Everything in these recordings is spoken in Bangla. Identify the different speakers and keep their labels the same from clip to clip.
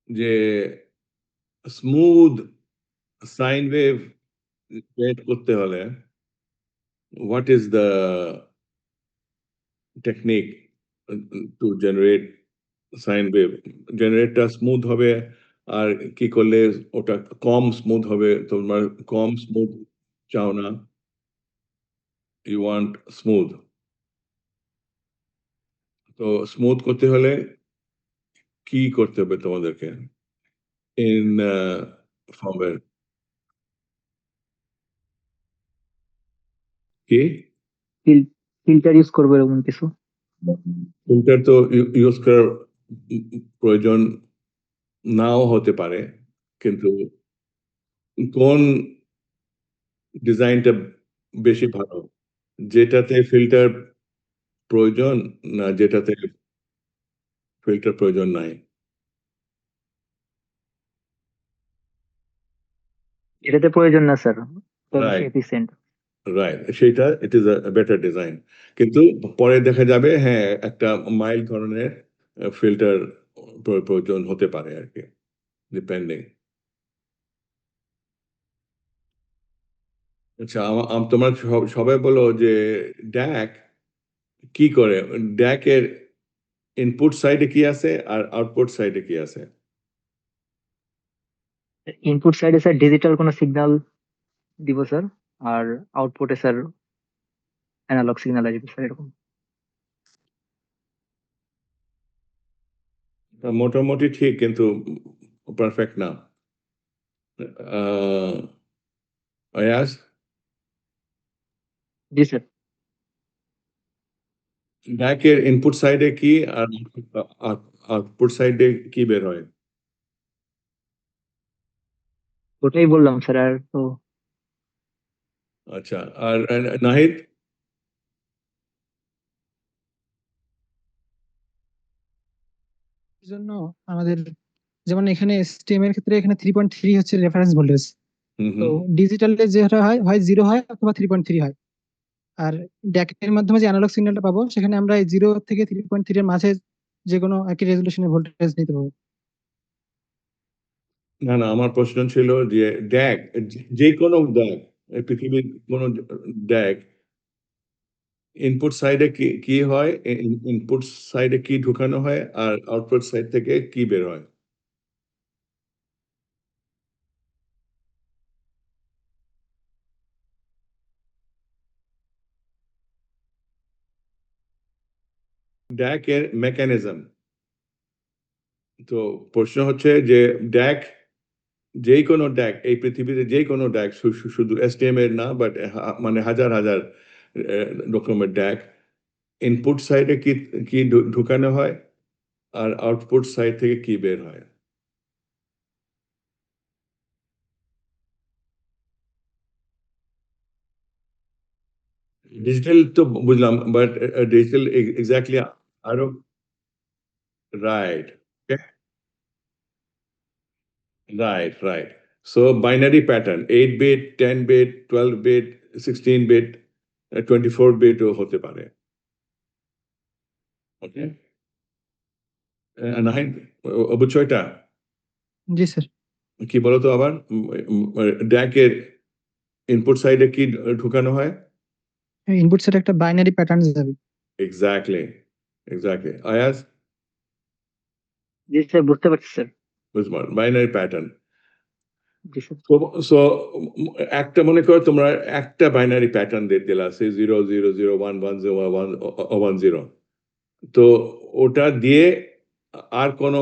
Speaker 1: যে স্মুথ সাইন ওয়েভ ক্রিয়েট করতে হলে what is the technique to generate sine wave? জেনারেটটা স্মুথ হবে আর কি করলে ওটা কম স্মুথ হবে? তোমার কম স্মুথ চাও না, you want smooth. তো স্মুথ করতে হলে কি করতে হবে তোমাদেরকে? In firmware কি?
Speaker 2: ফিল্টার ইউজ করবো এরকম কিছু।
Speaker 1: ফিল্টার তো ইউজ করার প্রয়োজন নাও হতে পারে, কিন্তু কোন ডিজাইনটা বেশি ভালো? যেটাতে ফিল্টার প্রয়োজন না যেটাতে ফিল্টার প্রয়োজন নাই?
Speaker 2: এটাতে প্রয়োজন না স্যার,
Speaker 1: রাইট,
Speaker 2: এফিসিয়েন্ট।
Speaker 1: রাইট, সেটা it is a better design. কিন্তু পরে দেখা যাবে হ্যাঁ একটা মাইল্ড ধরনের ফিল্টার প্রয়োজন হতে পারে আর কি, ডিপেন্ডিং। আচ্ছা, তোমরা সবাই বলো যে ড্যাক কি করে? ড্যাকের ইনপুট সাইডে কি আছে আর আউটপুট সাইডে কি আছে?
Speaker 2: ইনপুট সাইডে স্যার ডিজিটাল কোনো সিগন্যাল দিব স্যার, আর আউটপুটে স্যার অ্যানালগ সিগন্যাল আসবে স্যার, এরকম।
Speaker 1: মোটামুটি ঠিক, কিন্তু পারফেক্ট না। আয়াস,
Speaker 2: জি স্যার।
Speaker 1: ড্যাকের ইনপুট সাইডে কি আর আউটপুট সাইডে কি বের হয়?
Speaker 2: ওটাই বললাম স্যার, আর তো
Speaker 1: আচ্ছা, আর নাহিদ?
Speaker 3: জন্য আমাদের যেমন এখানে এসটিএম এর ক্ষেত্রে এখানে 3.3 হচ্ছে রেফারেন্স ভোল্টেজ।
Speaker 1: হুম
Speaker 3: তো
Speaker 1: হুম
Speaker 3: ডিজিটালে যেটা হয় হয় 0 হয় অথবা 3.3 হয়। আর ড্যাকের মাধ্যমে যে অ্যানালগ সিগন্যালটা পাবো সেখানে আমরা এই 0 থেকে 3.3 এর মাঝে যে কোনো একই রেজলিউশনের ভোল্টেজ নিতে পাবো।
Speaker 1: না না, আমার প্রশ্ন ছিল যে ড্যাক, যে কোনো ড্যাক, পৃথিবীর কোনো ড্যাক ইনপুট সাইডে কি কি হয়, ইনপুট সাইডে কি ঢুকানো হয় আর আউটপুট সাইড থেকে কি বের হয়? ড্যাকের মেকানিজম। তো প্রশ্ন হচ্ছে যে ড্যাক, যেই কোনো ড্যাক, এই পৃথিবীতে যেই কোনো ড্যাক, শুধু এসটিএম এর না, বাট মানে হাজার হাজার রকমের ড্যাক, ইনপুট সাইডে কি কি ঢুকানো হয় আর আউটপুট সাইড থেকে কি বের হয়? ডিজিটাল তো বুঝলাম, বাট ডিজিটাল এক্স্যাক্টলি আরো। Right, right, right. So binary pattern, 8 bit, 10 bit, 12 bit, 16 bit, 24 বিটও হতে পারে। ওকে, নাহিদ, বুঝছো এটা?
Speaker 3: জি স্যার।
Speaker 1: কি বলতো আবার, ড্যাকের ইনপুট সাইডে কি ঢুকানো হয়?
Speaker 3: ইনপুট সেট একটা বাইনারি প্যাটার্ন যাবে।
Speaker 1: Exactly, exactly. আয়াজ?
Speaker 2: জি স্যার, বুঝতে পারছি স্যার।
Speaker 1: বুঝবার বাইনারি প্যাটার্ন।
Speaker 2: জি স্যার।
Speaker 1: সো একটা মনে করো তোমরা একটা বাইনারি প্যাটার্ন দিলা, সে 0 0 0 1 1 0 1 1 0। তো ওটা দিয়ে আর কোনো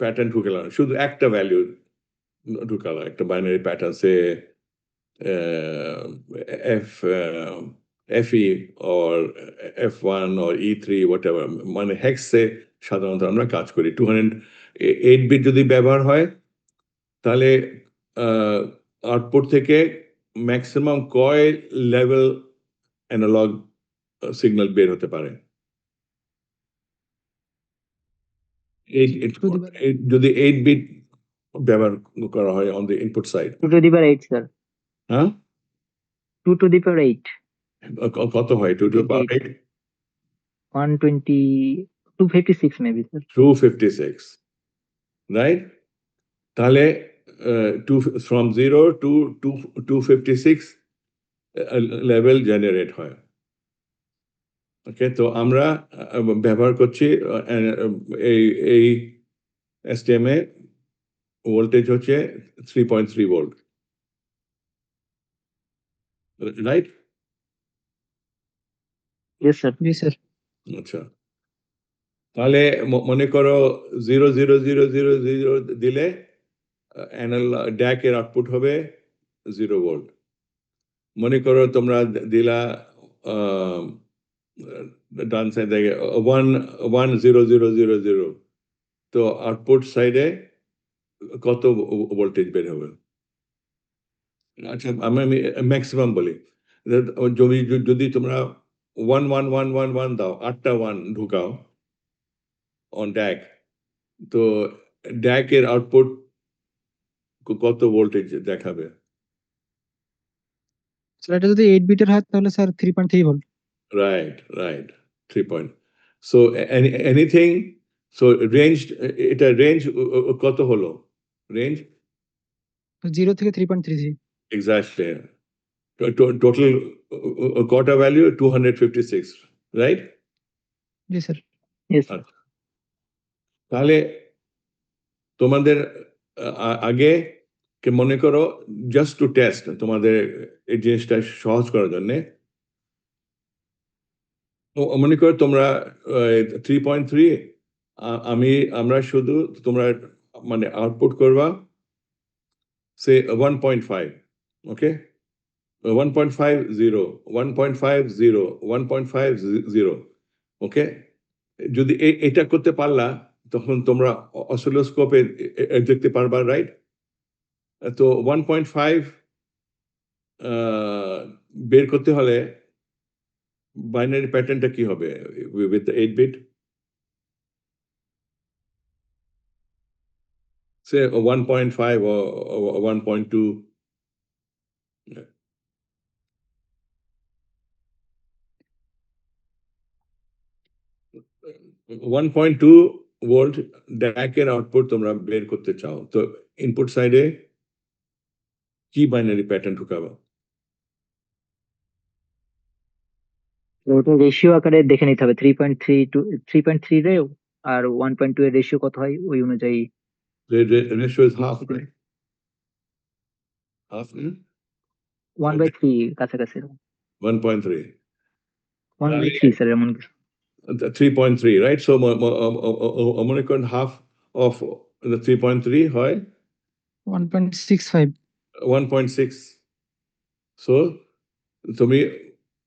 Speaker 1: প্যাটার্ন ঢুকালো না, শুধু একটা ভ্যালু ঢুকালো, একটা binary pattern, say F FE or F1 or E3 whatever, মানে হেক্সে সাধারণত আমরা কাজ করি। 208 বিট যদি ব্যবহার হয় তাহলে আউটপুট থেকে ম্যাক্সিমাম কয় লেভেল অ্যানালগ সিগন্যাল বের হতে পারে? যদি 8 বিট ব্যবহার করা হয় on the input side.
Speaker 2: 2 to the power 8 sir.
Speaker 1: হ্যাঁ,
Speaker 2: 2 টু দি পাওয়ার 8।
Speaker 1: কত হয় 2 টু পাওয়ার 8?
Speaker 2: 120, 256 মেবি স্যার।
Speaker 1: 256। রাইট? তাহলে from 0 to 256 লেভেল জেনারেট হয়। ওকে, তো আমরা ব্যবহার করছি এই STM এ ভোল্টেজ হচ্ছে 3.3 ভোল্ট, রাইট?
Speaker 2: Yes sir.
Speaker 3: জি স্যার।
Speaker 1: আচ্ছা, তাহলে মনে করো 0 0 0 0 0 দিলে DAC এর আউটপুট হবে 0 ভোল্ট। মনে করো তোমরা দিলা ডান সাইডে 1 1 0 0 0 0, তো আউটপুট সাইডে কত ভোল্টেজ বের হবে? আচ্ছা, আমি ম্যাক্সিমাম বলি, যদি তোমরা 1 1 1 1 1 দাও, 8টা 1 ঢুকাও অন DAC, তো DAC এর আউটপুট কত ভোল্টেজ দেখাবে?
Speaker 3: স্যার এটা যদি 8 বিটের হয় তাহলে sir 3.3 volt.
Speaker 1: Right. 3 point. So anything, so range, এটা রেঞ্জ কত হলো? রেঞ্জ
Speaker 3: 0 থেকে 3.33।
Speaker 1: exactly. Total quota value 256, right?
Speaker 3: জি স্যার।
Speaker 2: Yes sir.
Speaker 1: আচ্ছা, তাহলে তোমাদের আগে কে মনে করো জাস্ট টু টেস্ট, তোমাদের এই জিনিসটা সহজ করার জন্য মনে করো তোমরা 3.3, আমরা শুধু তোমরা মানে আউটপুট করবা সে 1.5, ওকে, 1.50 1.50 1.50, ওকে। যদি এটা করতে পারলা তখন তোমরা অসিলোস্কোপে দেখতে পারবা, রাইট? তো 1.5 বের করতে হলে বাইনারি প্যাটার্নটা কি হবে with 8 bit? say 1.5 or 1.2. 1.2 volt DAC এর আউটপুট তোমরা বের করতে চাও, তো ইনপুট সাইডে কি বাইনারি প্যাটার্ন ঢুকাবো?
Speaker 2: তো ওটা রেশিও আকারে দেখে নিতে হবে 3.3 রে, আর 1.2 এর রেশিও কত হয় ওই অনুযায়ী।
Speaker 1: Ratio is half, right? Half,
Speaker 2: 1/3 কাছাকাছি।
Speaker 1: 1.3.
Speaker 2: 1/3 স্যার, এমন কিছু।
Speaker 1: 3.3, right? So মনে করেন half of the 3.3 হয়
Speaker 3: 1.65।
Speaker 1: 1.6. So তুমি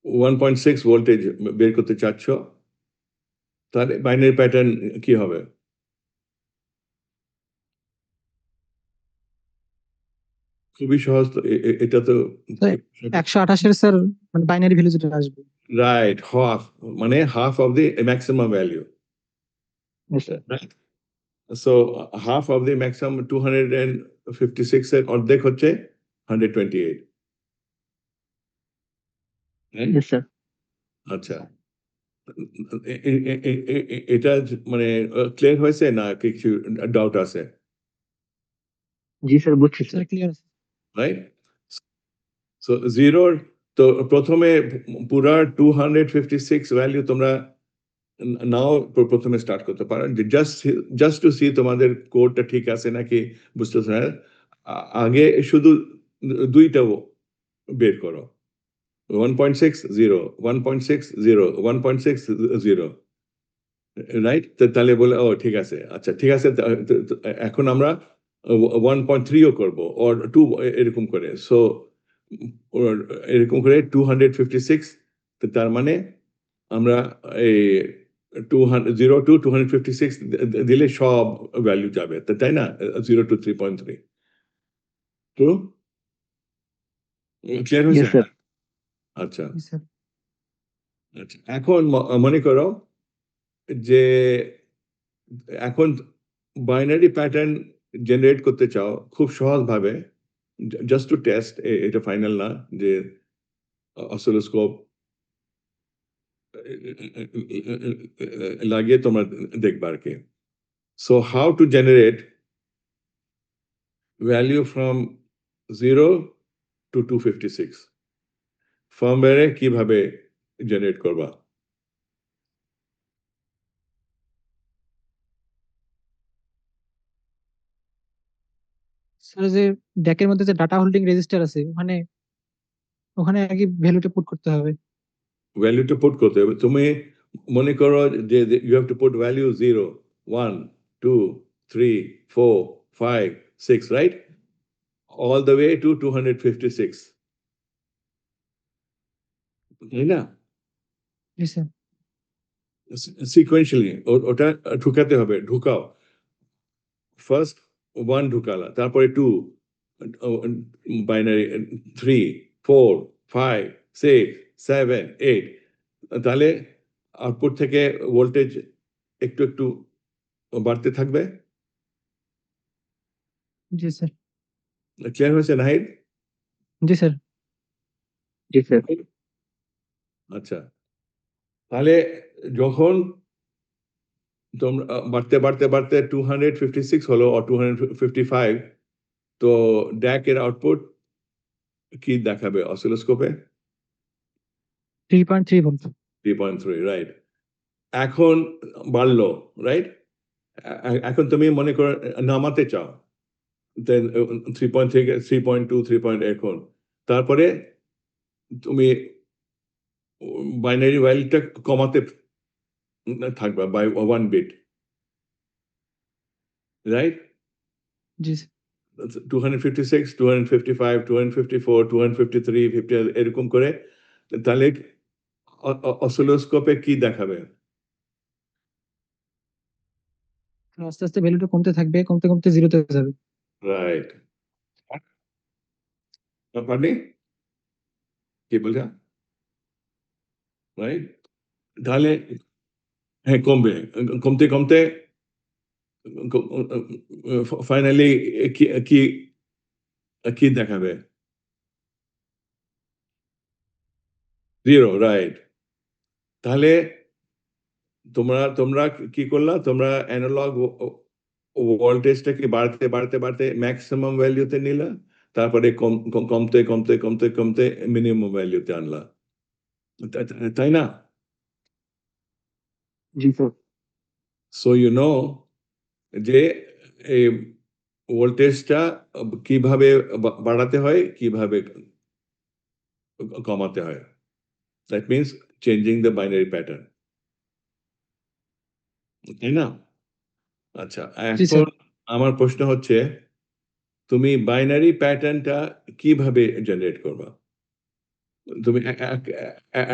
Speaker 1: 1.6 ভোল্টেজ বের করতে চাচ্ছ, তাহলে বাইনারি প্যাটার্ন কি হবে? খুবই সহজ তো, এটা তো
Speaker 3: 128 এর স্যার মানে বাইনারি ভ্যালু যেটা আসবে।
Speaker 1: রাইট, মানে half of the maximum value,
Speaker 2: Yes, sir.
Speaker 1: right? So half of the maximum 256 এর অর্ধেক হচ্ছে 128, right?
Speaker 2: Yes, sir.
Speaker 1: আচ্ছা, এটা মানে ক্লিয়ার হয়েছে না কিছু ডাউট আছে?
Speaker 2: জি স্যার, বুঝছি
Speaker 3: স্যার
Speaker 2: স্যার।
Speaker 3: ক্লিয়ার আছে।
Speaker 1: রাইট, সো জিরোর তো প্রথমে পুরা 256 ভ্যালু তোমরা নাও প্রথমে স্টার্ট করতে পারো, জাস্ট টু সি তোমাদের কোডটা ঠিক আছে নাকি বুঝতেছ না। আগে শুধু দুইটা বের করো, 1.60 1.60 1.60, রাইট? তাহলে বলে ও ঠিক আছে, আচ্ছা ঠিক আছে, এখন আমরা 1.3ও করবো or 2 এরকম করে, সো এরকম করে 256, তার মানে আমরা এই 0 to 256 দিলে সব ভ্যালু যাবে, তাই না? 0 to 3.3, ট্রু? ক্লিয়ার হয়েছে?
Speaker 2: Yes, sir.
Speaker 1: আচ্ছা,
Speaker 3: জি স্যার।
Speaker 1: আচ্ছা, এখন মনে করো যে এখন বাইনারি প্যাটার্ন জেনারেট করতে চাও খুব সহজভাবে, জাস্ট টু টেস্ট, এটা ফাইনাল না যে অসিলোস্কোপ লাগিয়ে তোমরা দেখবা আর কি। So how to generate value from 0 to 256 ফার্মওয়্যারে কিভাবে জেনারেট করবা?
Speaker 3: স্যার যে ডেকের মধ্যে যে ডাটা হোল্ডিং রেজিস্টার আছে ওখানে ওখানে আর কি ভ্যালুটা পুট করতে হবে।
Speaker 1: ভ্যালুটা পুট করতে হবে। তুমি মনে করো যে you have to put value 0 1 2 3 4 5 6 right, all the way to 256, তাই না?
Speaker 3: জি স্যার।
Speaker 1: সিকোয়েন্সিয়ালি ওটা ঢুকাতে হবে। ঢুকাও, ফার্স্ট 1 ঢুকালা, তারপরে 2, বাইনারি 3 4 5 6 7 8, তাহলে আউটপুট থেকে ভোল্টেজ একটু একটু বাড়তে থাকবে।
Speaker 3: জি স্যার।
Speaker 1: ক্লিয়ার হয়েছে নাহিদ?
Speaker 3: জি স্যার।
Speaker 2: জি স্যার।
Speaker 1: আচ্ছা, তাহলে যখন তোমরা বাড়তে বাড়তে বাড়তে 256 হলো or 255, তো DAC এর আউটপুট কি দেখাবে অসিলোস্কোপে?
Speaker 3: 3.3 ভোল্ট।
Speaker 1: 3.3, রাইট। এখন বাড়লো, রাইট? এখন তুমি মনে করো নামাতে চাও, দেন 3 থেকে 3.2 3 এখন, তারপরে তুমি বাইনারি ভ্যালুটা কমাতে থাকবা বাই 1 বিট, রাইট?
Speaker 3: জি স্যার।
Speaker 1: 256 255 254 253 50 এরকম করে, তাহলে অসিলোস্কোপে কি দেখাবে?
Speaker 3: আস্তে আস্তে ভ্যালুটা কমতে থাকবে, কমতে কমতে জিরোতে যাবে।
Speaker 1: রাইট। পারলি কি বলছা? রাইট, তাহলে হ্যাঁ কমবে, কমতে কমতে ফাইনালি কি কি কি দেখাবে? 0, রাইট। তাহলে তোমরা তোমরা কি করলা? তোমরা অ্যানালগ ভোল্টেজটাকে বাড়তে বাড়তে বাড়তে ম্যাক্সিমাম ভ্যালুতে নিলা, তারপরে কমতে কমতে কমতে কমতে মিনিমাম ভ্যালুতে আনলা, তাই না?
Speaker 2: জি স্যার।
Speaker 1: সো ইউ নো যে এই ভোল্টেজটা কিভাবে বাড়াতে হয়, কিভাবে কমাতে হয়। That means changing the binary pattern, তাই না? আচ্ছা,
Speaker 3: জি স্যার।
Speaker 1: এখন আমার প্রশ্ন হচ্ছে তুমি বাইনারি প্যাটার্নটা কিভাবে জেনারেট করবা? তুমি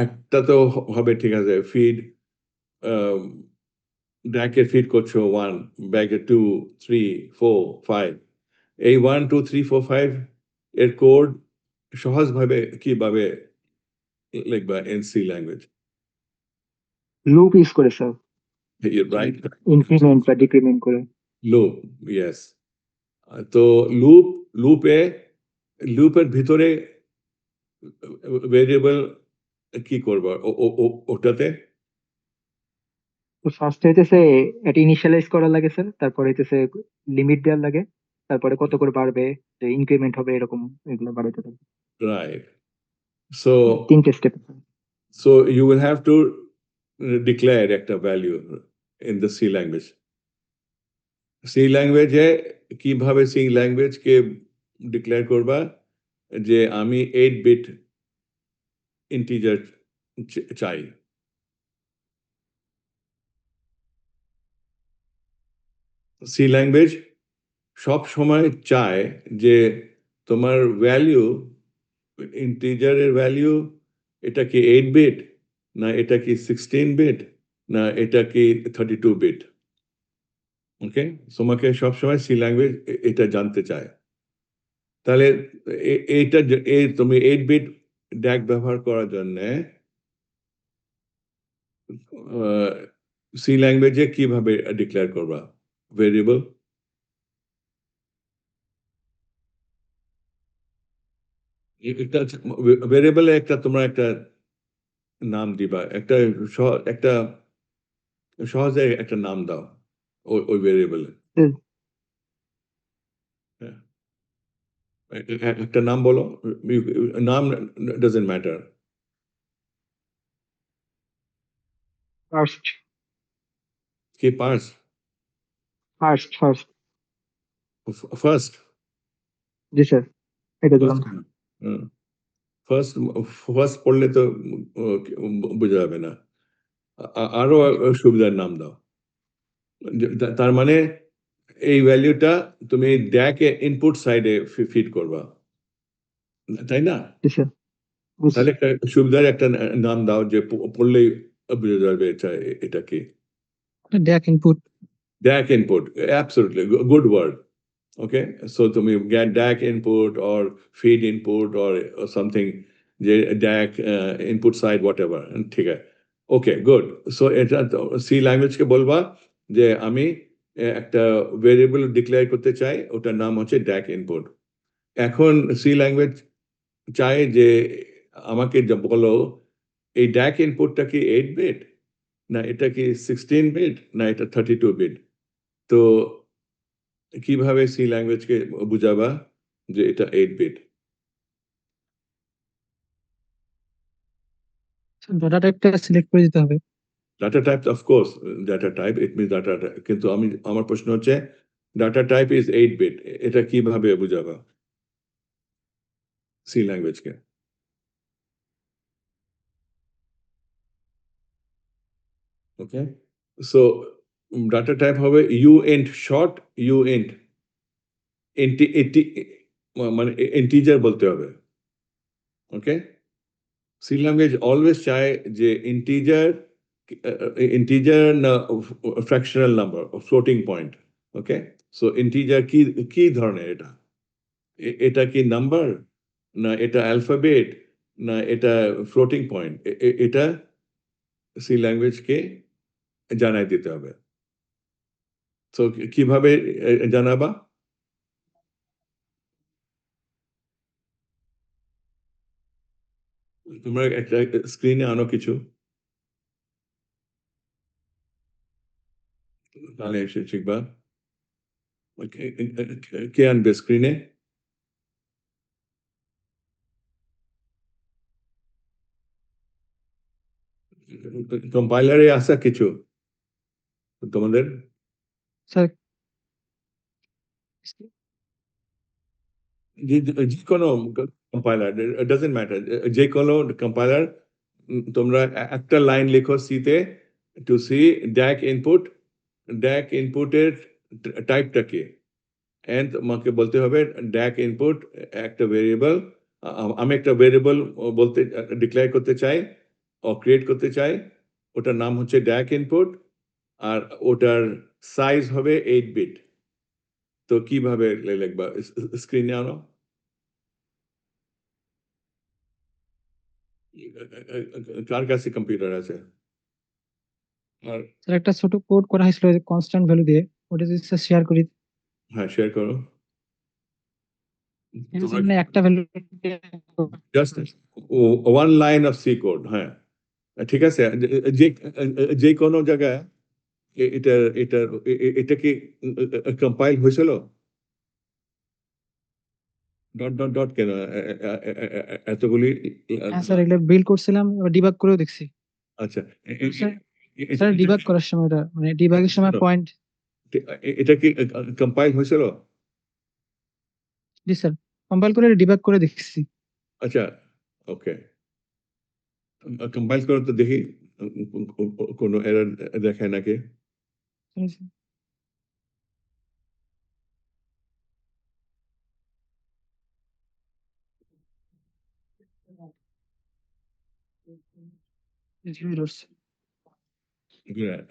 Speaker 1: একটা তো হবে, ঠিক আছে, ফিড ব্যাকে ফিড করছো 1, ব্যাকে 2 3 4 5, এই 1 2 3 4 5 এর কোড সহজভাবে কিভাবে লিখবা in C language?
Speaker 2: Loop use করে স্যার,
Speaker 1: রাইট,
Speaker 2: ইনক্রিমেন্ট বা ডিক্রিমেন্ট করে।
Speaker 1: Loop, yes. তো লুপের ভিতরে ভেরিয়েবল কি করবা ওটাতে?
Speaker 2: তো ফার্স্ট হইতেছে এটা ইনিশিয়ালাইজ করা লাগে স্যার, তারপর হইতেছে লিমিট দেওয়ার লাগে, তারপরে কত করে বাড়বে, যে ইনক্রিমেন্ট হবে এরকম, এগুলো বাড়াইতে থাকবে।
Speaker 1: রাইট। সো
Speaker 2: 3টে step.
Speaker 1: so you will have to declare একটা value in the C language. C ল্যাঙ্গুয়েজে কিভাবে সি ল্যাঙ্গুয়েজকে ডিক্লেয়ার করবা যে আমি 8 বিট ইন্টিজার চাই? সি ল্যাঙ্গুয়েজ সব সময় চায় যে তোমার ভ্যালু, ইন্টিজারের ভ্যালু, এটা কি 8 বিট, না এটা কি 16 বিট, না এটা কি 32 বিট? ওকে, তোমাকে সবসময় সি ল্যাঙ্গুয়েজ এটা জানতে চায়। তাহলে এইটা তুমি 8 বিট ড্যাক ব্যবহার করার জন্য সি ল্যাঙ্গুয়েজে কিভাবে ডিক্লেয়ার করবা ভেরিয়েবল? একটা ভেরিয়েবলে একটা তোমরা একটা নাম দিবা, একটা একটা সহজে একটা নাম দাও ওই ভেরিয়েবলে। একটা নাম বলো, নাম ডাজন্ট ম্যাটার।
Speaker 2: ফার্স্ট
Speaker 1: কি পার্স?
Speaker 2: First first
Speaker 1: first?
Speaker 2: জি স্যার, এটা দিলাম।
Speaker 1: ফার্স্ট ফার্স্ট ফার্স্ট পড়লে তো বোঝা যাবে না। আরো সুবিধার নাম দাও। তার মানে এই ভ্যালুটা তুমি ড্যাকে ইনপুট সাইডে ফিড করবা, তাই না?
Speaker 2: জি স্যার,
Speaker 1: তাহলে একটা সুবিধার একটা নাম দাও যে পড়লেই বোঝা যাবে এটা কি।
Speaker 3: DAC input.
Speaker 1: DAC input, absolutely good word. Okay, so তুমি get DAC input or feed input or something, যে DAC input side whatever, ঠিক আছে। Okay good. সো এটা সি ল্যাঙ্গুয়েজকে বলবা যে আমি একটা ভেরিয়েবল ডিক্লেয়ার করতে চাই, ওটার নাম হচ্ছে DAC input। এখন সি ল্যাঙ্গুয়েজ চায় যে আমাকে বলো এই DAC ইনপুটটা কি 8 বিট, না এটা কি 16 বিট, না এটা 32 বিট। তো কিভাবে সি ল্যাঙ্গুয়েজকে বুঝাবা যে এটা 8 বিট?
Speaker 3: ডাটা টাইপটা সিলেক্ট করে দিতে হবে।
Speaker 1: Data type, of course data type, it means data, কিন্তু আমার প্রশ্ন হচ্ছে ডাটা টাইপ ইজ 8 বিট, এটা কিভাবে বুঝাবা সি ল্যাঙ্গুয়েজকে? ওকে, সো ডাটা টাইপ হবে ইউএন্ট, শর্ট ইউএন্ট, মানে ইন্টিজার বলতে হবে। ওকে, সি ল্যাঙ্গুয়েজ অলওয়েজ চায় যে ইন্টিজার না ফ্র্যাকশনাল নাম্বার, ফ্লোটিং পয়েন্ট। ওকে, সো ইন্টিজার কি ধরনের এটা? এটা কি নাম্বার, না এটা অ্যালফাবেট, না এটা ফ্লোটিং পয়েন্ট? এটা সি ল্যাঙ্গুয়েজকে জানাই দিতে হবে। সো কিভাবে জানাবা? তোমরা একটা স্ক্রিনে আনো কিছু, তাহলে এসে শিখবা। কে আনবে স্ক্রিনে? কম্পাইলারে আসা কিছু তোমাদের?
Speaker 3: স্যার
Speaker 1: যে কোনো কম্পাইলার, ডাজন্ট ম্যাটার, যে কোনো কম্পাইলার, তোমরা একটা লাইন লিখো সিতে, to C DAC input, DAC ইনপুটের টাইপটা কি, এন্ড তোমাকে বলতে হবে ড্যাক ইনপুট একটা ভেরিয়েবল, আমি একটা ভেরিয়েবল বলতে ডিক্লেয়ার করতে চাই ও ক্রিয়েট করতে চাই, ওটার নাম হচ্ছে ড্যাক ইনপুট, আর ওটার সাইজ হবে 8 বিট। তো কিভাবে লিখবা? স্ক্রিনে আনো। কার কাছে কম্পিউটার আছে? আর
Speaker 3: স্যার একটা ছোট কোড করা হয়েছিল কনস্ট্যান্ট ভ্যালু দিয়ে, ওটা যদি স্যার শেয়ার করি।
Speaker 1: হ্যাঁ, শেয়ার করো। তোমরা
Speaker 3: মানে একটা value.
Speaker 1: Just one line of C code, হ্যাঁ ঠিক আছে। যে যে কোনো জায়গায় এটা এটা এটা কি কম্পাইল হয়েছিল? ডট ডট ডট কেন এতগুলি?
Speaker 3: হ্যাঁ স্যার, এগুলো বিল্ড করছিলাম, এবার ডিবাগ করেও দেখছি।
Speaker 1: আচ্ছা,
Speaker 3: স্যার স্যার ডিবাগ করার সময় ওটা মানে ডিবাগের সময় পয়েন্ট।
Speaker 1: এটা কি কম্পাইল হয়েছিল?
Speaker 3: জি স্যার, কম্পাইল করে ডিবাগ করে দেখছি।
Speaker 1: আচ্ছা, ওকে, কম্পাইল করো তো দেখি কোনো এরর দেখায় নাকি।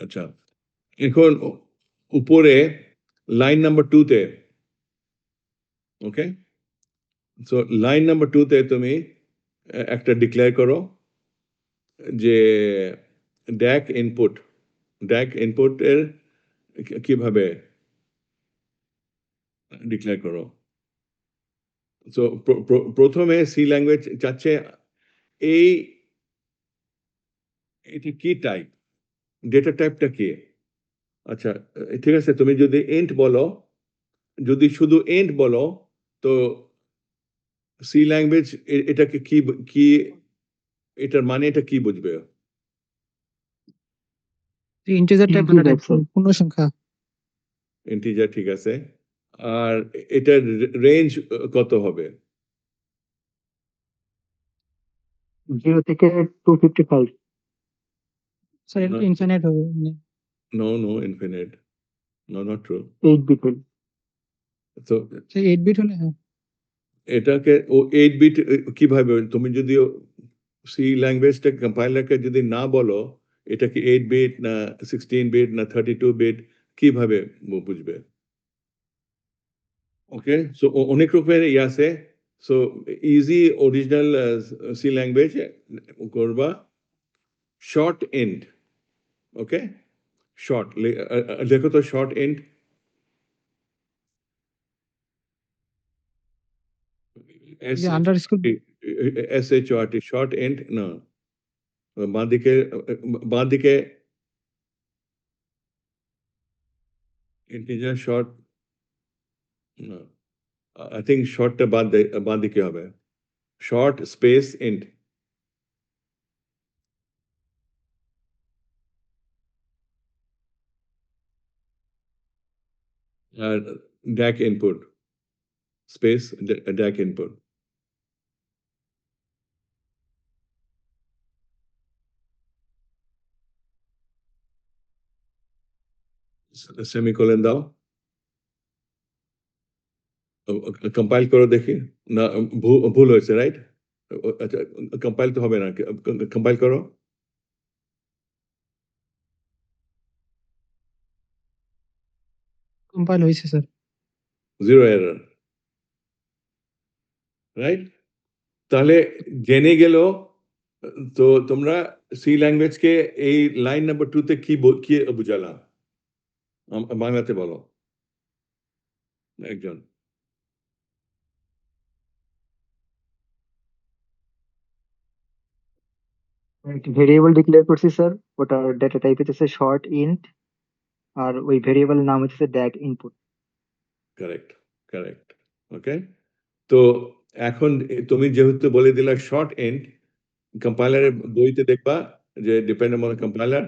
Speaker 1: আচ্ছা, এখন উপরে লাইন নাম্বার 2 তে, ওকে, সো লাইন নাম্বার 2 তে তুমি একটা ডিক্লেয়ার করো যে ড্যাক ইনপুট, ড্যাক ইনপুট এর কিভাবে ডিক্লেয়ার করো? সো প্রথমে সি ল্যাঙ্গুয়েজ চাচ্ছে এই, এটা কি টাইপ, ডেটা টাইপটা কি? আচ্ছা, ঠিক আছে, তুমি যদি এন্ড বলো, যদি শুধু এন্ড বলো তো সি ল্যাঙ্গুয়েজ এটাকে কি এটার মানে এটা কি বুঝবে?
Speaker 3: Integer type
Speaker 2: Integer,
Speaker 3: type
Speaker 2: sir.
Speaker 3: পূর্ণ সংখ্যা।
Speaker 1: ইন্টিজার, ঠিক আছে। আর এটার রেঞ্জ কত হবে?
Speaker 2: 0 থেকে 255,
Speaker 3: স্যার এটা
Speaker 1: না,
Speaker 3: ইনফাইনাইট হবে মানে
Speaker 1: no infinite, not true.
Speaker 2: 8 bit will.
Speaker 1: তো
Speaker 3: সেই 8 বিট হলে হ্যাঁ
Speaker 1: এটাকে ও 8 বিট কিভাবে, তুমি যদি সি ল্যাঙ্গুয়েজটা কম্পাইলারকে যদি না বলো এটা কি 8 বিট না 16 বিট না 32 বিট, কিভাবে বুঝবে? ওকে, সো অনেক রকমের আছে। So easy original C language করবা শর্ট এন্ড। ওকে, শর্ট দেখো তো শর্ট এন্ড
Speaker 3: যে আন্ডারস্কোর
Speaker 1: SHORT শর্ট এন্ড না, বাঁদিকে বাঁদিকে ইন্টিজার শর্ট না, আই থিঙ্ক শর্টটা বাঁদিকে হবে, শর্ট স্পেস এন্ড। আর DAC input space DAC input. Semicolon দাও, কম্পাইল করো দেখি। না, ভুল হয়েছে, রাইট? আচ্ছা, কম্পাইল তো হবে না, কম্পাইল করো।
Speaker 3: কম্পাইল হয়েছে স্যার।
Speaker 1: Zero error, right? তাহলে জেনে গেল। তো তোমরা সি ল্যাঙ্গুয়েজকে এই লাইন নাম্বার 2 তে কি কি বুঝালাম বাংলাতে বলো একজন।
Speaker 2: একটা ভেরিয়েবল ডিক্লেয়ার করছি স্যার, ওটার ডেটা টাইপ হচ্ছে শর্ট ইন্ট, আর ওই ভেরিয়েবলের নাম হচ্ছে DAC input.
Speaker 1: Correct, correct. Okay, তো এখন তুমি যেহেতু বলে দিলা শর্ট এন্ড, কম্পাইলারের বইতে দেখবা যে depend on compiler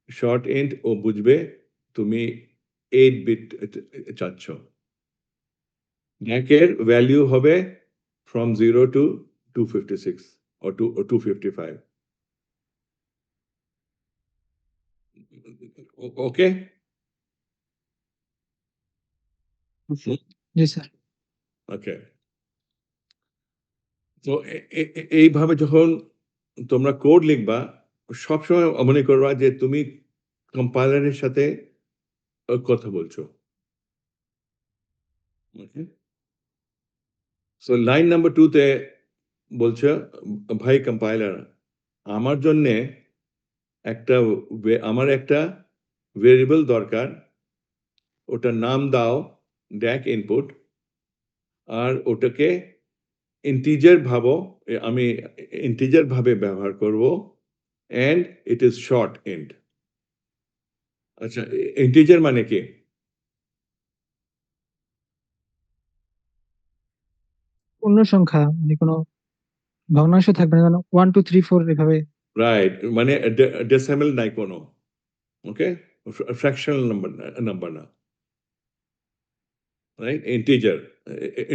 Speaker 1: short and ও বুঝবে তুমি 8 বিট চাচ্ছ। ন্যাকের ভ্যালু হবে ফ্রম 0 টু 256 or 255। ওকে,
Speaker 3: জি স্যার।
Speaker 1: ওকে। তো এইভাবে যখন তোমরা কোড লিখবা সবসময় মনে করবা যে তুমি কম্পাইলারের সাথে কথা বলছো। ওকে, সো লাইন নাম্বার 2 তে বলছে, ভাই কম্পাইলার আমার জন্যে আমার একটা ভেরিয়েবল দরকার, ওটার নাম দাও ড্যাক ইনপুট, আর ওটাকে ইন্টিজার ভাবো, আমি ইন্টিজার ভাবে ব্যবহার করব, and it is short and. আচ্ছা, ইন্টিজার মানে কি?
Speaker 3: পূর্ণ সংখ্যা মানে কোনো ভগ্নাংশ থাকবে না, যেন 1 2 3 4 এভাবে।
Speaker 1: রাইট, মানে ডেসিমেল নাই কোনো। ওকে, ফ্র্যাকশনাল নাম্বার না, রাইট? ইন্টিজার,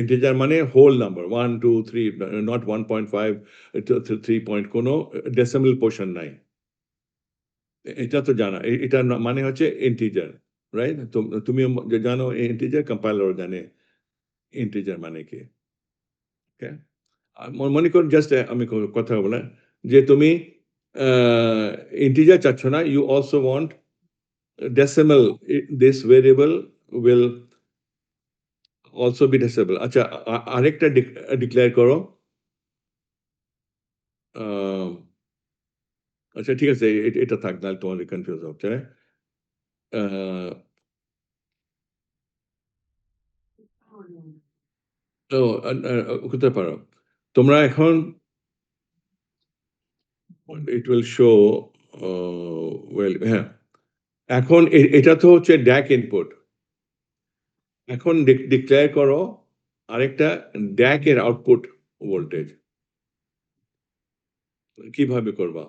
Speaker 1: ইন্টিজার মানে হোল নাম্বার 1 2 3, নট 1.5 3 পয়েন্ট, কোনো ডেসিমেল পোর্শন নাই। এটা তো জানা, এটা মানে হচ্ছে ইন্টিজার, রাইট? তুমি জানো ইন্টিজার, কম্পাইলারও জানে ইন্টিজার মানে কি। ওকে, মনে করুন জাস্ট আমি কথা বলা যে তুমি ইন্টিজার চাচ্ছ না, you also want decimal, this variable will also be decimal। আচ্ছা, আরেকটা ডিক্লেয়ার করো। আচ্ছা ঠিক আছে, এটা থাক, নাহলে তোমাদের কনফিউজ হচ্ছে। আহ, তো করতে পারো তোমরা এখন, ইট উইল শো ওয়েল, হ্যাঁ। এখন এটা তো হচ্ছে ড্যাক ইনপুট। এখন ডিক্লেয়ার করো আরেকটা ড্যাক এর আউটপুট ভোল্টেজ কিভাবে করবা?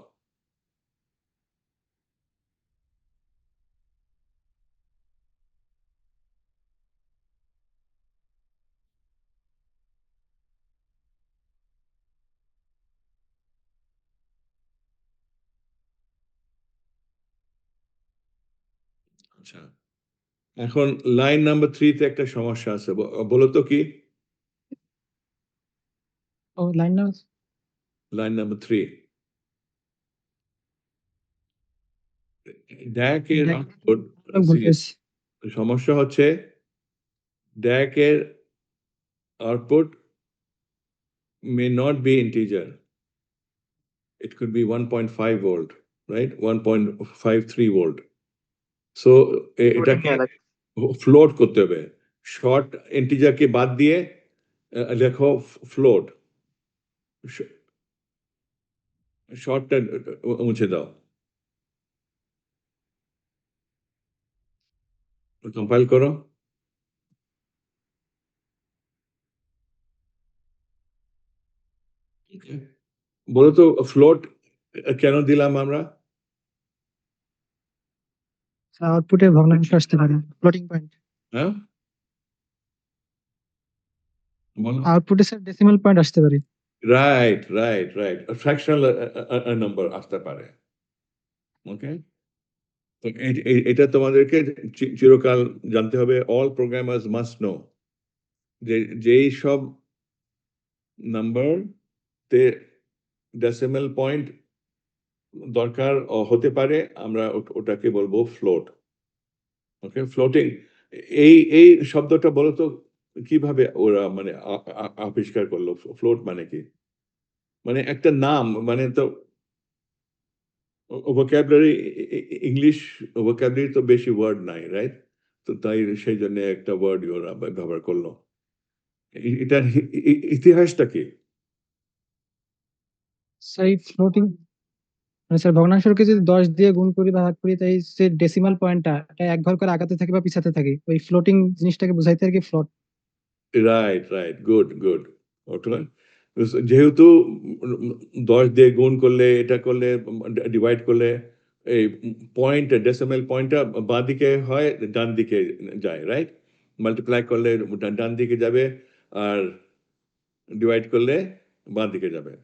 Speaker 1: আচ্ছা, এখন লাইন নাম্বার 3 তে একটা সমস্যা আছে, বলো তো কি?
Speaker 3: ও লাইন না
Speaker 1: লাইন নাম্বার 3 DAC এর আউটপুট
Speaker 3: ভোল্টেজ
Speaker 1: সমস্যা হচ্ছে DAC এর output may not be integer. It could be 1.5 volt, right? 1.53 volt. So এটাকে ফ্লোট করতে হবে। শর্ট ইন্টিজারকে বাদ দিয়ে লেখো ফ্লোট। শর্টটা মুছে দাও। কম্পাইল করো। বলো তো ফ্লোট কেন দিলাম আমরা?
Speaker 3: আউটপুটে ভগ্নাংশ আসতে পারে, ফ্লোটিং পয়েন্ট।
Speaker 1: হ্যাঁ, বলো।
Speaker 3: আউটপুটে স্যার ডেসিমাল পয়েন্ট আসতে পারে।
Speaker 1: Right, right, right. Fractional number আসতে পারে। ওকে, তো এটা তোমাদেরকে চিরকাল জানতে হবে। অল প্রোগ্রামার্স মাস্ট নো যে যেই সব নাম্বার তে ডেসিমাল পয়েন্ট দরকার হতে পারে, আমরা ওটাকে বলবো ফ্লোট। ওকে, ফ্লোটিং। এই শব্দটা বলো তো কিভাবে ওরা মানে আবিষ্কার করলো? ফ্লোট মানে কি? মানে একটা নাম, মানে তো ভোকাবুলারি, ইংলিশ ভোকাবুলারি তো বেশি ওয়ার্ড নাই, রাইট? তো তাই সেই জন্য একটা ওয়ার্ড ওরা ব্যবহার করলো। এটার ইতিহাসটা কি?
Speaker 3: স্যার এই ফ্লোটিং মানে স্যার ভগ্নাংশকে যদি 10 দিয়ে গুণ করি বা ভাগ করি, তাই সে ডেসিমাল পয়েন্টটা এক ঘর করে আগাতে থাকে বা পিছাতে থাকে, ওই ফ্লোটিং জিনিসটাকে বোঝাইতে আর কি float.
Speaker 1: Right, right, good, good. যেহেতু 10 দিয়ে গুণ করলে, এটা করলে, ডিভাইড করলে এই পয়েন্ট, ডেসিমাল পয়েন্টটা বাঁ দিকে হয়, ডান দিকে যায়, রাইট? মাল্টিপ্লাই করলে ডান দিকে যাবে, আর ডিভাইড করলে বাঁ দিকে যাবে।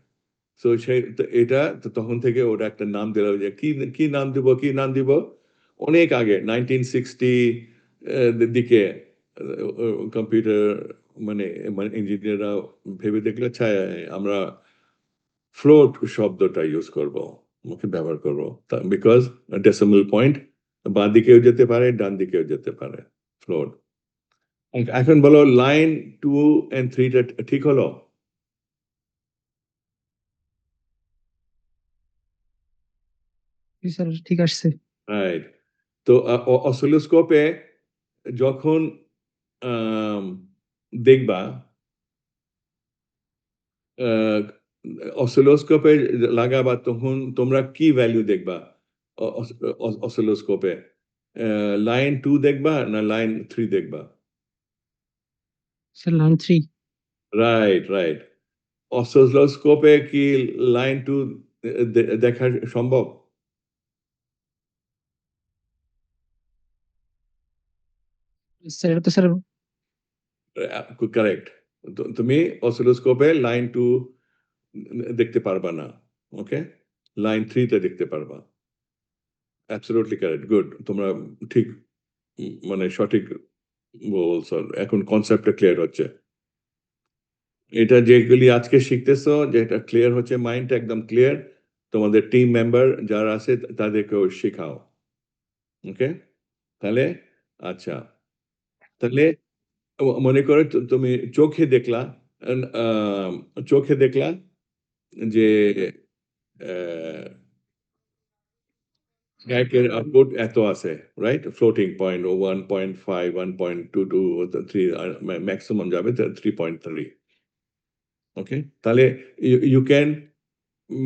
Speaker 1: সো সেই এটা তখন থেকে ওরা একটা নাম দিল, যে কি নাম দিব, কি নাম দিব। অনেক আগে 1960 দিকে কম্পিউটার মানে ইঞ্জিনিয়াররা ভেবে দেখলো, আচ্ছা আমরা ফ্লোট শব্দটা ইউজ করব, মুখে ব্যবহার করবো, বিকজ ডেসিমাল পয়েন্ট বাঁ দিকেও যেতে পারে, ডান দিকেও যেতে পারে। ফ্লোট। এখন বলো লাইন 2 and 3 টা ঠিক হলো?
Speaker 3: স্যার ঠিক আসছে।
Speaker 1: রাইট। তো অসিলোস্কোপে যখন দেখবা, অসিলোস্কোপে লাগাবা, তখন তোমরা কি ভ্যালু দেখবা? অসিলোস্কোপে লাইন 2 দেখবা না লাইন 3 দেখবা?
Speaker 3: Sir line 3।
Speaker 1: Right, right. অসিলোস্কোপে কি লাইন 2 দেখা সম্ভব?
Speaker 3: স্যার এটা তো স্যার
Speaker 1: কারেক্ট। তুমি অসিলোস্কোপে লাইন 2 দেখতে পারবা না। ওকে, লাইন 3 তে দেখতে পারবা। Absolutely correct, good. তোমরা ঠিক মানে সঠিক বলছো। এখন কনসেপ্টটা ক্লিয়ার হচ্ছে। এটা যেগুলি আজকে শিখতেছো, যেটা ক্লিয়ার হচ্ছে, মাইন্ডটা একদম ক্লিয়ার। তোমাদের টিম মেম্বার যারা আছে তাদেরকেও শেখাও। ওকে, তাহলে আচ্ছা, তাহলে মনে করো তুমি চোখে দেখলা, আহ, চোখে দেখলা যে একের আউটপুট এত আছে, রাইট? ফ্লোটিং পয়েন্ট 1.5, 1.22, 3, ম্যাক্সিমাম যাবে 3.3। ওকে, তাহলে you can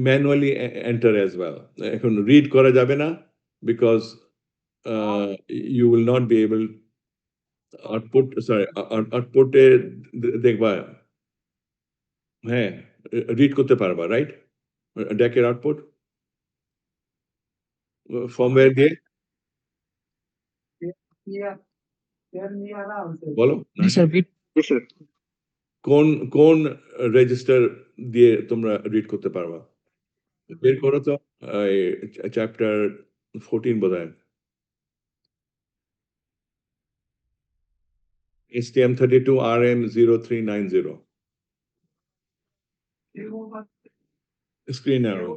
Speaker 1: manually enter as well. এখন রিড করা যাবে না, because you will not be able output, sorry, আউটপুটে দেখবা হ্যাঁ, রিড করতে পারবা, রাইট? ড্যাকের আউটপুট ফার্মওয়্যার দিয়ে বলো
Speaker 3: জি স্যার, বিট
Speaker 1: কোন কোন রেজিস্টার দিয়ে তোমরা রিড করতে পারবা? বের করো তো, চ্যাপ্টার 14 বোধহয়। STM32 RM0390 screen arrow.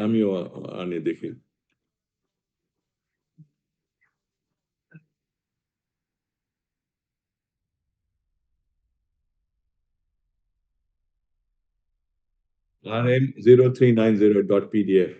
Speaker 1: আমিও আনি দেখি। RM0390.pdf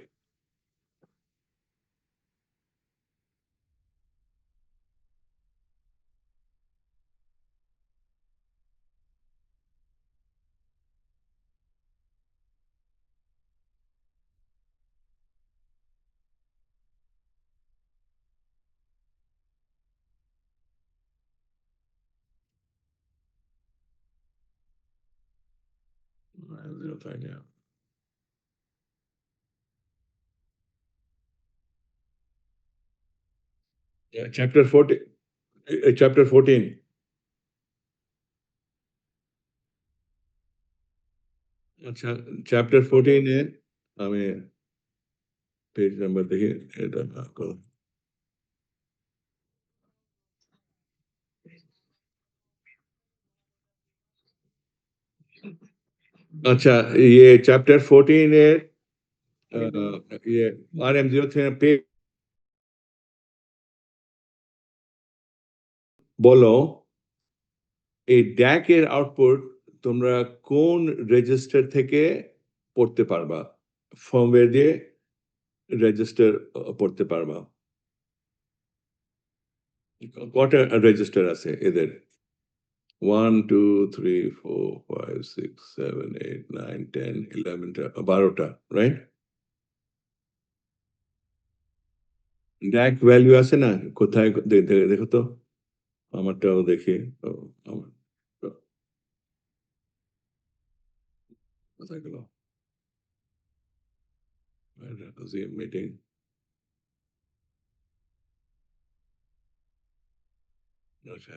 Speaker 1: চ্যাপ্টার 14, চ্যাপ্টার 14 আচ্ছা, চ্যাপ্টার 14 এ আমি পেজ নাম্বার দেখি, এটা না করো। আচ্ছা, ये चैप्टर 14 এর ये RM03 पे বলো এই ড্যাক এর আউটপুট তোমরা কোন রেজিস্টার থেকে পড়তে পারবা? ফার্মওয়্যার দিয়ে রেজিস্টার পড়তে পারবা। কটা রেজিস্টার আছে এদের? 1 2 3 4 5 6 7 8 9 10 11 12টা, রাইট? ড্যাক ভ্যালু আছে না? কোথায় দেখো তো, আমারটাও দেখি। ও, আমার কোথায় গেল মিটিং? আচ্ছা,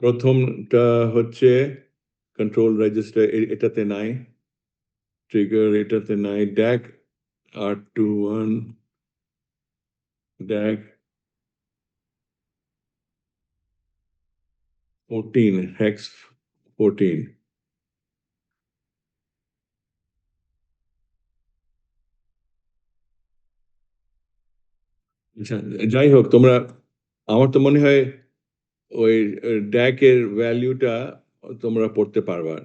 Speaker 1: প্রথমটা হচ্ছে কন্ট্রোল রেজিস্টার, এটাতে নাই। ট্রিগার এটাতে নাই। DAC R21, DAC 14, hex 14। আচ্ছা, যাই হোক, তোমরা, আমার তো মনে হয় ওই ড্যাকের ভ্যালুটা তোমরা পড়তে পারবা।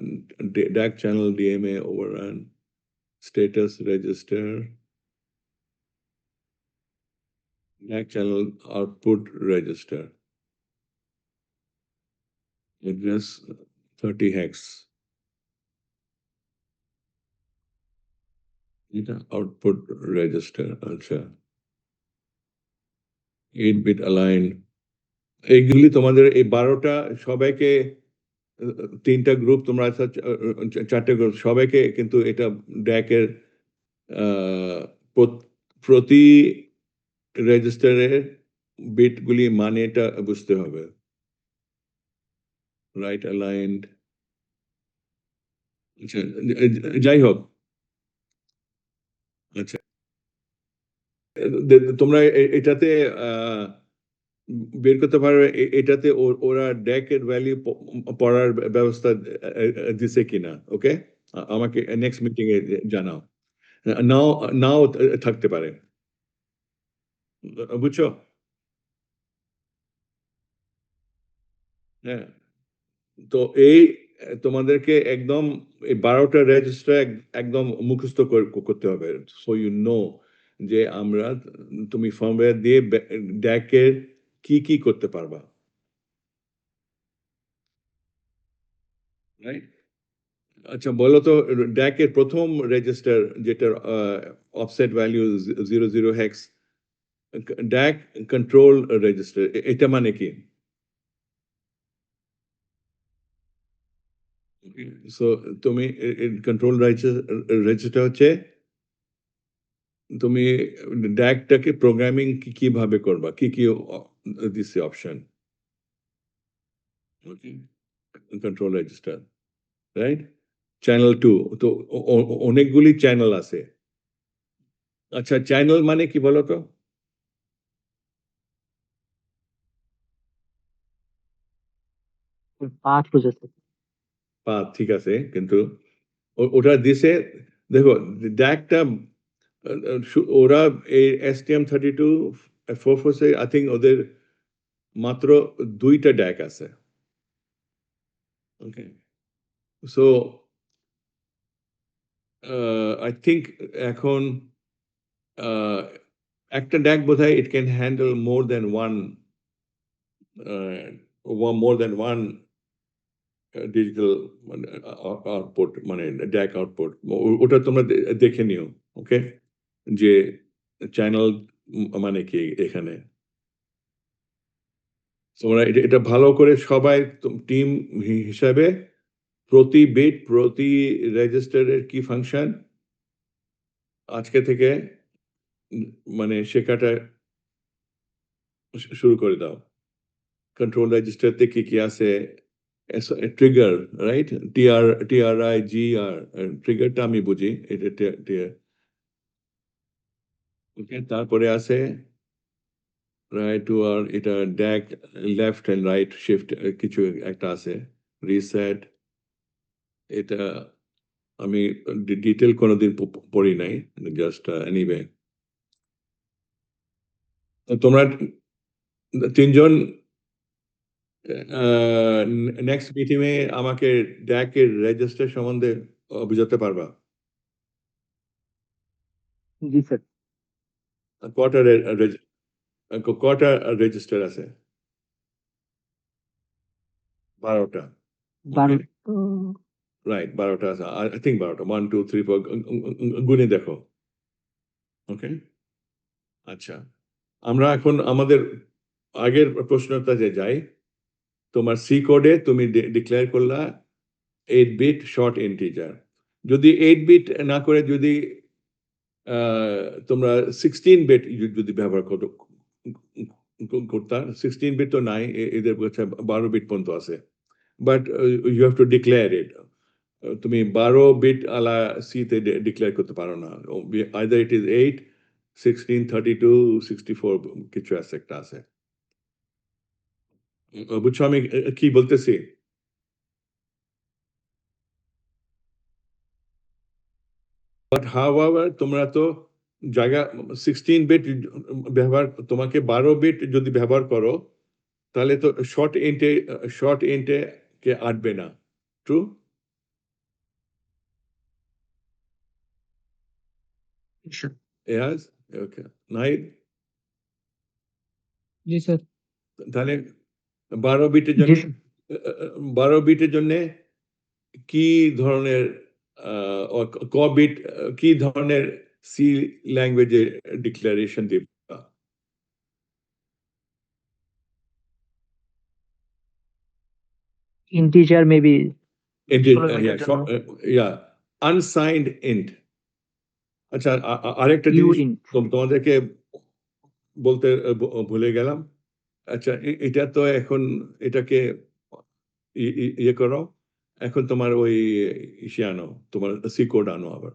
Speaker 1: DAC channel DMA overrun, status register, DAC channel output register, address 30 hex, এটা আউটপুট রেজিস্টার। আচ্ছা, 8 বিট অ্যালাইন, এইগুলি তোমাদের এই 12টা সবাইকে, 3টা গ্রুপ তোমরা আছো, 4টে গ্রুপ সবাইকে কিন্তু এটা ড্যাকের প্রতি রেজিস্টারের বিটগুলি মানে এটা বুঝতে হবে। রাইট অ্যালাইন্ড, আচ্ছা, যাই হোক। আচ্ছা, তোমরা এটাতে বের করতে পারবে এটাতে ওরা ড্যাকের ভ্যালু পড়ার ব্যবস্থা দিছে কিনা? ওকে, আমাকে নেক্সট মিটিং এ জানাও। নাও নাও থাকতে পারে, বুঝছো? হ্যাঁ, তো এই তোমাদেরকে একদম এই 12টা রেজিস্টার একদম মুখস্থ করতে হবে, সো ইউ নো যে আমরা, তুমি ফার্মওয়্যার দিয়ে ড্যাকের কি কি করতে পারবা, রাইট? আচ্ছা, বলো তো, ড্যাকের প্রথম রেজিস্টার যেটার offset value 00 hex, DAC control register, এটা মানে কি? সো তুমি কন্ট্রোল রেজিস্টার হচ্ছে তুমি ড্যাগটাকে প্রোগ্রামিং কিভাবে করবা, কি দিছে option, control register, right? Channel 2 তো অনেকগুলি চ্যানেল আছে। আচ্ছা, চ্যানেল মানে কি বলতো?
Speaker 2: পাথ বোঝাচ্ছে।
Speaker 1: পাথ, ঠিক আছে, কিন্তু ওটা দিছে, দেখো ড্যাগটা ওরা এই STM32 446 আই থিঙ্ক ওদের মাত্র 2টা ড্যাগ আছে। ওকে, সো আই থিঙ্ক এখন একটা ড্যাগ বোধহয় it can handle more than one digital মানে আউটপুট, মানে ড্যাক আউটপুট। ওটা তোমরা দেখে নিও, ওকে, যে চ্যানেল মানে কি এখানে। তোমরা এটা ভালো করে সবাই টিম হিসাবে প্রতি বিট প্রতি রেজিস্টারের কি ফাংশন আজকে থেকে মানে শেখাটা শুরু করে দাও। কন্ট্রোল রেজিস্টারতে কি আছে, ট্রিগার, রাইট? TRIGR, ট্রিগারটা আমি বুঝি, এটা ওকে। তারপরে আছে রাইট টু আর, এটা DAC left and right shift কিছু একটা আছে, রিসেট। এটা আমি ডিটেল কোনোদিন পড়ি নাই, জাস্ট এনিওয়ে। তোমরা তিনজন নেক্সট মিটিংয়ে আমাকে ড্যাকের রেজিস্টার সম্বন্ধে বুঝাতে পারবা?
Speaker 2: জি স্যার।
Speaker 1: কটা কটা রেজিস্টার আছে? 12টা।
Speaker 2: 12।
Speaker 1: রাইট, 12টা আছে, আই থিঙ্ক 12টা, 1 2 3 4 গুনে দেখো, ওকে। আচ্ছা, আমরা এখন আমাদের আগের প্রশ্নটাতে যাই। তোমার সি কোডে তুমি ডিক্লেয়ার করলা 8 বিট শর্ট ইন্টিজার। যদি 8 বিট না করে যদি তোমরা 16 বিট যদি ব্যবহার করতা, 16 বিট তো নাই, এদের কাছে 12 বিট পর্যন্ত আছে, but you have to declare it. তুমি 12 বিট আলা সিতে ডিক্লেয়ার করতে পারো না, আইদার ইট ইজ 8 16 32 64 কিছু আছে, একটা আছে। বুঝছো আমি কি বলতেছি? বাট হাউএভার তোমরা তো জায়গা 16 বিট ব্যবহার, তোমাকে 12 বিট যদি ব্যবহার করো তাহলে তো শর্ট ইন্টে কে আটবে না, ট্রু? ইয়াস, ওকে। নাইদ,
Speaker 3: জি স্যার।
Speaker 1: তাহলে 12 বিটের
Speaker 2: জি
Speaker 1: জন্য
Speaker 2: স্যার।
Speaker 1: 12 বিটের জন্য কি ধরনের বিট, কি ধরনের সি ল্যাঙ্গুয়েজে ডিক্লারেশন দিব?
Speaker 2: ইন্টিজার মেবি
Speaker 1: Indeed,
Speaker 2: 16 বিটের জন্য
Speaker 1: yeah, unsigned int. আচ্ছা, আরেকটা
Speaker 2: ইউ
Speaker 1: জিনিস
Speaker 2: ইন্ট।
Speaker 1: তোমাদেরকে বলতে ভুলে গেলাম। আচ্ছা, এটা তো এখন এটাকে ইয়ে করো, এখন তোমার ওই ইসে আনো, তোমার সি কোড আনো আবার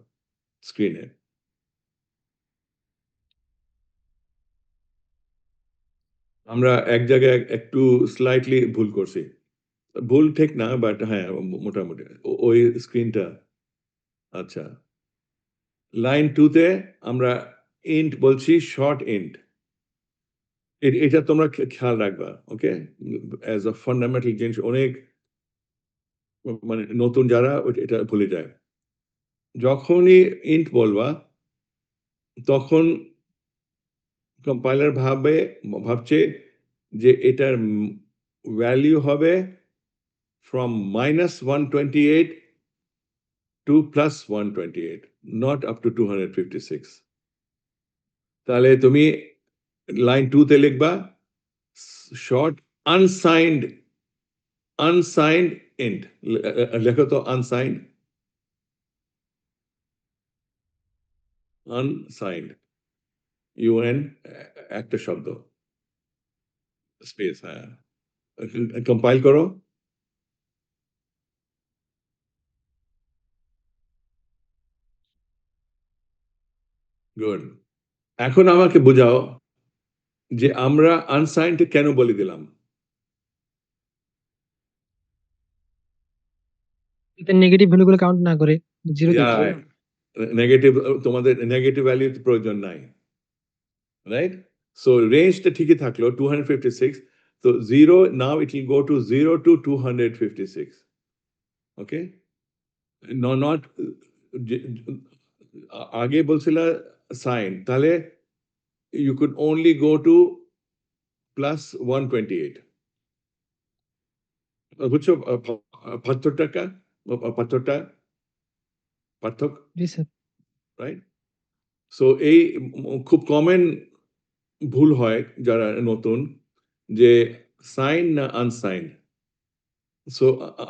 Speaker 1: স্ক্রিনে। আমরা এক জায়গায় একটু স্লাইটলি ভুল করছি, ভুল ঠিক না, বাট হ্যাঁ মোটামুটি ওই স্ক্রিনটা। আচ্ছা, লাইন 2 তে আমরা ইন্ট বলছি শর্ট ইন্ট, এটা তোমরা খেয়াল রাখবা, ওকে, অ্যাজ আ ফান্ডামেন্টাল জিনিস। অনেক মানে নতুন যারা এটা ভুলে যায়, যখনই ইন্ট বলবা তখন কম্পাইলার ভাবছে যে এটার ভ্যালিউ হবে from -128 to +128, not up to 256। তাহলে তুমি লাইন 2 তে লিখবা শর্ট আনসাইন্ড আনসাইন্ড ইন্ট লেখো তো আনসাইন্ড আনসাইন্ড ইউএন একটা শব্দ স্পেস হ্যাঁ কম্পাইল করো গুড এখন আমাকে বোঝাও যে আমরা আনসাইন্ড কেন বলে দিলাম
Speaker 3: নেগেটিভ ভ্যালুগুলো কাউন্ট না করে জিরো দেখে
Speaker 1: নেগেটিভ তোমাদের নেগেটিভ ভ্যালু প্রয়োজন নাই রাইট সো রেঞ্জটা ঠিকই থাকলো 256 তো 0 now it will go to 0 to 256 okay not আগে বলছিল সাইন তাহলে you could only go to plus 128 বুঝছো পার্থক্যটা পার্থক্য
Speaker 3: জি স্যার
Speaker 1: রাইট সো এই খুব কমন ভুল হয় যারা নতুন যে সাইন না আনসাইন সো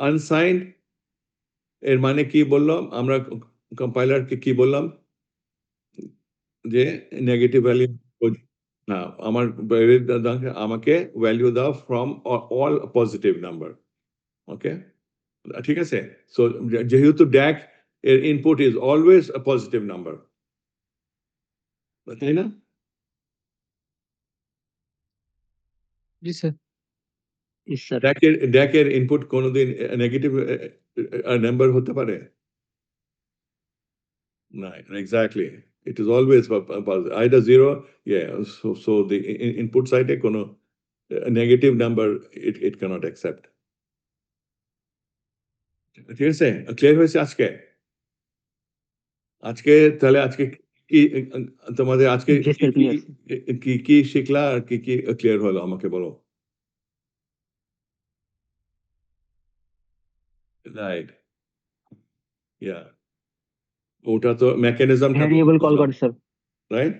Speaker 1: আনসাইন এর মানে কি বললাম আমরা কম্পাইলারকে কি বললাম যে নেগেটিভ ভ্যালু না আমার আমাকে ভ্যালু দাও from all positive number okay ঠিক আছে সো যেহেতু ড্যাক এর input is always a positive number তাই না
Speaker 3: জি স্যার
Speaker 2: Yes, sir.
Speaker 1: ড্যাকের ইনপুট কোনোদিন নেগেটিভ নাম্বার হতে পারে না exactly it is always either zero yeah so the input side কোনো negative number it cannot accept ঠিক আছে ক্লিয়ার হয়েছে আজকে আজকে তাহলে আজকে কি তোমাদের আজকে
Speaker 2: Yes, sir, clear.
Speaker 1: কি কি শিখলা আর কি কি ক্লিয়ার হলো আমাকে বলো রাইট ইয়া ওটা তো মেকানিজমটা
Speaker 2: Variable call করে স্যার
Speaker 1: রাইট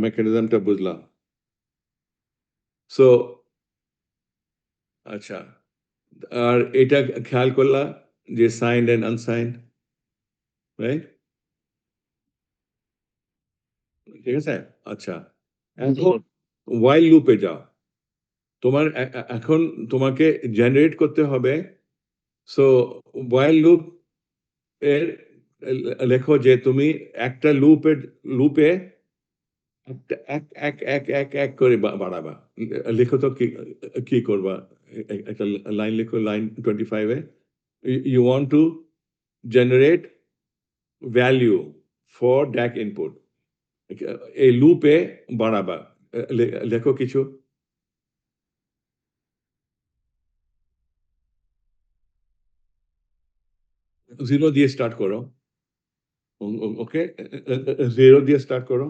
Speaker 1: মেকানিজমটা বুঝলাম সো আচ্ছা আর এটা খেয়াল করলা যে সাইন্ড এন্ড আনসাইন্ড রাইট ঠিক আছে আচ্ছা এখন ওয়াইল লুপে যাও তোমার এখন তোমাকে জেনারেট করতে হবে সো ওয়াইল লুপ এর লেখো যে তুমি একটা লুপে এক এক এক এক এক করে বাড়াবা লেখো তো কি কি করবা একটা লাইন লেখো line 25 A you want to generate value for DAC input এই লুপে বাড়াবা লেখো কিছু জিরো দিয়ে স্টার্ট করো ওকে জিরো দিয়ে স্টার্ট করো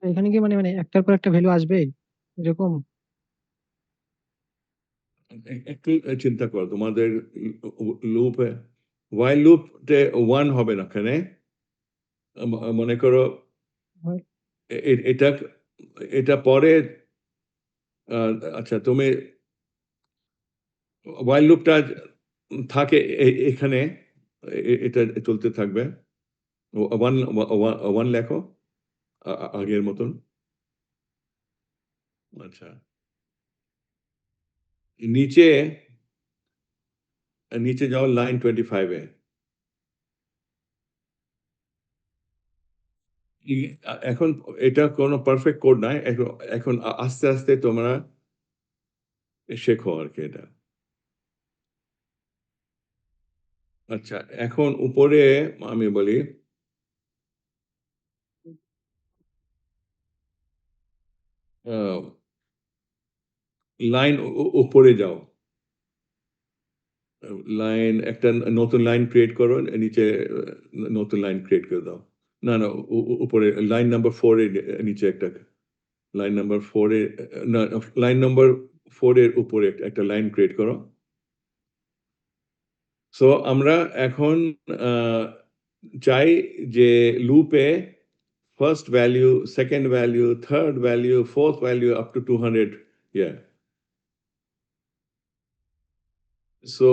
Speaker 3: এখানে কি মানে মানে একটার পর একটা ভ্যালু আসবে এরকম
Speaker 1: একটু চিন্তা করো তোমাদের লুপে ওয়াইল লুপে 1 হবে না এখানে মনে করো
Speaker 3: হয়।
Speaker 1: এটা এটা পরে আচ্ছা তুমি ওয়াইল লুপটা থাকে এখানে এটা চলতে থাকবে ওয়ান ওয়ান লেখো আগের মতন আচ্ছা নিচে নিচে যাও লাইন 25 এ এখন এটা কোনো পারফেক্ট কোড নাই এখন আস্তে আস্তে তোমরা শেখো আর কি এটা আচ্ছা এখন উপরে আমি বলি লাইন উপরে যাও লাইন একটা নতুন লাইন ক্রিয়েট করো নিচে নতুন লাইন ক্রিয়েট করে দাও না না উপরে লাইন নাম্বার 4 এ নিচে একটা লাইন নাম্বার 4 এ না লাইন নাম্বার 4 এর উপরে একটা লাইন ক্রিয়েট করো। সো আমরা এখন চাই যে লুপে first value, second value, third value, fourth value up to 200. Yeah. So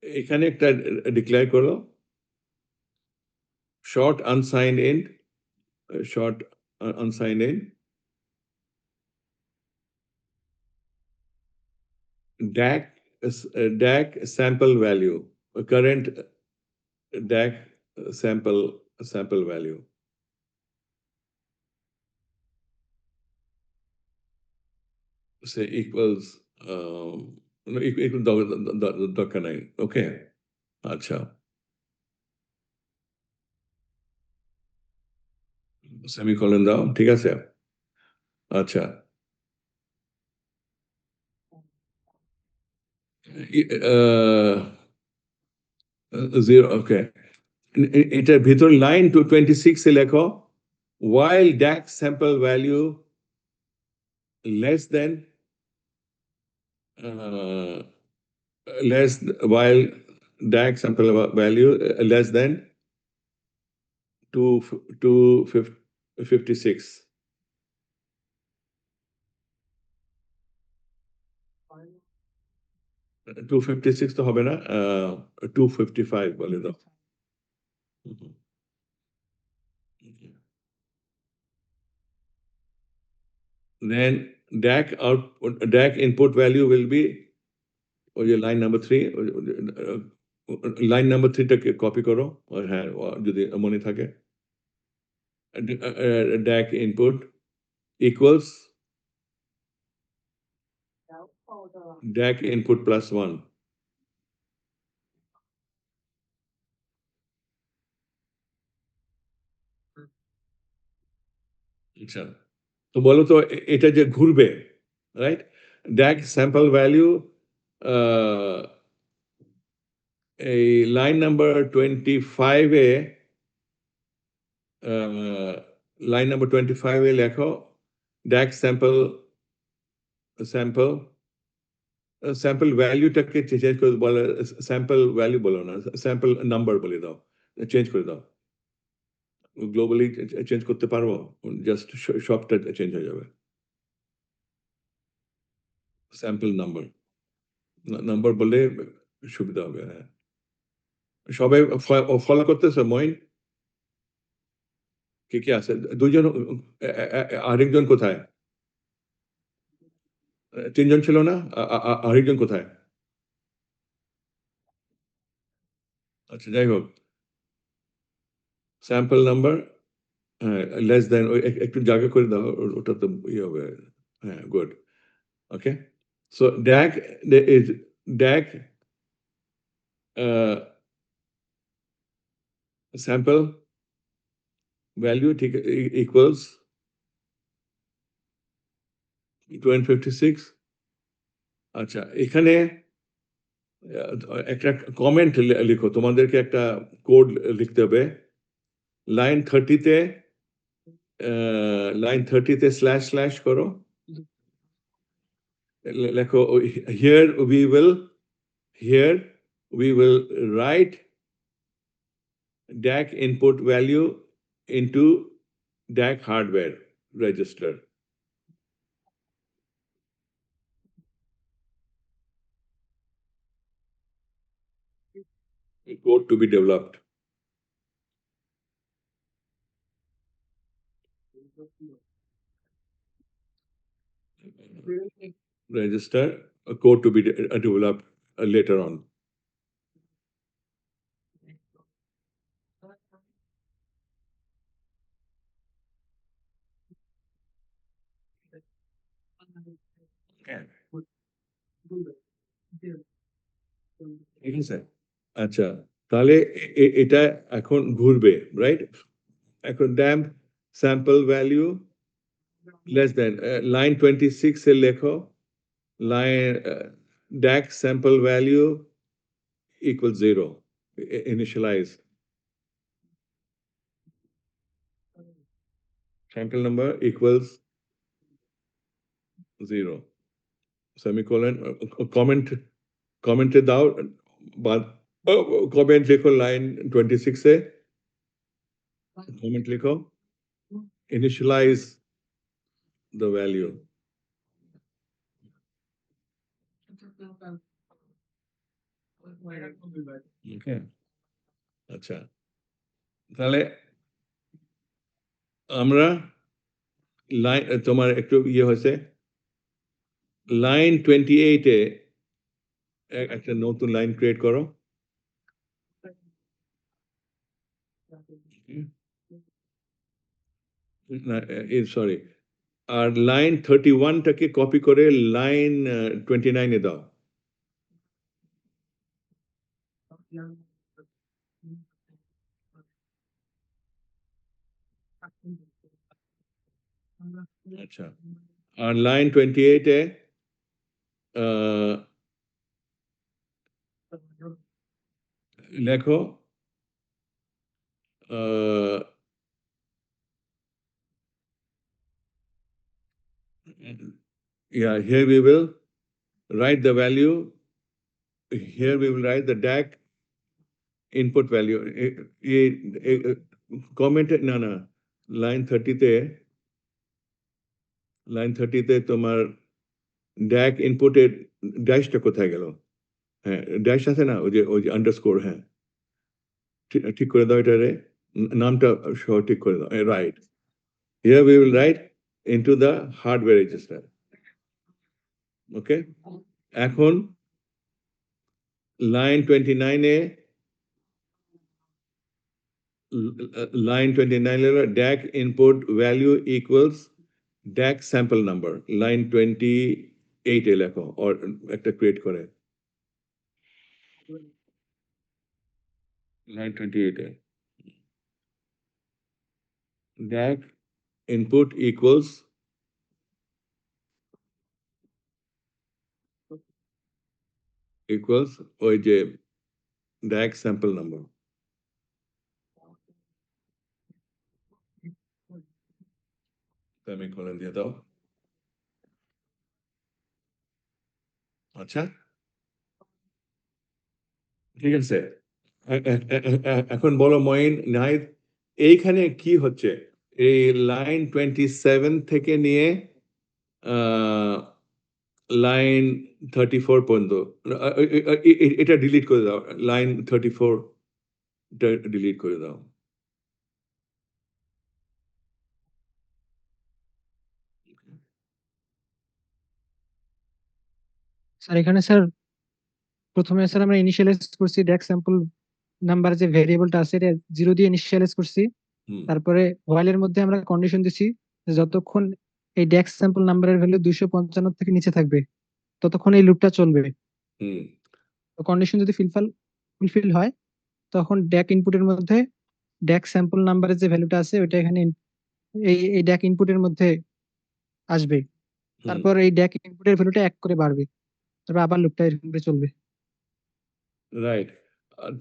Speaker 1: এখানে একটা ডিক্লেয়ার করো short unsigned end, short unsigned end, DAC sample value, current DAC sample value. Say equals no, equal দরকার নাই, ওকে? আচ্ছা, সেমিকোলন দাও, ঠিক আছে? আচ্ছা, জিরো, ওকে। এটার ভিতর লাইন 226 এ লেখো while DAC sample value less than while DAC sample value less than 256. 256 তো হবে না, 255 বলে দাও। Then DAC input value will be ওই যে লাইন নাম্বার 3, লাইন নাম্বার 3টাকে কপি করো, হ্যাঁ যদি মনে থাকে। DAC input equals DAC input plus 1. আচ্ছা, তো বলো তো এটা যে ঘুরবে, রাইট? DAC sample value এই লাইন নাম্বার 25 এ লাইন নাম্বার 25 এ লেখো DAC স্যাম্পল ভ্যালুটাকে চেঞ্জ করে বলে, স্যাম্পল ভ্যালু বলো না, স্যাম্পল নাম্বার বলে দাও, চেঞ্জ করে দাও। গ্লোবালি চেঞ্জ করতে পারবো, জাস্ট সবটা চেঞ্জ হয়ে যাবে। স্যাম্পল নাম্বার বললে সুবিধা হবে। হ্যাঁ, সবাই ফলো করতেছে? মইন, কে কে আছে? দুইজন, আরেকজন কোথায়? 3 জন ছিল না? আরেকজন কোথায়? আচ্ছা, যাই হোক, স্যাম্পল নাম্বার লেস দেন, একটু জায়গা করে দাও, ওটা তো ইয়ে হবে। হ্যাঁ, good, okay. So DAC is DAC sample value ঠিক equals 256। আচ্ছা, এখানে একটা কমেন্ট লিখো, তোমাদেরকে একটা কোড লিখতে হবে। লাইন 30তে স্ল্যাশ স্ল্যাশ করো, লেখো here we will write DAC input value into DAC hardware register. Code to be developed. Register a code to be developed later on. ঠিক আছে? আচ্ছা, তাহলে এটা এখন ঘুরবে, রাইট? এখন damp sample value less than line 26 এ লেখো line DAC sample value equals 0. Initialize. Sample number equals 0 semicolon কমেন্টে দাও বা কমেন্ট লিখো লাইন 26 এ কমেন্ট লিখো initialize the value okay আচ্ছা তাহলে আমরা লাইন তোমার একটু ইয়ে হয়েছে লাইন 28 এ একটা নতুন লাইন ক্রিয়েট করো সরি আর লাইন 31টাকে কপি করে লাইন 29 এ দাও আচ্ছা আর লাইন 28 এ লেখো yeah here we will write the value here we will write the DAC input value comment না লাইন 30 তে তোমার DAC ইনপুটের ড্যাশটা কোথায় গেল হ্যাঁ ড্যাশ আছে না ওই যে আন্ডারস্কোর হ্যাঁ ঠিক করে দাও এটারে নামটা সহ ঠিক করে দাও right here we will write into the hardware register okay এখন লাইন 29 এ line 29 DAC input value equals DAC sample number line 28 এ লেখো or একটা ক্রিয়েট করে line 28 এ DAC input equals ওই যে DAC sample number সেমিকোলন দিয়ে দাও আচ্ছা ঠিক আছে এখন বলো মঈন নাহিদ এইখানে কি হচ্ছে এই লাইন 27 থেকে নিয়ে লাইন 34 পর্যন্ত এটা ডিলিট করে দাও লাইন 34 ডিলিট করে দাও
Speaker 3: স্যার এখানে স্যার প্রথমে স্যার আমরা ইনিশিয়ালাইজ করছি ডেক স্যাম্পল নাম্বার যে ভেরিয়েবলটা আছে এটা 0 দিয়ে ইনিশিয়ালাইজ করছি
Speaker 1: হুম
Speaker 3: তারপরে হোয়াইল এর মধ্যে আমরা কন্ডিশন দিছি যে যতক্ষণ এই ডেক স্যাম্পল নাম্বারের ভ্যালু 255 থেকে নিচে থাকবে ততক্ষণ এই লুপটা চলবে
Speaker 1: হুম
Speaker 3: তো কন্ডিশন যদি ফুলফিল হয় তখন ডেক ইনপুটের মধ্যে ডেক স্যাম্পল নাম্বারের যে ভ্যালুটা আছে ওইটা এখানে এই ডেক ইনপুটের মধ্যে আসবে তারপর এই ডেক ইনপুটের ভ্যালুটা 1 করে বাড়বে তারপর আবার লুপটা এরকম করে চলবে
Speaker 1: রাইট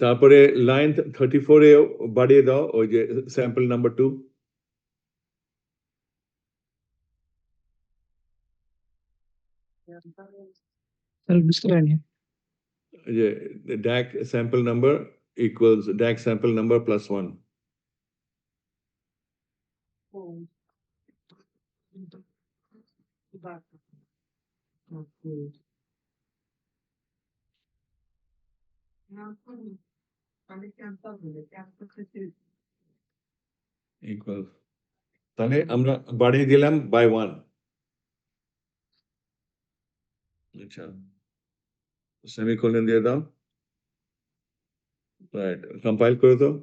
Speaker 1: তারপরে লাইন 34 এ বাড়িয়ে দাও ওই যে স্যাম্পল নাম্বার 2
Speaker 3: স্যার বুঝতে পারিনি
Speaker 1: যে DAC sample number equals DAC sample number plus 1 equals তাহলে আমরা বাড়িয়ে দিলাম বাই 1 আচ্ছা সেমিকোলন দিয়ে দাও রাইট কম্পাইল করে দাও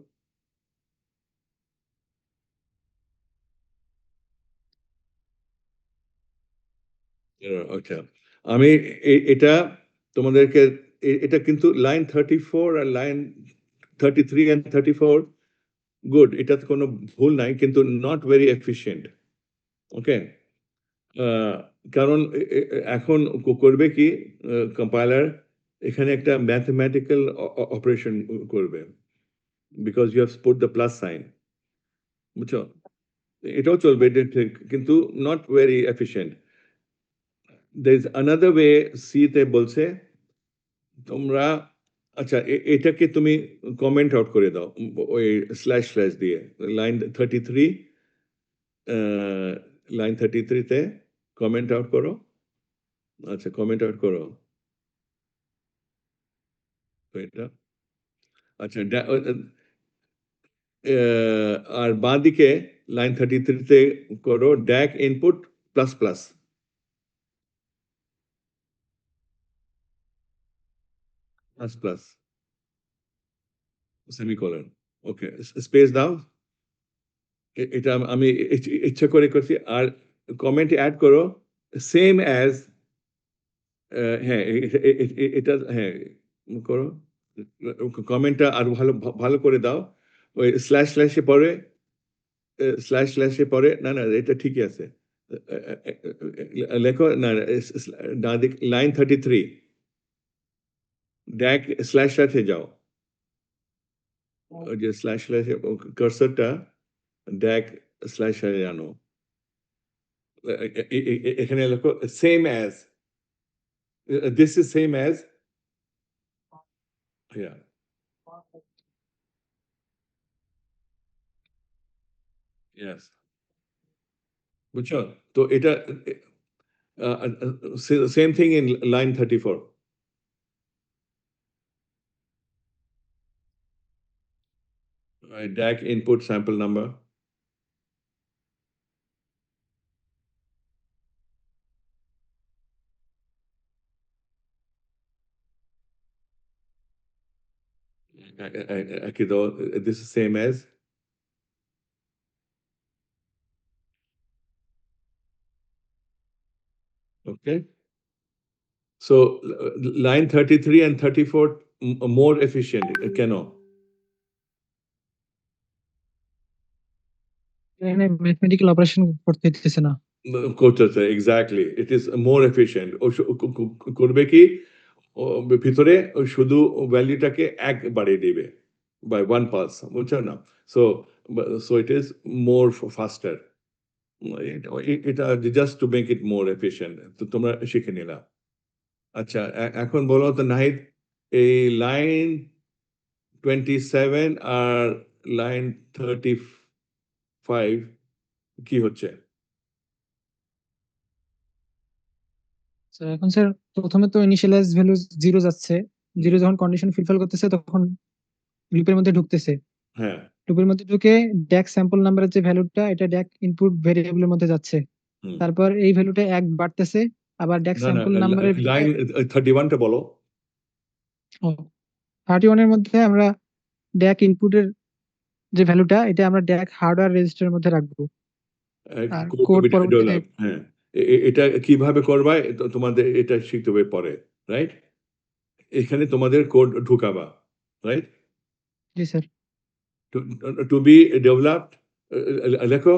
Speaker 1: আচ্ছা আমি এটা তোমাদেরকে এটা কিন্তু লাইন 34 আর লাইন 33 and 34 গুড এটাতে কোনো ভুল নাই কিন্তু নট ভেরি এফিশিয়েন্ট ওকে কারণ এখন করবে কি কম্পাইলার এখানে একটা ম্যাথমেটিক্যাল অপারেশন করবে because you have put the plus sign বুঝছো এটাও চলবে কিন্তু not very efficient there is another way C তে বলছে তোমরা আচ্ছা এটাকে তুমি কমেন্ট আউট করে দাও ওই স্ল্যাশ স্ল্যাশ দিয়ে লাইন 33 লাইন 33 তে কমেন্ট আউট করো আচ্ছা কমেন্ট আউট করো তো এটা আচ্ছা আর বাঁদিকে লাইন 33 তে করো DAC input plus plus plus plus semicolon ওকে স্পেস দাও এটা আমি ইচ্ছা করে করছি আর কমেন্ট অ্যাড করো সেম অ্যাজ হ্যাঁ এটা হ্যাঁ করো কমেন্টটা আরো ভালো ভালো করে দাও ওই স্ল্যাশ স্ল্যাশে পরে না না এটা ঠিকই আছে লেখো না ডান দিক লাইন 33 ড্যাক স্ল্যাশ স্ল্যাশে যাও ওই যে স্ল্যাশ স্ল্যাশে কার্সরটা ড্যাক স্ল্যাশ আনো এখানে লেখো same as this is same as yeah yes বুঝছো তো এটা same thing in line 34 DAC input sample number this is same as okay so line 33 and 34 more efficient কেন
Speaker 3: এখানে ম্যাথমেটিক্যাল অপারেশন করতে দিতেছে না
Speaker 1: করতেছে exactly it is more efficient ও করবে কি ও ভিতরে ও শুধু ভ্যালুটাকে এক বাড়িয়ে দিবে বাই ওয়ান পালস বুঝছো না so so it is more faster এটা just to make it more efficient তো তোমরা শিখে নিলাম আচ্ছা এখন বলো তো নাহিদ এই লাইন 27 আর লাইন 35 কি হচ্ছে
Speaker 3: এখন স্যার প্রথমে তো ইনিশিয়ালাইজ ভ্যালু 0 যাচ্ছে 0 যখন কন্ডিশন ফুলফিল করতেছে তখন লুপের মধ্যে ঢুকতেছে
Speaker 1: হ্যাঁ
Speaker 3: লুপের মধ্যে ঢুকে ড্যাক স্যাম্পল নাম্বারের যে ভ্যালুটা এটা ড্যাক ইনপুট ভেরিয়েবলের মধ্যে যাচ্ছে তারপর এই ভ্যালুটা এক বাড়তেছে আবার ড্যাক স্যাম্পল নাম্বারের
Speaker 1: লাইন 31 টা বলো
Speaker 3: 31 এর মধ্যে আমরা ড্যাক ইনপুটের যে ভ্যালুটা এটা আমরা ড্যাক হার্ডওয়্যার রেজিস্টারের মধ্যে রাখবো আর কোড পরবর্তীতে
Speaker 1: হ্যাঁ এটা কিভাবে করবা তোমাদের এটা শিখতে হবে পরে রাইট এখানে তোমাদের কোড ঢুকাবা রাইট
Speaker 3: জি স্যার
Speaker 1: টু বি ডেভেলপড লেখো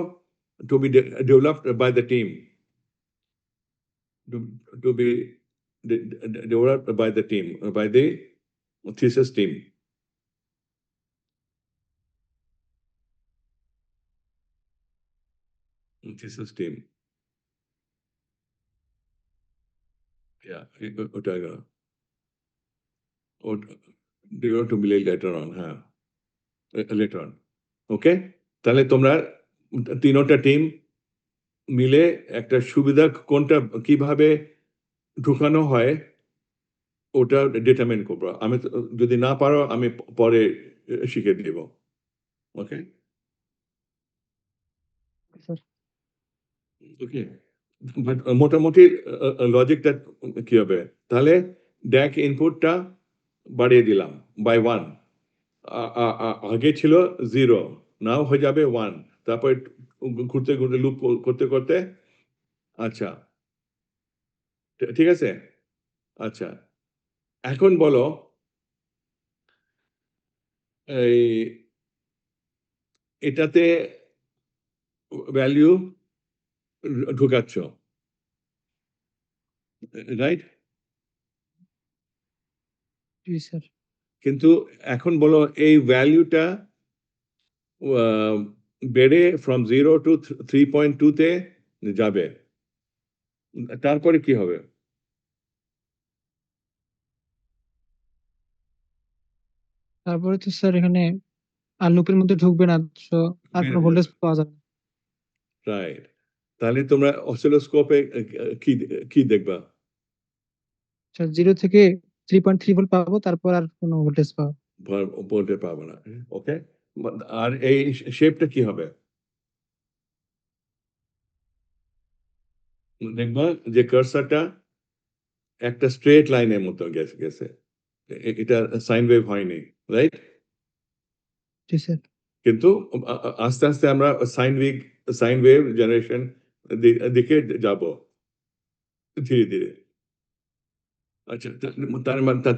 Speaker 1: to be developed by the team to be developed by the team by the thesis team thesis team yeah ওটা develop to be later on হ্যাঁ later on ওকে তাহলে তোমরা তিনটা টিম মিলে একটা সুবিধা কোনটা কিভাবে ঢুকানো হয় ওটা ডিটারমিন করবো আমি যদি না পারো আমি পরে শিখে দেব ওকে ওকে মোটামুটি লজিকটা কি হবে তাহলে ড্যাক ইনপুটটা বাড়িয়ে দিলাম বাই 1 আগে ছিল 0 নাও হয়ে যাবে 1 তারপর ঘুরতে ঘুরতে লুপ করতে করতে আচ্ছা ঠিক আছে আচ্ছা এখন বলো এই এটাতে ভ্যালু ঢুকাচ্ছ রাইট
Speaker 3: জি স্যার
Speaker 1: কিন্তু এখন বলো এই ভ্যালুটা বেড়ে ফ্রম 0 to 3.2 তে যাবে তারপরে কি হবে
Speaker 3: তারপরে তো স্যার এখানে আর লুপের মধ্যে ঢুকবে না, so আর কোনো ভোল্টেজ পাওয়া যাবে না।
Speaker 1: রাইট, তাহলে তোমরা অসিলোস্কোপে কি কি দেখবা?
Speaker 3: স্যার 0 থেকে 3.3 ভোল্ট পাবো, তারপর আর কোনো ভোল্টেজ পাবো।
Speaker 1: বলতে পারবো না, ওকে। আর এই শেপটা কি হবে? দেখবা যে কার্সারটা একটা স্ট্রেট লাইনের মতো গেছে গেছে, এটা সাইন ওয়েভ হয়নি, রাইট?
Speaker 3: জি স্যার।
Speaker 1: কিন্তু আস্তে আস্তে আমরা সাইন ওয়েভ জেনারেশন দিকে যাব ধীরে ধীরে। আচ্ছা,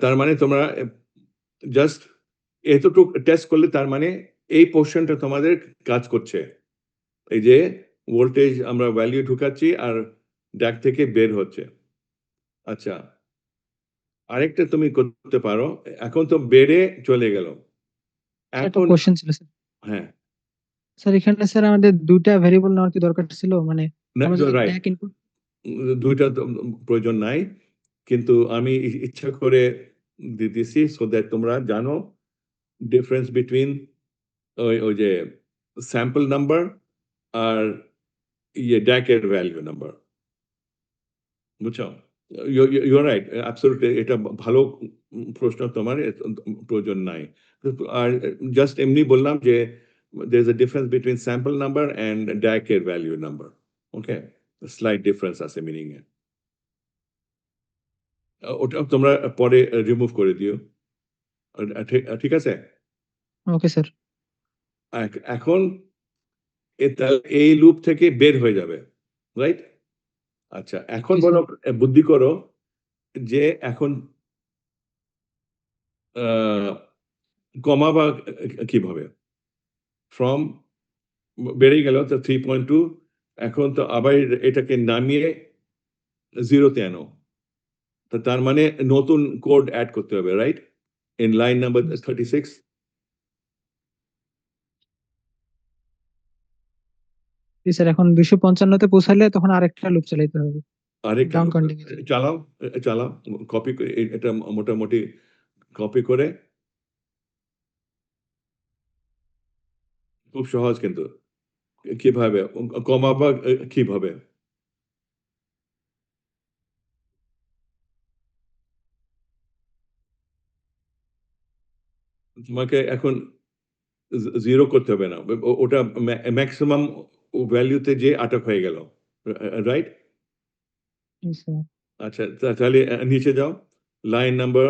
Speaker 1: তার মানে তোমরা জাস্ট এতটুকু টেস্ট করলে, তার মানে এই পোর্শনটা তোমাদের কাজ করছে। এই যে ভোল্টেজ আমরা ভ্যালু ঢুকাচ্ছি আর ড্যাক থেকে বের হচ্ছে। আচ্ছা, আরেকটা তুমি করতে পারো, এখন তো বেড়ে চলে গেল,
Speaker 3: স্যার একটা
Speaker 1: এখন
Speaker 3: কোশ্চেন ছিল স্যার।
Speaker 1: হ্যাঁ,
Speaker 3: স্যার এখানে স্যার আমাদের দুইটা ভেরিয়েবল নেওয়ার কি দরকার ছিল, মানে আমরা যদি
Speaker 1: রাইট,
Speaker 3: এক ইনপুট।
Speaker 1: দুইটা তো প্রয়োজন নাই, কিন্তু আমি ইচ্ছা করে দিতেছি সো দ্যাট তোমরা জানো ডিফারেন্স বিটুইন ওই যে স্যাম্পল নাম্বার আর ড্যাকের ভ্যালু নাম্বার, বুঝছো? ইউর রাইট, অ্যাবসলিউটলি, এটা ভালো প্রশ্ন তোমার, প্রয়োজন নাই। আর জাস্ট এমনি বললাম যে there is a difference between sample number and DAC এর value number, okay, slight difference আছে মিনিং এ। ওটা তোমরা পরে রিমুভ করে দিও, ঠিক আছে?
Speaker 3: Okay sir.
Speaker 1: এখন এই লুপ থেকে বের হয়ে যাবে, রাইট? আচ্ছা, এখন
Speaker 3: জি
Speaker 1: বলো,
Speaker 3: স্যার।
Speaker 1: বুদ্ধি করো যে এখন কমাবা কিভাবে? ফ্রম বেড়ে গেল তো 3.2, এখন তো আবার এটাকে নামিয়ে 0 তে আনো। তার মানে নতুন কোড অ্যাড করতে হবে, right? In line number 36।
Speaker 3: G sir, এখন 255 তে পৌঁছালে তখন আরেকটা লুপ চালাতে হবে
Speaker 1: আরেকটা
Speaker 3: ডাউন
Speaker 1: loop,
Speaker 3: কাউন্টিং এর।
Speaker 1: চালাও, চালাও, কপি, এটা মোটামুটি কপি করে, খুব সহজ কিন্তু। কিভাবে কমাবা, কিভাবে? তোমাকে এখন 0 করতে হবে না, ওটা ম্যাক্সিমাম ভ্যালুতে যে আটক হয়ে গেল, রাইট?
Speaker 3: জি স্যার।
Speaker 1: আচ্ছা, তাহলে নিচে যাও, লাইন নাম্বার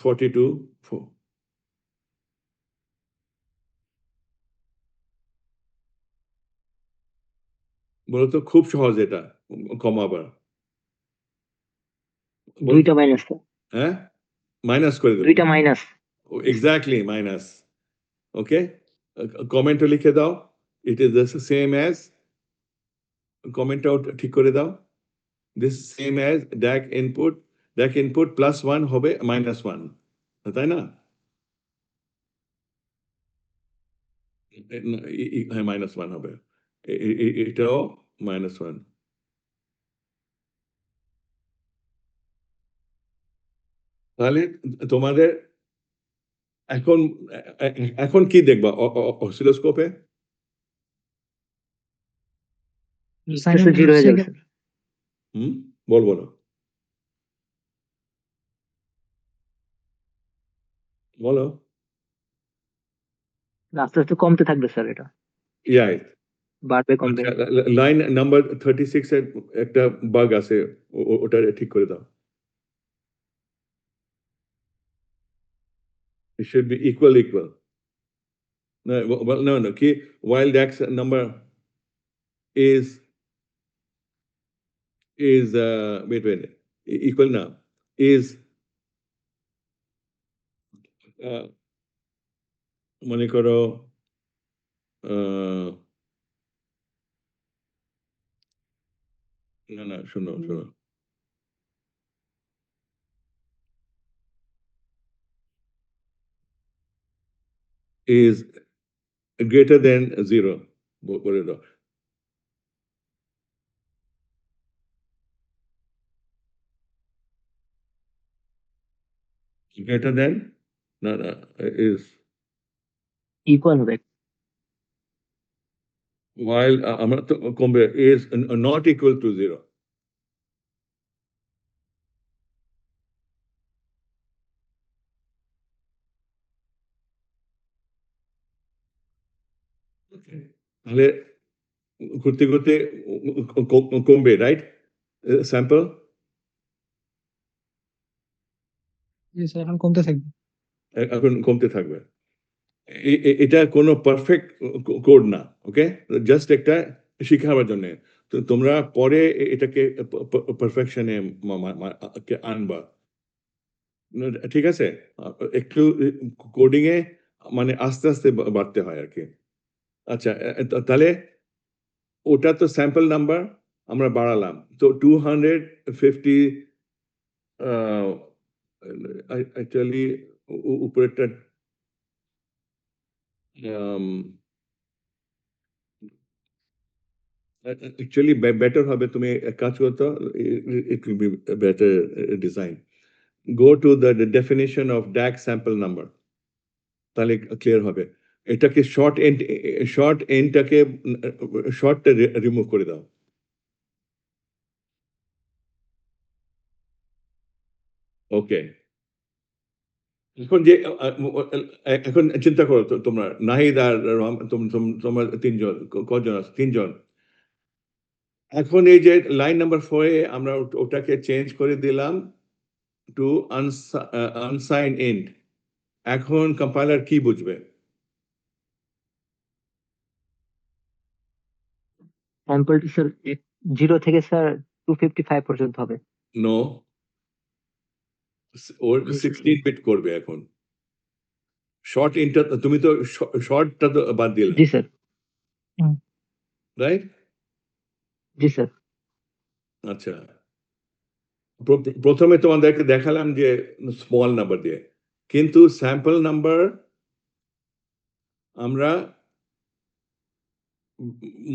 Speaker 1: 42। বলতো খুব সহজ এটা কমাবার,
Speaker 2: দুইটা মাইনাস,
Speaker 1: হ্যাঁ, মাইনাস করে দেবো,
Speaker 2: দুইটা মাইনাস।
Speaker 1: এক্স্যাক্টলি মাইনাস, ওকে। কমেন্টও লিখে দাও, it is the same as, কমেন্টটাও ঠিক করে দাও, this same as DAC input +1 হবে -1, তাই না? হ্যাঁ, -1 হবে, এটাও -1। তাহলে তোমাদের এখন এখন কি দেখবা অসিলোস্কোপে?
Speaker 3: সাইন
Speaker 2: কিছু জিরো হয়ে যাবে স্যার।
Speaker 1: হুম, বলবো না, বলো।
Speaker 2: আস্তে আস্তে কমতে থাকবে স্যার, এটা
Speaker 1: ইয়াই,
Speaker 2: বাড়বে কমবে।
Speaker 1: আচ্ছা, লাইন নাম্বার 36 এর একটা বাগ আছে, ওটা ঠিক করে দাও। It should be equal. No, well, no, কি, while Dax number is wait, equal না, is মনে করো আহ, না শোনো, is greater than 0, বলে দাও। Greater than না না is
Speaker 2: ইকুয়াল হবে।
Speaker 1: while আমরা তো কমবে is not equal to 0. তাহলে ঘুরতে ঘুরতে কমবে, রাইট? স্যাম্পল
Speaker 3: জি স্যার, এখন কমতে থাকবে।
Speaker 1: এখন কমতে থাকবে। এটা কোনো পারফেক্ট কোড না, ওকে? জাস্ট একটা শিখাবার জন্য। তো তোমরা পরে এটাকে পারফেকশনে আনবা। ঠিক আছে? একটু কোডিং এ মানে আস্তে আস্তে বাড়তে হয় আর কি। আচ্ছা, তাহলে ওটা তো স্যাম্পল নাম্বার আমরা বাড়ালাম। তো 250 অ্যাকচুয়ালি উপরেরটা অ্যাকচুয়ালি বেটার হবে তুমি এক কাজ করতো, it will be better design. Go to the definition of DAG sample number, তাহলে ক্লিয়ার হবে। এটাকে শর্ট এন্ডটাকে শর্টটা রিমুভ করে দাও। ওকে, এখন যে এখন চিন্তা করো তোমরা নাহিদ আর তোমার তিনজন, কজন আছে? তিনজন। এখন এই যে লাইন নাম্বার 4 এ আমরা ওটাকে চেঞ্জ করে দিলাম টু আনসাইন এন্ড। এখন কম্পাইলার কি বুঝবে?
Speaker 2: স্যাম্পলটি স্যার 0 থেকে স্যার 255 পর্যন্ত হবে।
Speaker 1: নো, ওর 16 বিট করবে এখন। শর্ট ইন্টার তুমি তো শর্টটা তো বাদ দিলে,
Speaker 2: জি স্যার।
Speaker 1: রাইট?
Speaker 2: জি স্যার।
Speaker 1: আচ্ছা, প্রথমে তোমাদেরকে দেখালাম যে স্মল নাম্বার দিয়ে, কিন্তু স্যাম্পল নাম্বার আমরা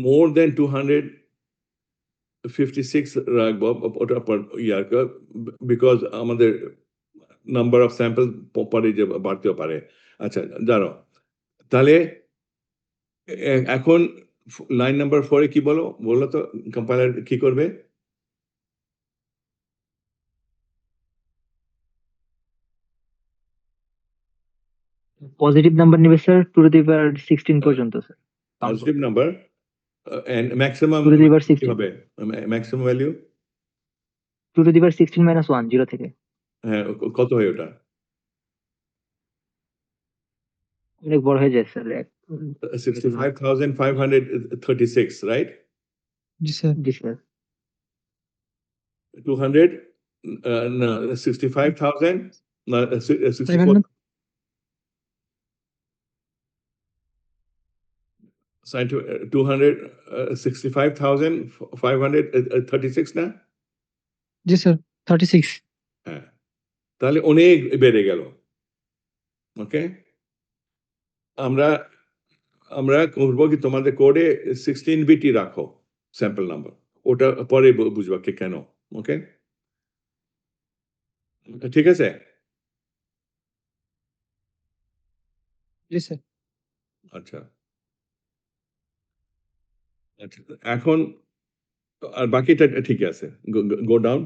Speaker 1: মোর দেন 256 রাখবো ওটা পর ইয়ার, বিকজ আমাদের নাম্বার অফ স্যাম্পল পরে যে বাড়তেও পারে। আচ্ছা, জানো তাহলে এখন লাইন নাম্বার 4 এ কি বলো তো কম্পাইলার কি করবে?
Speaker 2: পজিটিভ নাম্বার নিবে স্যার 2 টু দি পাওয়ার 16 পর্যন্ত sir.
Speaker 1: Positive number and maximum
Speaker 2: 2 to the power
Speaker 1: কি
Speaker 2: 16।
Speaker 1: হবে? Maximum value
Speaker 2: 2 to the power 16 minus 1 0 থেকে।
Speaker 1: হ্যাঁ, কত হয় ওটা?
Speaker 2: অনেক বড় হয়ে যায় স্যার।
Speaker 1: 65,536, রাইট?
Speaker 3: জি স্যার।
Speaker 2: জি স্যার।
Speaker 1: 200 না 65,000 না 64
Speaker 3: 500
Speaker 1: 265,536 না?
Speaker 3: জি স্যার, 36।
Speaker 1: হ্যাঁ, তাহলে অনেক বেড়ে গেল। ওকে, আমরা আমরা করবো কি তোমাদের কোডে 16 বিটই রাখো স্যাম্পল নাম্বার, ওটা পরে বুঝবা কেন। ওকে, ঠিক আছে?
Speaker 3: জি স্যার।
Speaker 1: আচ্ছা আচ্ছা, এখন আর বাকিটা ঠিক আছে। গো ডাউন,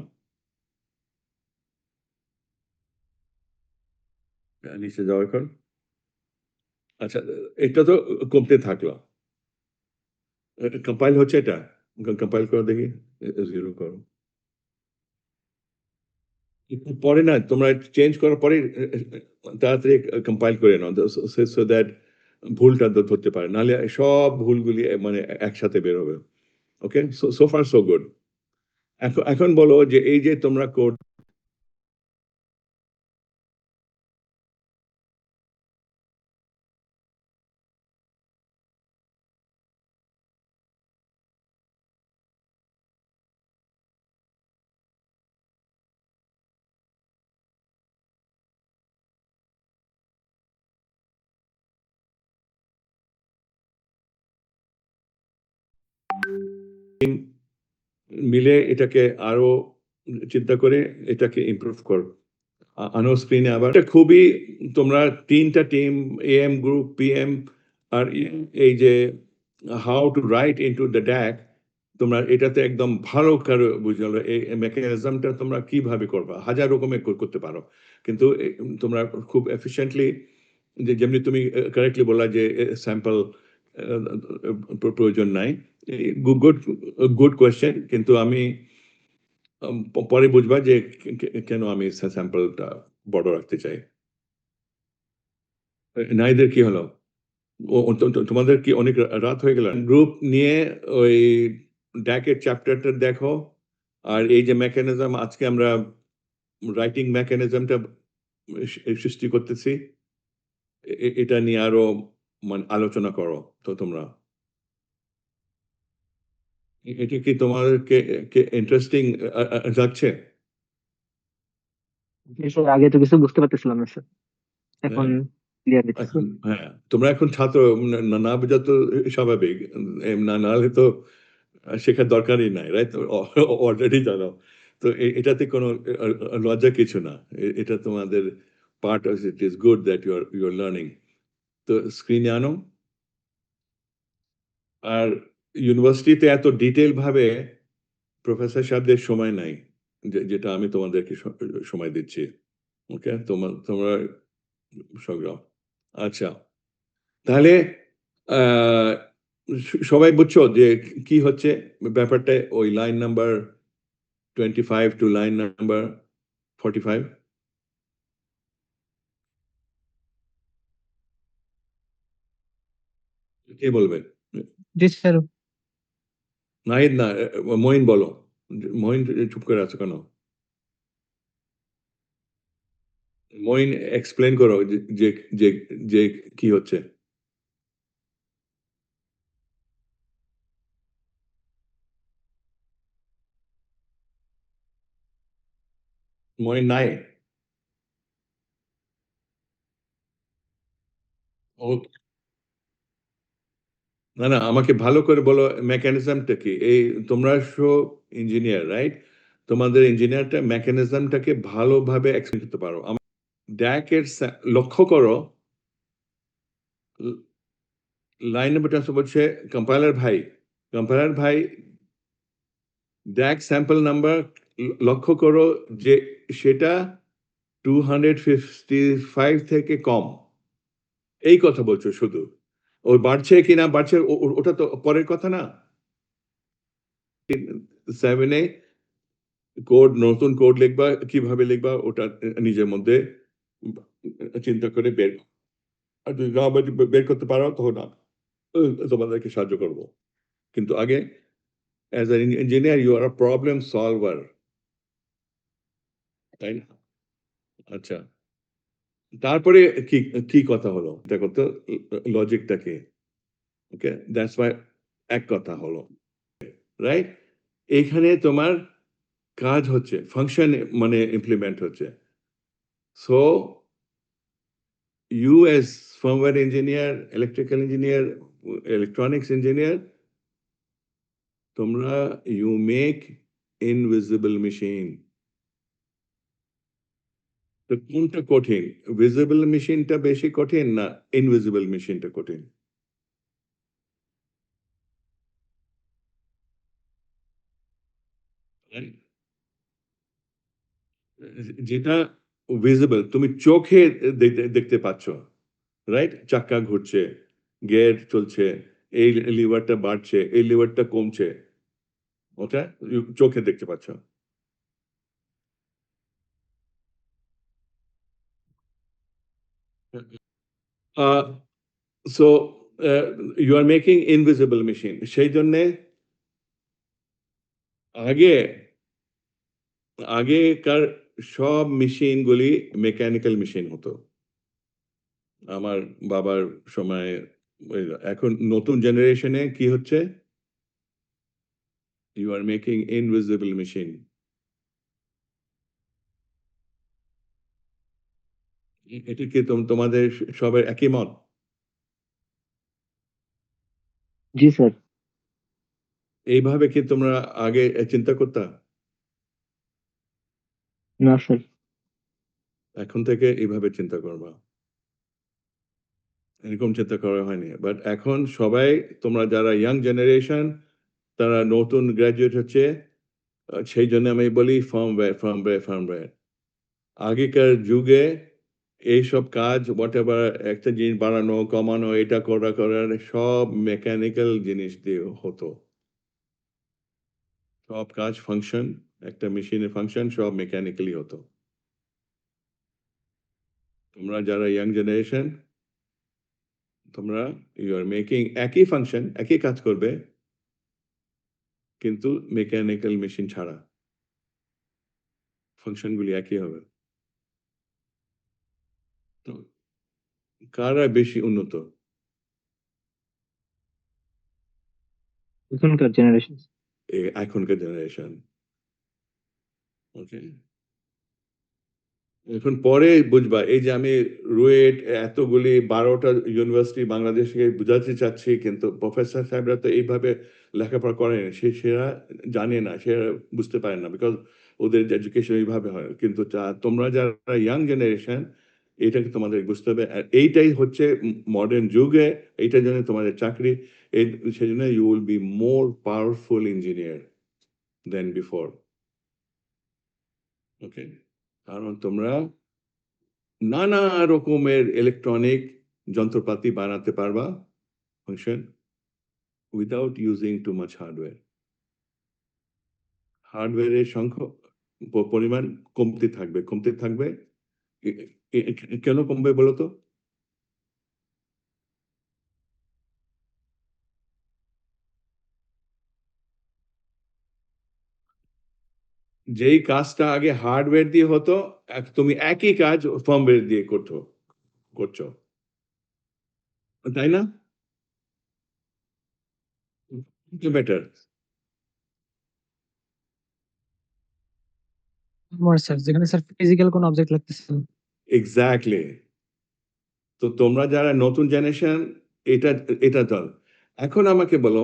Speaker 1: নিচে যাও এখন। আচ্ছা, এটা তো কমতে থাকলো। এটা কম্পাইল হচ্ছে, এটা কম্পাইল করো দেখি, জিরো করো। একটু পরে না তোমরা চেঞ্জ করার পরে তাড়াতাড়ি কম্পাইল করে নাও, সো দ্যাট ভুলটা ধরতে পারে, নাহলে সব ভুলগুলি মানে একসাথে বের হবে। ওকে, সো ফার সো গুড। এখন বলো যে এই যে তোমরা কোড মিলে এটাকে আরো চিন্তা করে এটাকে ইমপ্রুভ করো। আনো স্ক্রিনে আবার এটা খুবই তোমরা ৩ টা টিম এএম গ্রুপ, পিএম আর এই যে how two right into the DAC তোমরা এটাতে একদম ভালো করে বুঝে গেল এই মেকানিজমটা তোমরা কিভাবে করবা। হাজার রকমের করতে পারো। কিন্তু তোমরা খুব এফিশিয়েন্টলি যেমনি তুমি কারেক্টলি বললা যে স্যাম্পল প্রয়োজন নাই। গুড গুড কোয়েশ্চেন কিন্তু আমি পরে বুঝবা যে কেন আমি স্যাম্পলটা বড় রাখতে চাই। নাইদের কি হলো? তোমাদের কি অনেক রাত হয়ে গেল? গ্রুপ নিয়ে ওই ড্যাকের চ্যাপ্টারটা দেখো। আর এই যে মেকানিজম আজকে আমরা রাইটিং মেকানিজমটা সৃষ্টি করতেছি এটা নিয়ে আরো মানে আলোচনা করো তো তোমরা। এটা কি তোমাদেরকে ইন্টারেস্টিং লাগছে?
Speaker 2: স্যার আগে তো কিছু বুঝতে পারতেছিলাম না স্যার, এখন
Speaker 1: হ্যাঁ
Speaker 2: ক্লিয়ার হইতেছে।
Speaker 1: এখন হ্যাঁ তোমরা এখন ছাত্র না বোঝা তো স্বাভাবিক। না হলে তো শেখার দরকারই নাই, রাইট? অলরেডি জানো। তো এটাতে কোনো লজ্জা কিছু না। এটা তোমাদের part of it is good that you are learning. তো স্ক্রিনে আনো। আর ইউনিভার্সিটিতে এত ডিটেল ভাবে প্রফেসর সাহেবদের সময় নাই যেটা আমি তোমাদেরকে সময় দিচ্ছি। ওকে তোমরা সংগ্রাম। আচ্ছা তাহলে আহ, সবাই বুঝছো যে কি হচ্ছে ব্যাপারটা ওই line number 25 to line number 45? কে বলবে?
Speaker 3: জি স্যার।
Speaker 1: নাহিদ না, মহিন বলো। মহিন চুপ করে আছো কেন? মহিন এক্সপ্লেন করো যে যে যে কি হচ্ছে। মহিন নাই? ও না না আমাকে ভালো করে বলো মেকানিজমটা কি। এই তোমরা ইঞ্জিনিয়ার, রাইট? তোমাদের ইঞ্জিনিয়ারটা মেকানিজমটাকে ভালোভাবে এক্সপ্লেন করতে পারো। ড্যাকের লক্ষ্য করো লাইন নাম্বারটা বলছে কম্পাইলার ভাই ড্যাক স্যাম্পল নাম্বার লক্ষ্য করো যে সেটা 255 থেকে কম। এই কথা বলছো শুধু। ওই বাড়ছে কিনা বাড়ছে ওটা তো পরের কথা না। 7 এ নতুন কোড লিখবা, কিভাবে লিখবা ওটা নিজের মধ্যে চিন্তা করে আর যদি না বের করতে পারো তখন তোমাদেরকে সাহায্য করব। কিন্তু আগে as an engineer you are a problem solver, তাই না? আচ্ছা তারপরে কি কি কথা হলো দেখো তো লজিকটা কি। ওকে দ্যাটস ওয়াই এক কথা হলো, রাইট? এইখানে তোমার কাজ হচ্ছে ফাংশন মানে ইমপ্লিমেন্ট হচ্ছে। So U S firmware engineer, electrical engineer, electronics engineer, তোমরা ইউ মেক ইনভিজিবল মেশিন। তো কোনটা কঠিন? ভিজিবল মেশিনটা বেশি কঠিন না ইনভিজিবল মেশিনটা কঠিন? Right? যেটা ভিজিবল তুমি চোখে দেখতে পাচ্ছ, রাইট? চাক্কা ঘুরছে, গিয়ার চলছে, এই লিভারটা বাড়ছে, এই লিভারটা কমছে, ওটা চোখে দেখতে পাচ্ছ। So you are making invisible machine. সেই জন্যে আগে আগেকার সব মেশিনগুলি মেকানিক্যাল মেশিন হতো। আমার বাবার সময় এখন নতুন জেনারেশনে কি হচ্ছে? You are making invisible machine. এটা কি তোমাদের সবার একই মত?
Speaker 2: জি স্যার।
Speaker 1: এইভাবে কি তোমরা আগে চিন্তা করতা?
Speaker 2: না স্যার।
Speaker 1: এখন থেকে এইভাবে চিন্তা করবা। এরকম চিন্তা করা হয়নি। বাট এখন সবাই তোমরা যারা ইয়াং জেনারেশন তারা নতুন গ্র্যাজুয়েট হচ্ছে। সেই জন্য আমি বলি ফার্মওয়্যার। আগেকার যুগে এইসব কাজ হোয়াটএভার একটা জিনিস বাড়ানো, কমানো, এটা করার সব মেকানিক্যাল জিনিস দিয়ে হতো। সব কাজ ফাংশন, একটা মেশিনের ফাংশন সব মেকানিক্যালি হতো। তোমরা যারা ইয়াং জেনারেশন তোমরা ইউ আর মেকিং একই ফাংশন, একই কাজ করবে কিন্তু মেকানিক্যাল মেশিন ছাড়া। ফাংশনগুলি একই হবে। তো কারা বেশি উন্নত?
Speaker 2: এখনকার জেনারেশন।
Speaker 1: এখনকার জেনারেশন। ওকে, এখন পরে বুঝবা এই যে আমি রুয়েট এতগুলি 12টা ইউনিভার্সিটি বাংলাদেশকে বুঝাতে চাচ্ছি কিন্তু প্রফেসর সাহেবরা তো এইভাবে লেখাপড়া করেন সেরা জানে না, সেরা বুঝতে পারে না বিকজ ওদের এডুকেশন এইভাবে হয়। কিন্তু তোমরা যারা ইয়াং জেনারেশন এটাকে তোমাদের বুঝতে হবে। আর এইটাই হচ্ছে মডার্ন যুগে, এইটার জন্য তোমাদের চাকরি। এই সেজন্য you will be more powerful engineer than before. Okay, কারণ তোমরা নানা রকমের ইলেকট্রনিক যন্ত্রপাতি বানাতে পারবা function without using too much hardware. হার্ডওয়্যারের সংখ্যা পরিমাণ কমতে থাকবে। কেন কমবে বলো তো? যেই কাজটা আগে হার্ডওয়্যার দিয়ে হতো তুমি একই কাজ ফার্মওয়্যার দিয়ে করছো, তাই না? বেটার।
Speaker 3: স্যার যেখানে স্যার ফিজিক্যাল কোনো অবজেক্ট লাগতেছে না।
Speaker 1: এক্স্যাক্টলি। তো তোমরা যারা নতুন জেনারেশন এটা এটা দল। এখন আমাকে বলো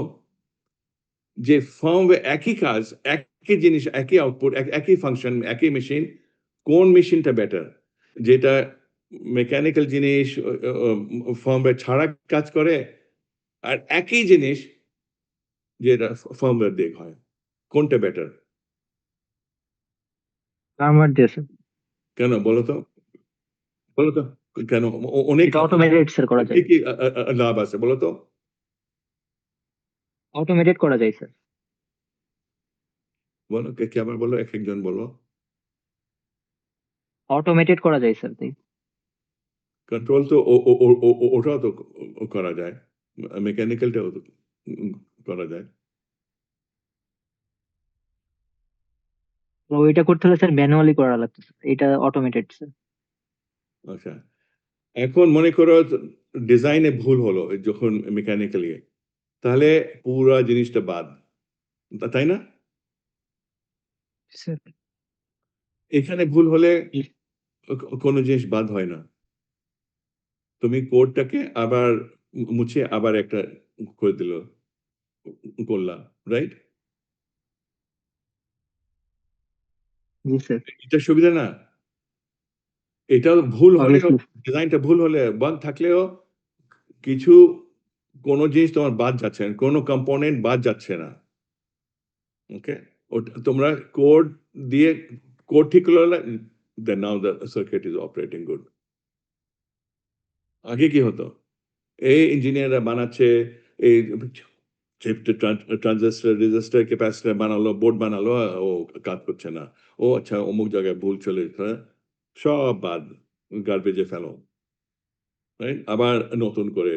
Speaker 1: যে ফার্মওয়্যার একই কাজ, একই জিনিস, একই আউটপুট, একই ফাংশন, একই মেশিন, কোন মেশিনটা বেটার? যেটা মেকানিক্যাল জিনিস ফার্মওয়্যার ছাড়া কাজ করে আর একই জিনিস যেটা ফার্মওয়্যার দিয়ে হয়, কোনটা বেটার?
Speaker 2: আমার দিয়ে স্যার।
Speaker 1: কেন বলো তো? বলো তো কেন? অনেক
Speaker 2: এটা অটোমেটেড স্যার করা
Speaker 1: কি
Speaker 2: যায়।
Speaker 1: কি লাভ আছে বলো তো?
Speaker 2: অটোমেটেড করা যায় স্যার।
Speaker 1: বলো কে আবার বলো, এক একজন বলো।
Speaker 2: অটোমেটেড করা যায় স্যার তাই।
Speaker 1: কন্ট্রোল তো ওটাও তো করা যায়, মেকানিক্যালটাও তো করা যায়।
Speaker 2: তো ওইটা করতে হলে স্যার ম্যানুয়ালি করা লাগতো স্যার, এটা অটোমেটেড স্যার।
Speaker 1: আচ্ছা, এখন মনে করো ডিজাইনে ভুল হলো যখন মেকানিক্যালি, তাহলে পুরা জিনিসটা বাদ, তাই না?
Speaker 3: স্যার
Speaker 1: এখানে ভুল হলে কোনো জিনিস বাদ হয় না। তুমি কোডটাকে আবার মুছে আবার একটা করে দিল, করলা, রাইট?
Speaker 2: জি স্যার।
Speaker 1: এটা সুবিধা না? এটা ভুল হলেও,
Speaker 2: অবভিয়াসলি।
Speaker 1: ডিজাইনটা ভুল হলে বাদ থাকলেও কিছু কোনো জিনিস তোমার বাদ যাচ্ছে না, কোনো কম্পোনেন্ট বাদ যাচ্ছে না। ওকে, ওটা তোমরা কোড দিয়ে কোড ঠিক করলে then now the circuit is operating good. আগে কি হতো? এই ইঞ্জিনিয়াররা বানাচ্ছে এই ট্রানজিস্টর, রেজিস্টার, ক্যাপাসিটর বানালো, বোর্ড বানালো, ও কাজ করছে না। ও আচ্ছা অমুক জায়গায় ভুল চলে যেতে, সব বাদ, গার্বেজে ফেলো, রাইট? আবার নতুন করে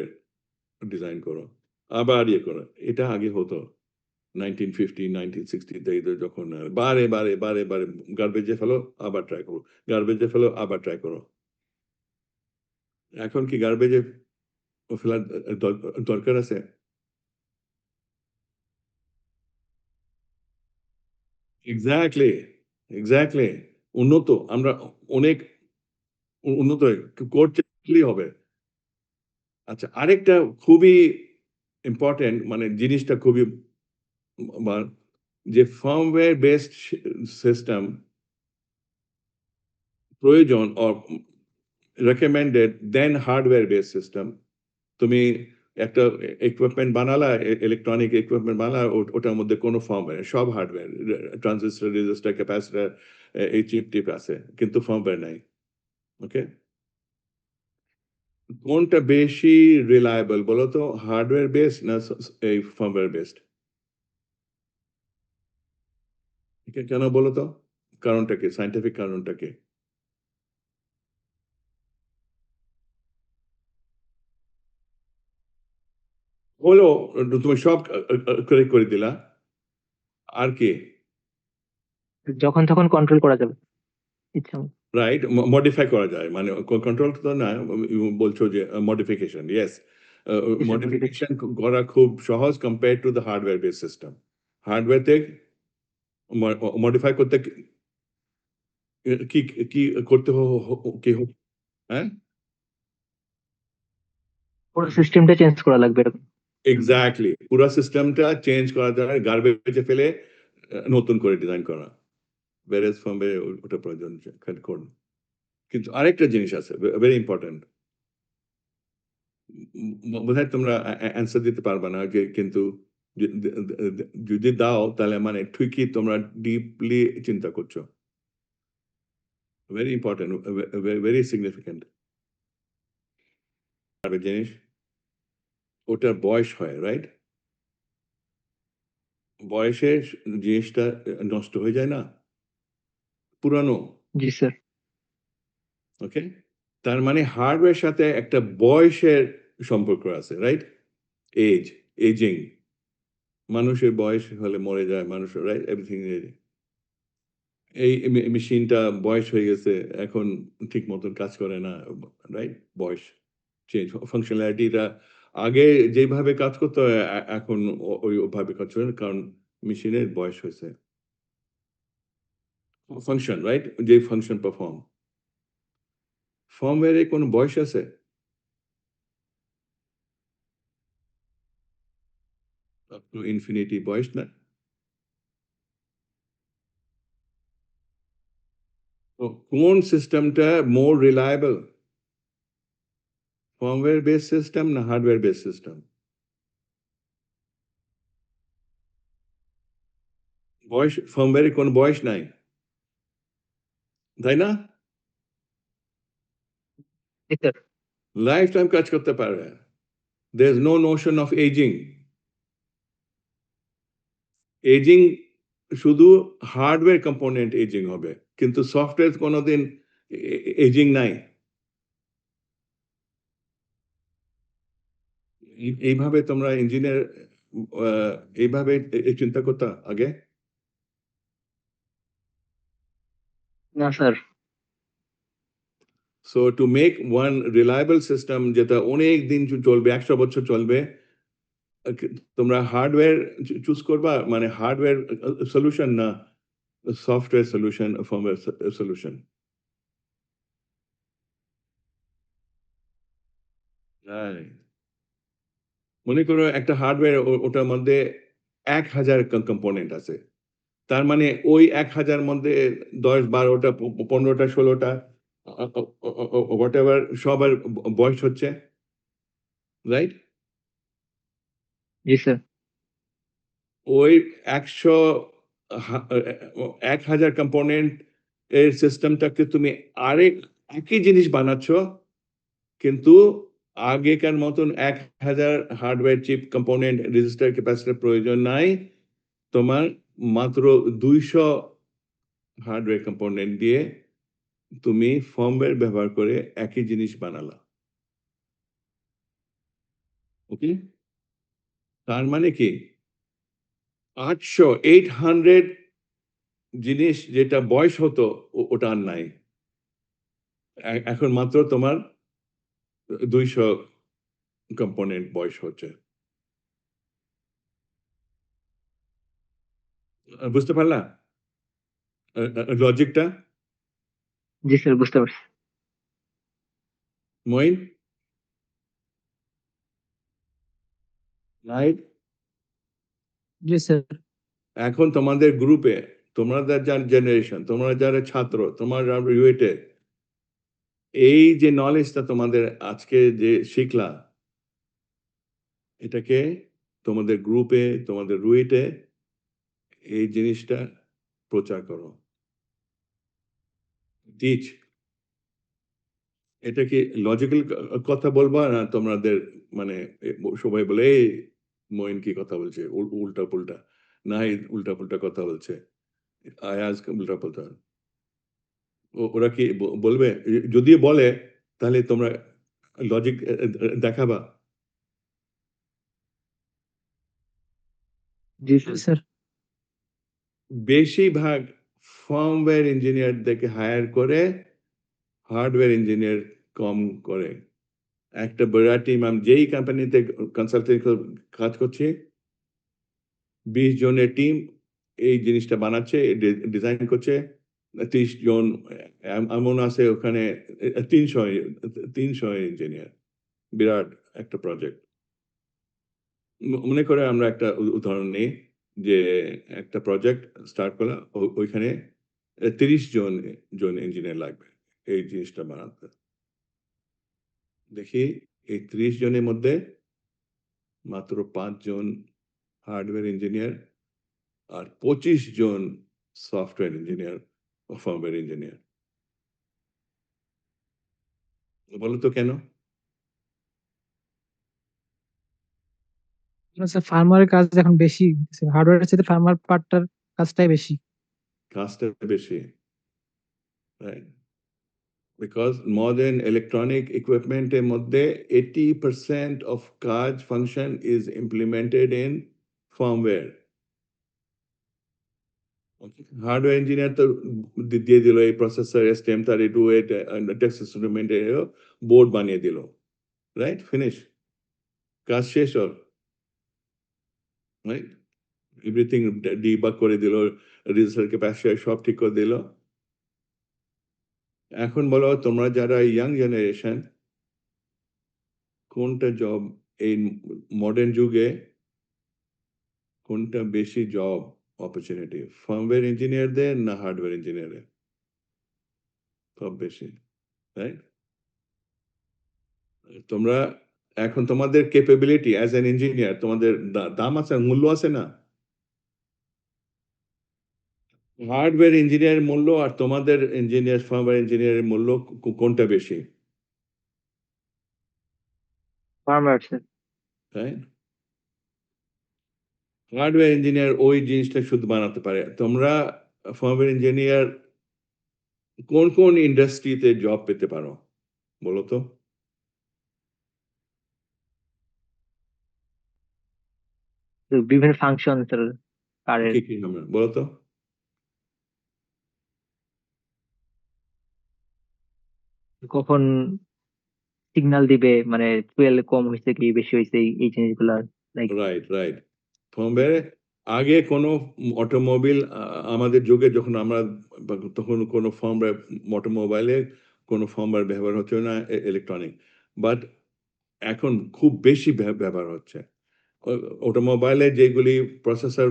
Speaker 1: ডিজাইন করো, আবার ইয়ে করো। এটা আগে হতো 1950, 1960 তে যখন বারে বারে বারে বারে গার্বেজে ফেলো, আবার ট্রাই করো, গার্বেজে ফেলো, আবার ট্রাই করো। এখন কি গার্বেজে ফেলার দরকার আছে? Exactly, exactly. উন্নত আমরা অনেক উন্নত করলেই হবে। আচ্ছা, আরেকটা খুবই ইম্পর্টেন্ট মানে জিনিসটা খুবই যে ফার্মওয়্যার বেসড সিস্টেম প্রয়োজন or recommended then hardware based system তুমি একটা equipment বানালা ইলেকট্রনিক equipment বানালা ওটার মধ্যে কোনো ফার্মওয়্যার সব হার্ডওয়্যার ট্রানজিস্টর রেজিস্টার ক্যাপাসিটর এই চিপ টিপ আছে কিন্তু ফার্মওয়্যার নাই ওকে কোনটা বেশি রিলায়েবল বলো তো হার্ডওয়্যার বেসড না এই ফার্মওয়্যার বেসড কেন বলো তো কারণটা কি সায়েন্টিফিক কারণটা কি হলো তুমি সব ক্লিক করে দিলা আর কি
Speaker 2: যখন তখন কন্ট্রোল করা যাবে ইচ্ছা মতো।
Speaker 1: রাইট মডিফাই করা যায় মানে কন্ট্রোল তো না বলছো যে মডিফিকেশন ইয়েস মডিফিকেশন করা খুব সহজ compare to the hardware base system হার্ডওয়্যারতে মডিফাই করতে কি কি করতে কি হ্যাঁ
Speaker 2: পুরো সিস্টেমটা চেঞ্জ করা লাগবে এরকম।
Speaker 1: এক্স্যাক্টলি পুরো সিস্টেমটা চেঞ্জ করা যায় গার্বেজে ফেলে নতুন করে ডিজাইন করা ভেরিয়াস ফর্মে ওটা প্রয়োজন করুন কিন্তু আরেকটা জিনিস আছে ভেরি ইম্পর্টেন্ট বোধহয় তোমরা অ্যান্সার দিতে পারবে না যে কিন্তু যদি দাও তাহলে মানে ঠিকই তোমরা ডিপলি চিন্তা করছো ভেরি ইম্পর্টেন্ট ভেরি সিগনিফিকেন্ট আর জিনিস ওটার বয়স হয় রাইট বয়সে জিনিসটা নষ্ট হয়ে যায় না পুরানো
Speaker 2: জি স্যার।
Speaker 1: ওকে তার মানে হার্ডওয়্যার সাথে একটা বয়সের সম্পর্ক আছে রাইট এজ এজিং মানুষের বয়স হলে মরে যায় মানুষ রাইট এভরিথিং এই মেশিনটা বয়স হয়ে গেছে এখন ঠিক মতন কাজ করে না রাইট বয়স চেঞ্জ ফাংশনালিটিটা আগে যেভাবে কাজ করতো এখন ওইভাবে কাজ করে না কারণ মেশিনের বয়স হয়েছে ফাংশন রাইট যে ফাংশন পারফর্ম ফার্মওয়্যারে কোনো বয়স আছে আপ টু ইনফিনিটি বয়স না তো কোন সিস্টেমটা মোর রিলায়েবল ফার্মওয়্যার বেস সিস্টেম না হার্ডওয়্যার বেস সিস্টেম বয়স ফার্মওয়্যারে কোনো বয়স নাই তাই না
Speaker 2: জি স্যার।
Speaker 1: লাইফ টাইম কাজ করতে পারবে there is no notion of aging aging শুধু হার্ডওয়্যার কম্পোনেন্ট এজিং হবে কিন্তু সফটওয়্যার কোনোদিন এজিং নাই এইভাবে তোমরা ইঞ্জিনিয়ার এইভাবে চিন্তা করতে আগে
Speaker 2: না sir.
Speaker 1: So to make one reliable system যেটা অনেক দিন চলবে 100 বছর চলবে তোমরা হার্ডওয়্যার চুজ করবা মানে হার্ডওয়্যার সলিউশন না সফটওয়্যার সলিউশন ফার্মওয়্যার সলিউশন মনে করো একটা হার্ডওয়্যার ওটার মধ্যে 1000 কম্পোনেন্ট আছে তার মানে ওই 1000 মধ্যে 10-12টা 15টা 16টা হোয়াট এভার সবার বয়স হচ্ছে রাইট
Speaker 2: জি স্যার।
Speaker 1: ওই 1000 কম্পোনেন্ট এর সিস্টেমটাকে তুমি একই জিনিস বানাচ্ছ কিন্তু আগেকার মতন 1000 hardware chip component register capacitor প্রয়োজন নাই তোমার মাত্র 200 হার্ডওয়্যার কম্পোনেন্ট দিয়ে তুমি ফার্মওয়্যার ব্যবহার করে একই জিনিস বানালা ওকে তার মানে কি 800 জিনিস যেটা বয়স হতো ওটা আর নাই এখন মাত্র তোমার 200 কম্পোনেন্ট বয়স হচ্ছে বুঝতে পারলা লজিকটা
Speaker 2: জি স্যার বুঝতে পারছি।
Speaker 1: মইন রাইট
Speaker 3: জি স্যার।
Speaker 1: এখন তোমাদের গ্রুপে তোমরা যার জেনারেশন তোমরা যারা ছাত্র তোমরা ইউএটে এই যে নলেজটা তোমাদের আজকে যে শিখলা, এটাকে তোমাদের গ্রুপে, তোমাদের রুইটে এই জিনিসটা প্রচার করো। টিচ। এটা কি লজিক্যাল কথা বলবা না তোমাদের মানে সবাই বলে এই মঈন কি কথা বলছে উল্টা পুল্টা, না উল্টা পুল্টা কথা বলছে, আয়াজ উল্টা পুল্টা, ওরা কি বলবে? যদি বলে তাহলে তোমরা লজিক দেখাবা।
Speaker 2: জি
Speaker 3: জি
Speaker 2: স্যার।
Speaker 3: স্যার।
Speaker 1: বেশিরভাগ ফার্মওয়্যার ইঞ্জিনিয়ারদেরকে হায়ার করে, হার্ডওয়্যার ইঞ্জিনিয়ার কম করে। একটা বড় টিম, আমি যেই কোম্পানিতে কনসালটেন্ট কাজ করছি, 20 জনের টিম এই জিনিসটা বানাচ্ছে, ডিজাইন করছে। 30 জন এমন আছে ওখানে, 300 ইঞ্জিনিয়ার। বিরাট একটা প্রজেক্ট। মনে করে আমরা একটা উদাহরণ নিই যে একটা প্রজেক্ট স্টার্ট করলাম, ওইখানে 30 জন ইঞ্জিনিয়ার লাগবে এই জিনিসটা বানাতে। দেখি এই 30 জনের মধ্যে মাত্র 5 জন হার্ডওয়্যার ইঞ্জিনিয়ার আর 25 জন সফটওয়্যার ইঞ্জিনিয়ার ও ফার্মওয়্যার ইঞ্জিনিয়ার। বলো তো কেন?
Speaker 3: স্যার ফার্মারের কাজ এখন বেশি, হার্ডওয়্যারের সাথে ফার্মার পার্টটার কাজটাই বেশি।
Speaker 1: কাজটা বেশি, রাইট? বিকজ মডার্ন ইলেকট্রনিক ইকুইপমেন্টের মধ্যে 80% অফ কাজ function is implemented in firmware. Hardware engineer তো দিয়ে দিল এই processor STM32 text instrument board বানিয়ে দিল, রাইট? ফিনিশ, কাজ শেষ ওর, রাইট? এভরিথিং ডিবাগ করে দিল, রেজিস্টার ক্যাপাসিটি সব ঠিক করে দিল। এখন বলো তোমরা যারা ইয়াং জেনারেশন, কোনটা জব এই মডার্ন যুগে কোনটা বেশি জব অপরচুনিটি, ফার্মওয়্যার ইঞ্জিনিয়ারদের না হার্ডওয়্যার ইঞ্জিনিয়ারের? সব বেশি, রাইট? তোমরা এখন তোমাদের ক্যাপাবিলিটি অ্যাজ অ্যান ইঞ্জিনিয়ার, তোমাদের দাম আছে, মূল্য আছে না? হার্ডওয়্যার ইঞ্জিনিয়ারের মূল্য আর তোমাদের ইঞ্জিনিয়ার ফার্মওয়্যার ইঞ্জিনিয়ারের মূল্য কোনটা বেশি?
Speaker 2: Farmer sir.
Speaker 1: তাই হার্ডওয়্যার ইঞ্জিনিয়ার ওই জিনিসটা শুধু বানাতে পারে। তোমরা ফার্মওয়্যার ইঞ্জিনিয়ার কোন কোন ইন্ডাস্ট্রিতে জব পেতে পারো বলো তো?
Speaker 2: বিভিন্ন ফাংশন স্যার কারের,
Speaker 1: কি কি নাম বলো তো?
Speaker 2: কখন সিগন্যাল দিবে, মানে ফুয়েল কম হয়েছে কি বেশি হয়েছে, এই জিনিসগুলা লাইক।
Speaker 1: Right, right. ফার্মওয়্যারে আগে কোনো অটোমোবাইল, আমাদের যুগে যখন আমরা তখন কোনো ফার্মওয়্যার, অটোমোবাইলে কোনো ফার্মওয়্যার ব্যবহার হচ্ছে না, ইলেকট্রনিক। বাট এখন খুব বেশি ব্যবহার হচ্ছে। অটোমোবাইলে যেগুলি প্রসেসর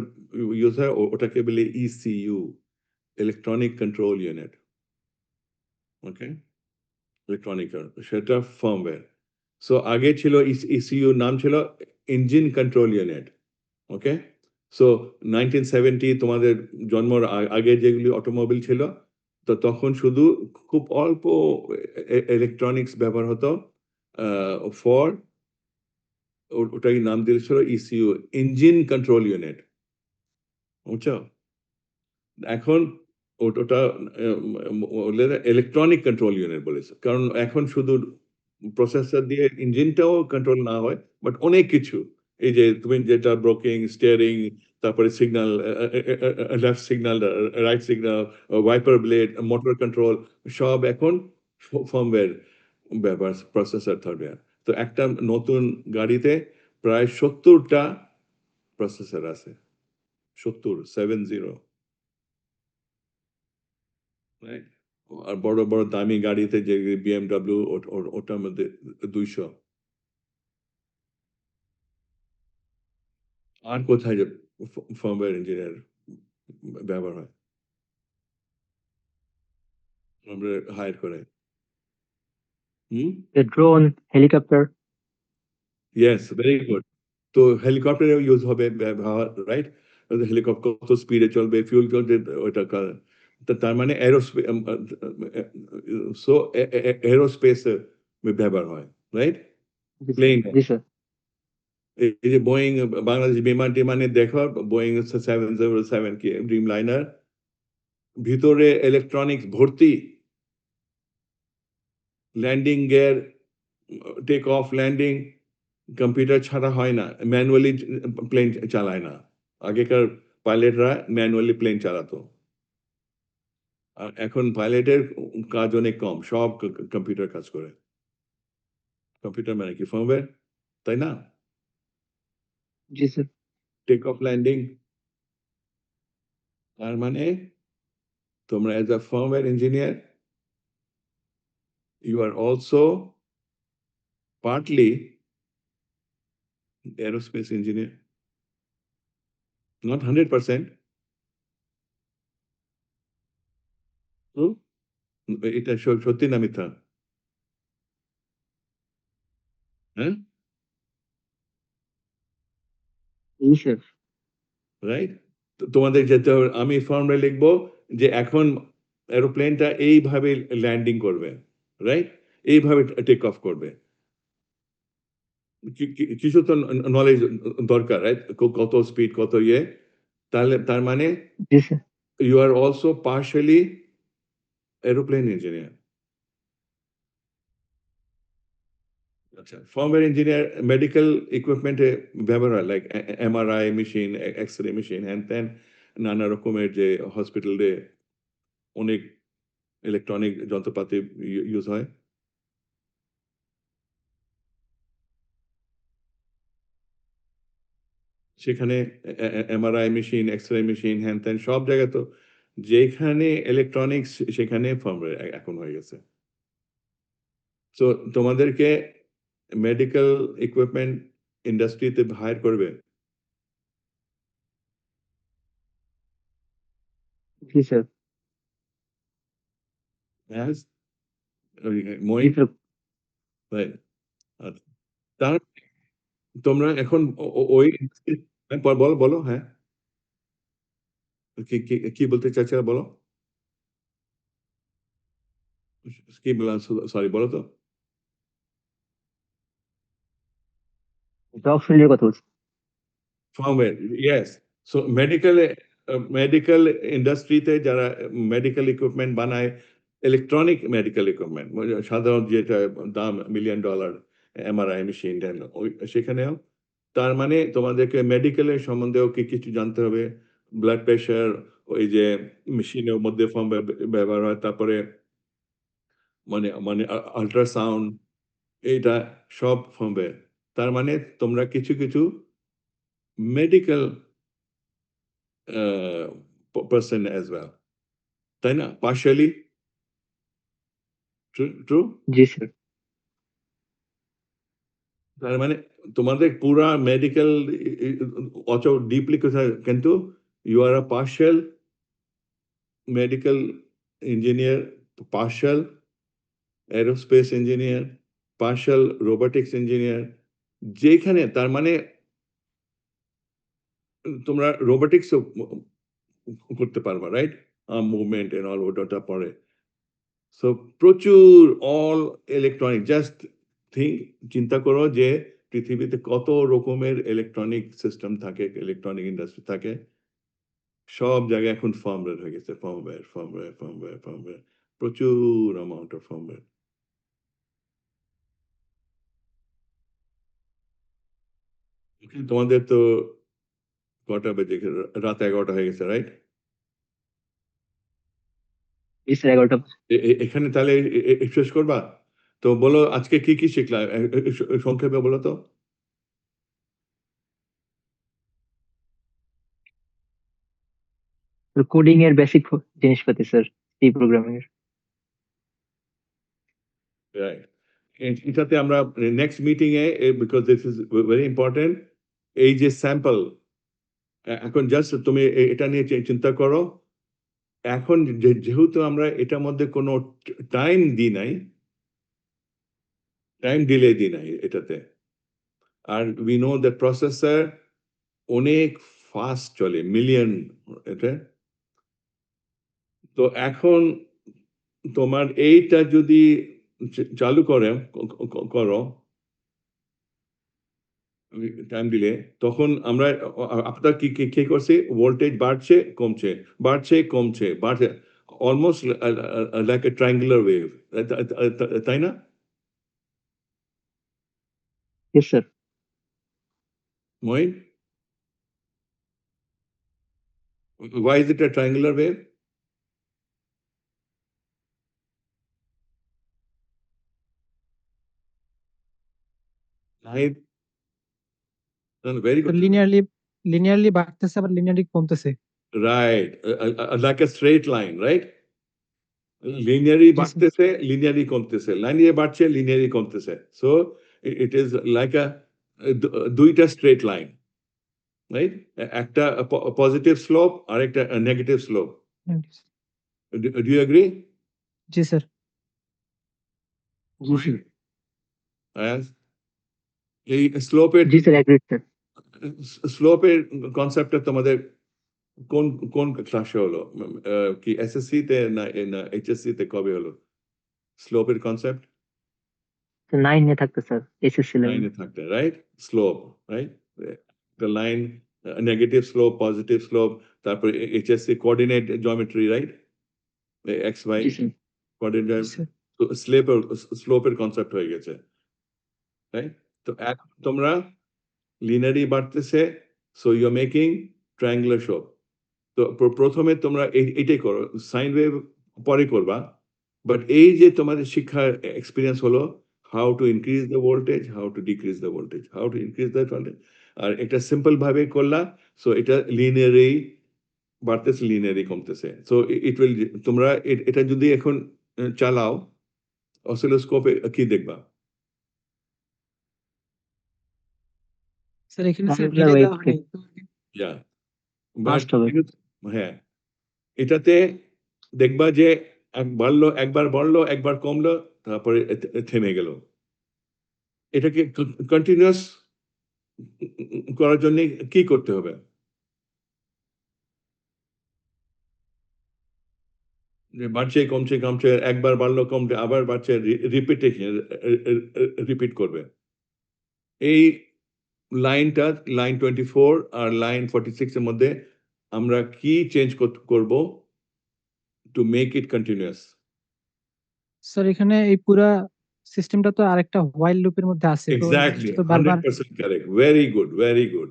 Speaker 1: ইউজ হয় ওটাকে বলে ECU, ইলেকট্রনিক কন্ট্রোল ইউনিট। ওকে, ইলেকট্রনিক, সেটা ফার্মওয়্যার। সো আগে ছিল ECU, নাম ছিল ইঞ্জিন কন্ট্রোল ইউনিট। ওকে, সো 1970 তোমাদের জন্মর আগে যেগুলি অটোমোবাইল ছিল, তো তখন শুধু খুব অল্প ইলেকট্রনিক্স ব্যবহার হতো ফর, ওটাই নাম দিয়েছিল ECU, ইঞ্জিন কন্ট্রোল ইউনিট, বুঝছো? এখন ওটা ইলেকট্রনিক কন্ট্রোল ইউনিট বলেছে, কারণ এখন শুধু প্রসেসর দিয়ে ইঞ্জিনটাও কন্ট্রোল না হয়, বাট অনেক কিছু, এই যে তুমি যেটা ব্রোকিং, স্টিয়ারিং, তারপরে signal, left signal, right signal, wiper blade, motor control, সব এখন ফার্মওয়্যার ব্যবহার, প্রসেসর থার্ডওয়্যার। তো একটা নতুন গাড়িতে প্রায় 70টা প্রসেসর আছে, 70। রাইট? আর বড় বড় দামি গাড়িতে যে BMW, ওটার মধ্যে 200। আর কোথায় যে ফার্মওয়্যার ইঞ্জিনিয়ার ব্যবহার হয়, আমরা হায়ার করে? হুম?
Speaker 2: The drone, helicopter.
Speaker 1: Yes, very good. তো হেলিকপ্টারে ইউজ হবে ব্যবহার, রাইট? হেলিকপ্টার কত স্পিডে চলবে, ফিউল চলবে, ওইটা তার মানে সো এরোস্পেস ব্যবহার হয়, right?
Speaker 2: Yes, sir.
Speaker 1: Plane,
Speaker 2: Yes, sir.
Speaker 1: এই যে বোয়িং বাংলাদেশ বিমান টিমানে দেখো, বোয়িং 707 কি ড্রিম লাইনার, ভিতরে ইলেকট্রনিক্স ভর্তি, landing gear, take off landing computer ছাড়া হয় না, ম্যানুয়ালি প্লেন চালায় না। আগেকার পাইলটরা ম্যানুয়ালি প্লেন চালাতো, আর এখন পাইলটের কাজ অনেক কম, সব কম্পিউটার কাজ করে। কম্পিউটার মানে কি ফার্মওয়্যার, তাই না?
Speaker 2: Yes, sir.
Speaker 1: Take off landing, তার মানে তোমরা as a firmware engineer, you are also partly aerospace engineer, not 100%. True? এটা সত্যি না মিথ্যা? হ্যাঁ,
Speaker 2: Yes, sir.
Speaker 1: রাইট? তোমাদের যেতে হবে, আমি ফর্মে লিখবো যে এখন এরোপ্লেনটা এইভাবে ল্যান্ডিং করবে, রাইট? এইভাবে টেক অফ করবে। কিছু তো নলেজ দরকার, রাইট? কত স্পিড, কত ইয়ে, তাহলে তার মানে
Speaker 2: Yes, sir.
Speaker 1: You are also partially aeroplane engineer. আচ্ছা, ফার্মওয়্যার ইঞ্জিনিয়ার মেডিকেল ইকুইপমেন্টে ব্যবহার হয়, like MRI machine, x ray machine, হ্যান ত্যান, নানা রকমের যে হসপিটালে অনেক ইলেকট্রনিক যন্ত্রপাতি ইউজ হয়। সেখানে এমআরআই মেশিন, এক্স-রে মেশিন, হ্যান ত্যান সব জায়গায় তো, যেখানে ইলেকট্রনিক্স সেখানে ফার্মওয়্যার এখন হয়ে গেছে। সো তোমাদেরকে মেডিকেল ইকুইপমেন্ট ইন্ডাস্ট্রিতে হায়ার করবে।
Speaker 2: Yes, sir.
Speaker 1: Yes? মই,
Speaker 2: Yes, sir.
Speaker 1: right. আচ্ছা। তার তোমরা এখন ওই বলো, বলো, হ্যাঁ। কি বলতে চাচ্ছিলা বলো? কি বললাম, সরি বলো তো?
Speaker 2: Job field এর কথা বলছি।
Speaker 1: Firmware, yes. সো মেডিকেল ইন্ডাস্ট্রিতে যারা মেডিকেল ইকুইপমেন্ট বানায়, ইলেকট্রনিক মেডিকেল ইকুইপমেন্ট, সাধারণ যেটা দাম মিলিয়ন ডলার, এমআরআই মেশিন, ওই সেখানেও, তার মানে তোমাদেরকে মেডিকেলের সম্বন্ধেও কিছু জানতে হবে। ব্লাড প্রেশার, ওই যে মেশিনের মধ্যে ব্যবহার হয়, তারপরে মানে মানে আল্ট্রাসাউন্ড, এইটা সব ফার্মওয়্যার। তার মানে তোমরা কিছু কিছু মেডিকেল person as well, তাই না? Partially true?
Speaker 2: Yes, sir.
Speaker 1: তার মানে তোমাদের পুরা মেডিকেল অত ডিপলি কোথায়, কিন্তু you are a partial medical engineer, partial aerospace engineer, partial robotics engineer, যেখানে তার মানে তোমরা রোবোটিক্সও করতে পারবা, রাইট? মুভমেন্ট এন্ড অল, ওটা পরে। সো প্রচুর অল ইলেকট্রনিক, জাস্ট থিঙ্ক, চিন্তা করো যে পৃথিবীতে কত রকমের ইলেকট্রনিক সিস্টেম থাকে, ইলেকট্রনিক ইন্ডাস্ট্রি থাকে, সব জায়গায় এখন ফার্মওয়্যার হয়ে গেছে, ফার্মওয়্যার, ফার্মওয়্যার, ফার্মওয়্যার, ফার্মওয়্যার, প্রচুর অ্যামাউন্ট অফ ফার্মওয়্যার। তোমাদের তো কটা বেজে গেছে? রাত 11টা হয়ে গেছে, রাইট?
Speaker 2: Yes, sir. 11টা।
Speaker 1: এখানে তাহলে শেষ করবা? তো বলো আজকে কি কি শিখলা, সংক্ষেপে বলো তো।
Speaker 2: কোডিং এর বেসিক জিনিসপাতি স্যার, সি প্রোগ্রামিং এর।
Speaker 1: Right. এটাতে আমরা next meeting A, because this is very important, এই যে স্যাম্পল, এখন জাস্ট তুমি এটা নিয়ে চিন্তা করো। এখন যেহেতু আমরা এটার মধ্যে কোনো টাইম দিই নাই, টাইম ডিলে দিই নাই এটাতে। আর we know that processor অনেক ফাস্ট চলে, মিলিয়ন এটা। তো এখন তোমার এইটা যদি চালু করো টাইম দিলে, তখন আমরা আপনার কি করছি, ভোল্টেজ বাড়ছে কমছে, বাড়ছে কমছে, বাড়ছে, almost like a triangular wave, তাই না?
Speaker 2: Yes, sir.
Speaker 1: Mahin, why is it a triangular wave? Nahid, very
Speaker 3: তো
Speaker 1: good.
Speaker 3: লিনিয়ারলি বাড়তেছে আবার লিনিয়ারলি কমতেছে।
Speaker 1: Right, like a straight line, right? Linearly
Speaker 3: জি স্যার।
Speaker 1: বাড়তেছে, লিনিয়ারি কমতেছে, লাইনিয়ারি বাড়ছে, লিনিয়ারি কমতেছে। So it is like a দুইটা স্ট্রেট লাইন, রাইট? একটা পজিটিভ স্লোপ আর একটা negative slope. Do you agree?
Speaker 3: জি স্যার।
Speaker 2: জি স্যার।
Speaker 1: এই স্লোপের
Speaker 2: জি স্যার, এগ্রিড স্যার।
Speaker 1: স্লোপের কনসেপ্টটা তোমাদের কোন কোন ক্লাসে হলো? কি এসএসসি তে না এইচএসসি তে কবে হলো স্লোপের কনসেপ্ট?
Speaker 2: 9 এ থাকতো স্যার, এসএসসি লেভেল।
Speaker 1: লাইনে থাকতে, right? Slope, right? The line, negative slope, positive slope, তারপরে HSC coordinate geometry, right? X, Y
Speaker 2: জি স্যার।
Speaker 1: coordinate,
Speaker 3: স্যার
Speaker 1: so slope এর concept হয়ে গেছে, right? তো এখন তোমরা linearly বাড়তেছে, so you're making triangular shape. তো প্রথমে তোমরা এইটাই করো, সাইন ওয়েভ পরে করবা, বাট এই যে তোমাদের শিক্ষার এক্সপিরিয়েন্স হলো how to increase the voltage, how to decrease the voltage, how to increase the voltage, আর এটা সিম্পল ভাবে করলা, সো এটা লিনিয়ারি বাড়তেছে, লিনিয়ারি কমতেছে। সো ইট উইল, তোমরা এটা যদি এখন চালাও অসিলোস্কোপে, কি দেখবা?
Speaker 3: স্যার এখানে স্যার
Speaker 2: ট্রায়াঙ্গুলার
Speaker 3: ডিলে
Speaker 2: ওয়েভ
Speaker 3: দেওয়া হয়নি।
Speaker 1: ইয়া, বাট
Speaker 2: ফাস্ট হবে।
Speaker 1: হ্যাঁ, এটাতে দেখবা যে একবার বাড়লো, একবার কমলো, তারপরে থেমে গেল। এটাকে কন্টিনিউয়াস করার জন্য কি করতে হবে? যে বাড়ছে কমছে কমছে, একবার বাড়লো কমছে, আবার বাড়ছে, রিপিটেশন, রিপিট করবে। এই লাইনটা, লাইন 24 আর লাইন 46 এর মধ্যে আমরা কি চেঞ্জ করব টু মেক ইট কন্টিনিউয়াস?
Speaker 3: স্যার এখানে এই পুরা সিস্টেমটা তো আরেকটা হোয়াইল লুপের মধ্যে আছে, তো
Speaker 1: এক্স্যাক্টলি,
Speaker 3: এটা তো বারবার
Speaker 1: 100% correct, very good, very good.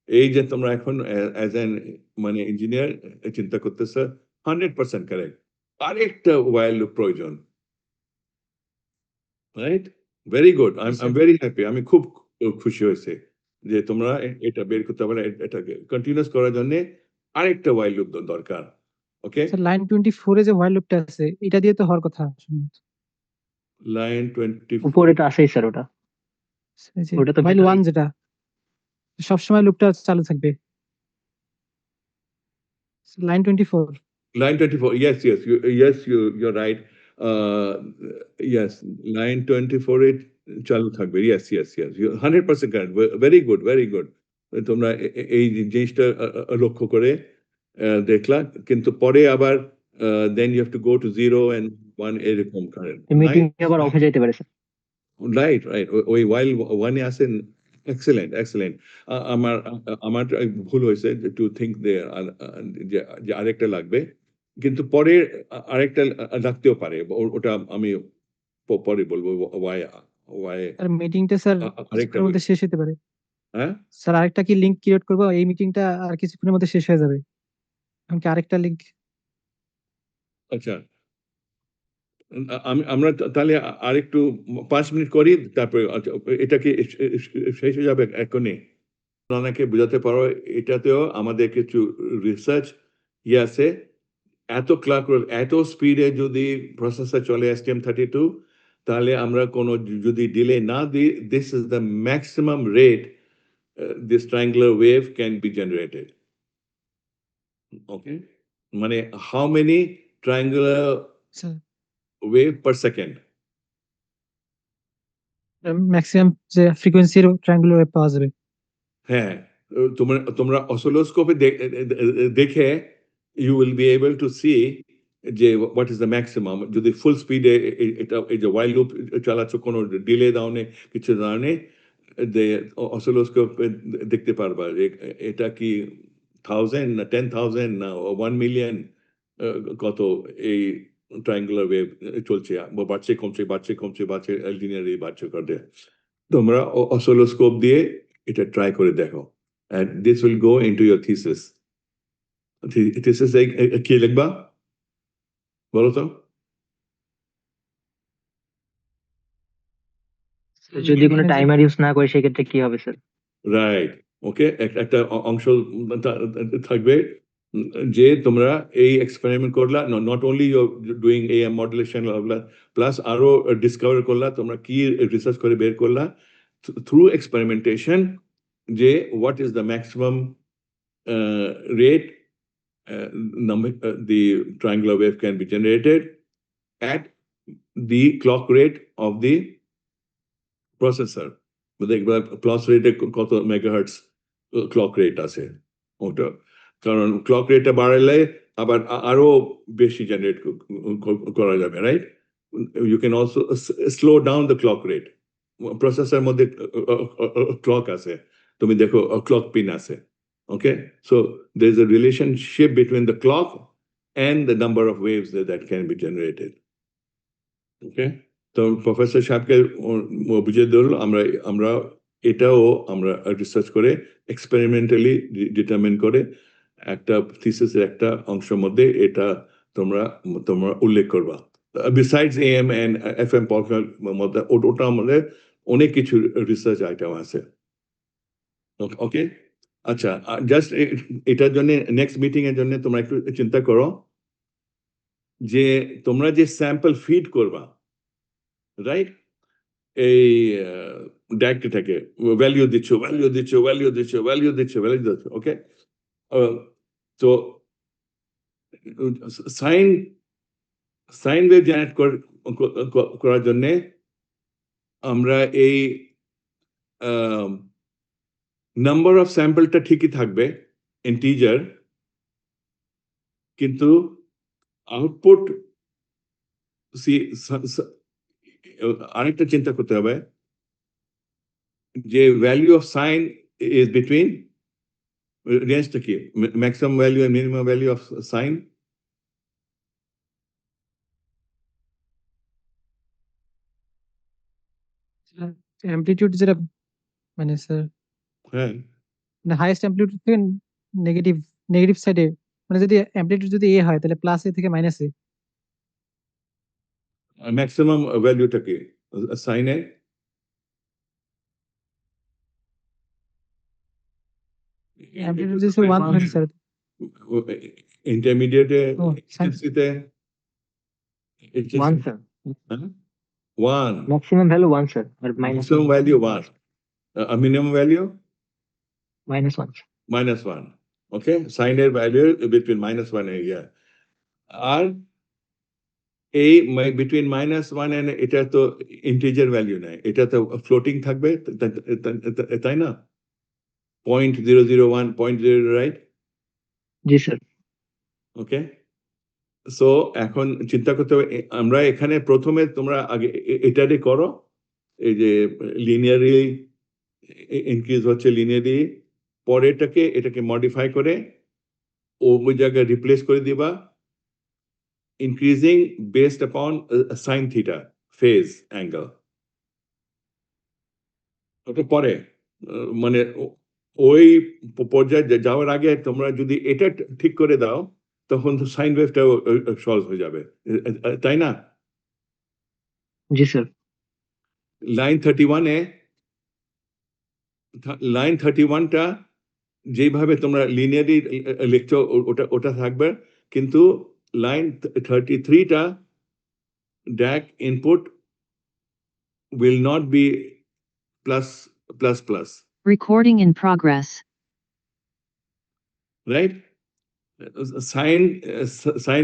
Speaker 1: এই যে তোমরা এখন অ্যাজ অ্যান মানে ইঞ্জিনিয়ার চিন্তা করতেছ, 100% কারেক্ট। আরেকটা ওয়াইল লুপ প্রয়োজন, right? Very good, I am
Speaker 3: sir.
Speaker 1: Very happy. আমি খুব খুশি হয়েছে যে তোমরা এটা বের করতে পারো। এটাকে কন্টিনিউয়াস করার জন্য আরেকটা ওয়াইল লুপ দরকার। ওকে,
Speaker 3: স্যার লাইন 24 এ যে হোয়াইল লুপটা আছে এটা দিয়ে তো হওয়ার কথা সম্ভবত।
Speaker 1: লাইন 24,
Speaker 2: উপরে তো আছেই স্যার ওটা।
Speaker 3: এই যে
Speaker 2: ওটা তো
Speaker 3: হোয়াইল
Speaker 2: ভেতরেই।
Speaker 3: 1 যেটা সবসময় লুপটা চালু থাকবে। Line 24।
Speaker 1: line 24, yes, you're right. Yes, line 24 এ চালু থাকবে। Yes, you 100% correct. Very good, very good. তোমরা এই জিনিসটা লক্ষ্য করে দেখলা, কিন্তু পরে আবার then you have to go to 0 and 1 এরকম কারেন্ট,
Speaker 2: মিটিং
Speaker 1: right?
Speaker 2: আবার অফ হয়ে যাইতে পারে স্যার।
Speaker 1: রাইট, ওই while 1 এ আছেন, এক্সেলেন্ট। আমার আমার ভুল হয়েছে টু থিঙ্ক যে আরেকটা লাগবে, কিন্তু পরে আরেকটা লাগতেও পারে, ওটা আমি পরে বলবো ওয়াই, ওয়াই
Speaker 3: আর মিটিংটা স্যার
Speaker 1: আরেকটা
Speaker 3: কিছুক্ষণের মধ্যে শেষ হতে পারে।
Speaker 1: হ্যাঁ,
Speaker 3: স্যার আরেকটা কি লিংক ক্রিয়েট করবো, এই মিটিংটা আর কিছুক্ষণের মধ্যে শেষ হয়ে যাবে। এখন কি আরেকটা লিংক?
Speaker 1: আচ্ছা, আমরা তাহলে আরেকটু 5 মিনিট করি, তারপরে এটা কি শেষ হয়ে যাবে এখনই? আপনাকে বোঝাতে পারো, এটাতেও আমাদের কিছু রিসার্চ আছে। এত ক্লক, এত স্পিডে যদি প্রসেসর চলে STM32, তাহলে আমরা কোনো যদি ডিলে না দিই, this is the maximum rate this triangular wave can be generated. Okay, মানে how many triangular
Speaker 3: sir
Speaker 1: wave per second?
Speaker 3: Maximum যে ফ্রিকোয়েন্সির ট্রায়াঙ্গুলার ওয়েভ পাওয়া যাবে।
Speaker 1: হ্যাঁ, তোমরা তোমরা অসিলোস্কোপে দেখে you will be able to see যে হোয়াট ইজ দ্য ম্যাক্সিমাম। যদি ফুল স্পিডে এটা এই যে ওয়াইল লুপ চালাচ্ছ, কোনো ডিলে দাও নেই, কিছু দাও নেই, যে অসিলোস্কোপে দেখতে পারবা যে এটা কি 1000 না 10,000 না 1 মিলিয়ন কত এই ট্রায়াঙ্গুলার ওয়েভ চলছে, বাড়ছে কমছে বাড়ছে কমছে বাড়ছে, লিনিয়ারলি বাড়ছে করে। তোমরা অসিলোস্কোপ দিয়ে এটা ট্রাই করে দেখো, and this will go into your thesis. Thesis কি লিখবা বলো তো?
Speaker 2: যদি কোনো টাইমার ইউজ না করে সেক্ষেত্রে কি হবে স্যার?
Speaker 1: রাইট, ওকে, একটা অংশ থাকবে যে তোমরা এই এক্সপেরিমেন্ট করলা, not only you doing AM modulation plus আরো ডিসকভার করলা তোমরা কি রিসার্চ করে বের করলা থ্রু এক্সপেরিমেন্টেশন, যে what is the maximum rate the triangular wave can be generated at the clock rate of the processor. দেখবা ক্লক রেটে কত মেগাহার্টজ ক্লক রেট আছে ওটা, কারণ ক্লক রেটটা বাড়ালে আবার আরো বেশি জেনারেট করা যাবে, right? You can also slow down the clock rate. Processor মধ্যে ক্লক আছে, তুমি দেখো ক্লক পিন আছে, okay? So there's a relationship between the clock and the number of waves that can be generated, okay? তো প্রফেসর সাহেবকে বুঝিয়ে দিল, আমরা এটাও আমরা রিসার্চ করে এক্সপেরিমেন্টালি ডিটারমিন করে একটা থিসিসের একটা অংশের মধ্যে এটা তোমরা তোমরা উল্লেখ করবা। Besides AM and FM podcast মধ্যে ওটা আমাদের অনেক কিছু রিসার্চ আইটেম আছে, ওকে? আচ্ছা, জাস্ট এটার জন্য নেক্সট মিটিং এর জন্য তোমরা একটু চিন্তা করো যে তোমরা যে স্যাম্পল ফিড করবা, রাইট? এই ডাইরেক্টটাকে ভ্যালিউ দিচ্ছ ভ্যালিউ দিচ্ছ ভ্যালিউ দিচ্ছ ভ্যালিউ দিচ্ছ ভ্যালিউ দিচ্ছ, ওকে? তো সাইন সাইন ওয়েভ জেনারেট করার জন্য আমরা এই নাম্বার অফ স্যাম্পলটা ঠিকই থাকবে ইন্টিজার, কিন্তু আউটপুট আরেকটা চিন্তা করতে হবে যে value of sine is between, রেঞ্জটা কি, maximum value and minimum value of sine?
Speaker 3: Amplitude যেটা মানে স্যার,
Speaker 1: হ্যাঁ,
Speaker 3: মানে হাইয়েস্ট অ্যামপ্লিটিউড থেকে নেগেটিভ নেগেটিভ সাইডে, মানে যদি অ্যামপ্লিটিউড যদি এ হয় তাহলে প্লাস এ থেকে মাইনাস এ।
Speaker 1: ম্যাক্সিমাম ভ্যালুটা কি সাইনের?
Speaker 3: অ্যামপ্লিটিউড যদি 1 হয় sir,
Speaker 1: ইন্টারমিডিয়েটে
Speaker 3: O
Speaker 1: এইচএসসিতে
Speaker 2: 1 sir,
Speaker 1: 1,
Speaker 2: maximum value 1 sir, R minus
Speaker 1: maximum value 1, a minimum value
Speaker 2: -1
Speaker 1: -1, okay? Sine value between -1 and yeah, আর এই between -1 and এটা তো ইন্টিজার ভ্যালু নাই, এটা তো ফ্লোটিং থাকবে, তাই না? 0.001 0.0, রাইট?
Speaker 2: জি স্যার।
Speaker 1: ওকে, সো এখন চিন্তা করতে হবে আমরা এখানে প্রথমে তোমরা আগে এটারে করো, এই যে লিনিয়ারি ইনক্রিজ হচ্ছে লিনিয়ারি, পরে এটাকে মডিফাই করে ওই জায়গায় রিপ্লেস করে দিবা ইনক্রিজিং বেসড আপন সাইন থিটা ফেজ অ্যাঙ্গেল। ওটা পরে মানে ওই পর্যায়ে যাওয়ার আগে তোমরা যদি এটা ঠিক করে দাও তখন তো সাইন ওয়েভটাও সহজ হয়ে যাবে, তাই না?
Speaker 2: জি স্যার।
Speaker 1: লাইন 31-এ লাইন 31টা যেভাবে তোমরা লিনিয়ারি লিখছো ওটা থাকবে, কিন্তু line 33টা DAC input will not be plus plus plus,
Speaker 4: Recording in progress.
Speaker 1: right? Sine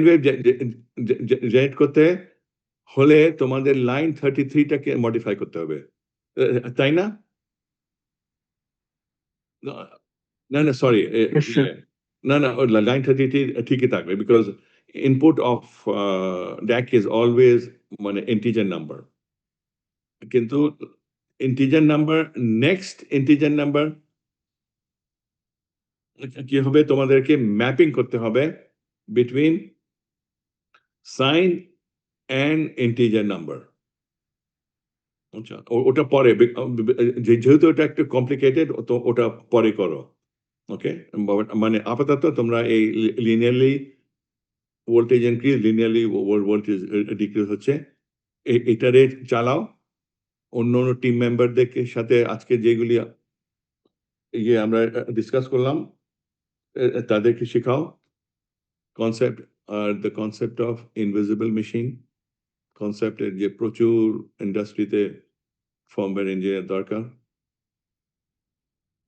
Speaker 1: wave generate করতে হলে তোমাদের লাইন 33টাকে মডিফাই করতে হবে, তাই না? না, না, সরি।
Speaker 2: Yes, sir.
Speaker 1: না, না, লাইন 33 ঠিকই থাকবে because input of DAC is always মানে ইন্টিজার নাম্বার। কিন্তু integer number, next integer number কি হবে, তোমাদেরকে ম্যাপিং করতে হবে between sine and integer number. আচ্ছা, ওটা পরে যেহেতু ওটা একটু কমপ্লিকেটেড, তো ওটা পরে করো। ওকে, মানে আপাতত তোমরা এই linearly voltage increase, linearly voltage decrease হচ্ছে, এটারে চালাও। অন্য অন্য টিম মেম্বারদের সাথে আজকে যেগুলি আমরা ডিসকাস করলাম তাদেরকে শেখাও কনসেপ্ট। আর the concept of invisible machine কনসেপ্টের যে প্রচুর ইন্ডাস্ট্রিতে ফার্মওয়্যার ইঞ্জিনিয়ার দরকার।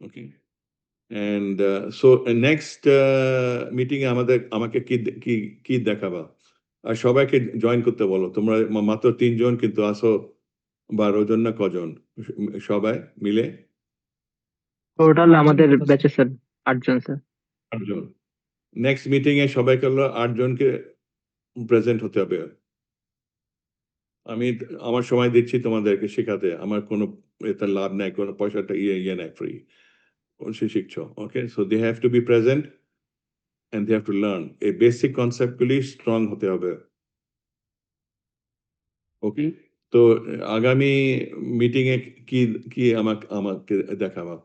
Speaker 1: ওকে, অ্যান্ড সো নেক্সট মিটিংয়ে আমাকে কি কি দেখাবা? আর সবাইকে জয়েন করতে বলো। তোমরা মাত্র 3 জন কিন্তু আসো, 12 জন না কজন সবাই মিলে?
Speaker 2: টোটাল
Speaker 3: 8 জন
Speaker 2: আমাদের
Speaker 3: মতো আছে।
Speaker 2: ব্যাচে স্যার 8 জন স্যার।
Speaker 1: 8 জন। নেক্সট মিটিংয়ে সবাইকে হলো 8 জনকে প্রেজেন্ট হতে হবে। আমি আমার সময় দিচ্ছি তোমাদেরকে শেখাতে। আমার কোনো এতে লাভ নাই, কোনো পয়সাটা ইয়ে নাই, ফ্রি। সে শিখছো। Okay, so they have to be present and they have to learn এই বেসিক কনসেপ্টগুলি স্ট্রং হতে হবে। ওকে, তো আগামী মিটিং এ কি কি আমাকে দেখাবা?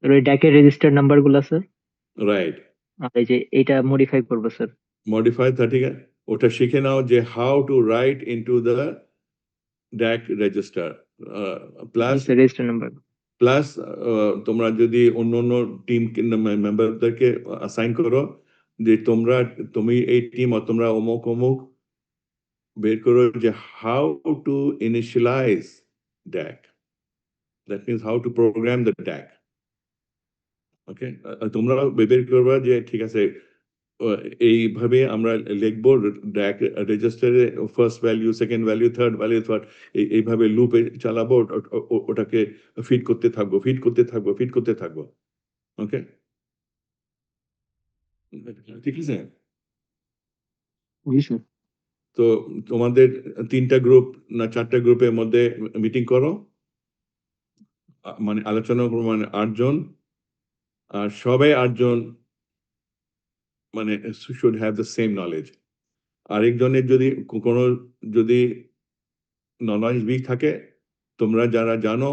Speaker 2: আর ওই ড্যাকের রেজিস্টার নাম্বার গুলা স্যার,
Speaker 1: রাইট,
Speaker 2: আর এই যে এটা মডিফাই করবো স্যার।
Speaker 1: মডিফাই 30, ওটা শিখে নাও যে how two right into the DAC register.
Speaker 2: G
Speaker 1: plus
Speaker 2: sir, register number.
Speaker 1: Plus তোমরা যদি অন্য অন্য টিম মেম্বারদেরকে অ্যাসাইন করো যে তুমি এই টিম, তোমরা অমুক অমুক বের করো যে how to initialize DAC, that means how to program the DAC। Okay, তোমরা বের করবা যে ঠিক আছে, এইভাবে আমরা লিখবো DAC রেজিস্টারে first value, second value, third value, এইভাবে লুপে চালাবো, ওটাকে ফিড করতে থাকবো। ওকে, ঠিক আছে।
Speaker 2: জি স্যার।
Speaker 1: তো তোমাদের 3টা গ্রুপ না 4টা গ্রুপের মধ্যে মিটিং করো, মানে আলোচনা করো, মানে 8 জন। আর সবাই 8 জন মানে should have the same knowledge. আরেকজনের যদি কোনো যদি নলেজ উইক থাকে, তোমরা যারা জানো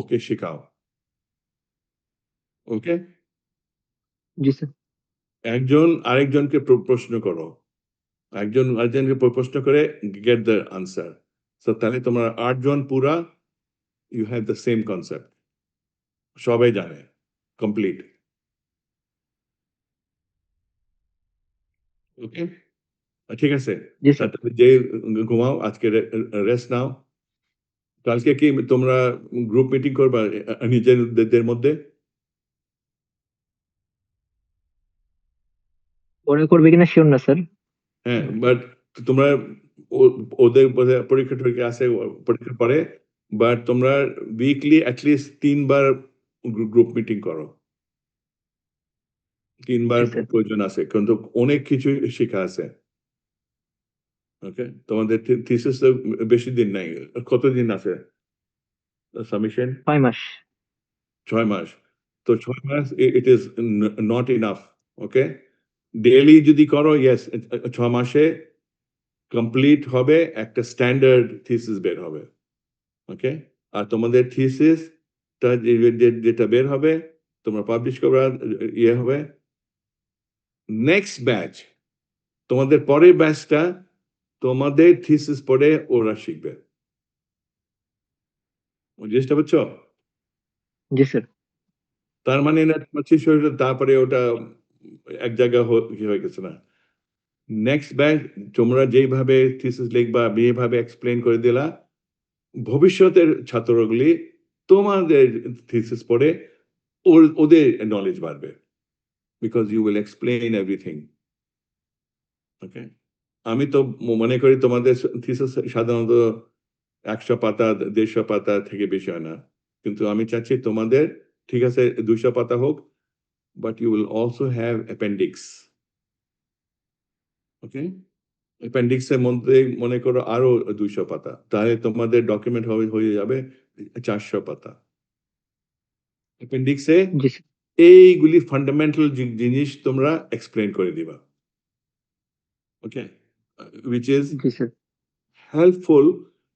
Speaker 1: ওকে শেখাও। ওকে,
Speaker 2: জি স্যার।
Speaker 1: একজন আরেকজনকে প্রশ্ন করো, একজন আরেকজনকে প্রশ্ন করে গেট দ্য আনসার। তো তাহলে তোমরা 8 জন পুরা you have the same concept, সবাই জানে, কমপ্লিট। ওকে, ঠিক আছে।
Speaker 2: জি স্যার।
Speaker 1: তাহলে যে ঘুমাও, আজকে রেস্ট নাও। কালকে কি তোমরা গ্রুপ মিটিং করবা নিজেদের মধ্যে?
Speaker 2: ওরা করবে কিনা শিওর না স্যার।
Speaker 1: হ্যাঁ, বাট তোমরা ওদের পরীক্ষা আছে, পরীক্ষার পরে, বাট তোমরা উইকলি অ্যাটলিস্ট 3 বার গ্রুপ মিটিং করো। 3 বার
Speaker 2: জি স্যার।
Speaker 1: প্রয়োজন আছে, কিন্তু অনেক কিছু শেখা আছে। ওকে, তোমাদের থিসিস তো বেশি দিন নাই, কতদিন আছে সাবমিশন?
Speaker 2: 6 মাস।
Speaker 1: 6 মাস। তো 6 মাস it is not enough. Okay, daily যদি করো, ইয়েস, 6 মাসে কমপ্লিট হবে, একটা স্ট্যান্ডার্ড থিসিস বের হবে। ওকে, আর তোমাদের থিসিসটা যেটা বের হবে, তোমরা পাবলিশ করার ইয়ে হবে। নেক্সট ব্যাচ, তোমাদের পরের ব্যাচটা তোমাদের থিসিস পড়ে ওরা শিখবে। জিনিসটা বুঝছো?
Speaker 2: জি স্যার।
Speaker 1: তার মানে না তোমার শেষ হয়ে গেলো, তারপরে ওটা এক জায়গায় হয়ে গেছে না। নেক্সট ব্যাচ তোমরা যেইভাবে থিসিস লিখবা, যেভাবে এক্সপ্লেন করে দিলা, ভবিষ্যতের ছাত্রগুলি তোমাদের থিসিস পড়ে ওদের নলেজ বাড়বে, because you will explain everything. Okay, আমি তো মনে করি তোমাদের থিসিস সাধারণত 100 পাতা 150 পাতা থেকে বেশি হয় না, কিন্তু আমি চাচ্ছি তোমাদের ঠিক আছে 200 পাতা হোক, but you will also have appendix. Okay, appendix এর মধ্যে মনে করো আরো 200 পাতা, তাহলে তোমাদের ডকুমেন্ট হয়ে যাবে 400 পাতা। অ্যাপেন্ডিক্সে
Speaker 2: জি স্যার।
Speaker 1: এইগুলি ফান্ডামেন্টাল জিনিস তোমরা এক্সপ্লেন করে দিবা, ওকে, which is
Speaker 2: G sir.
Speaker 1: helpful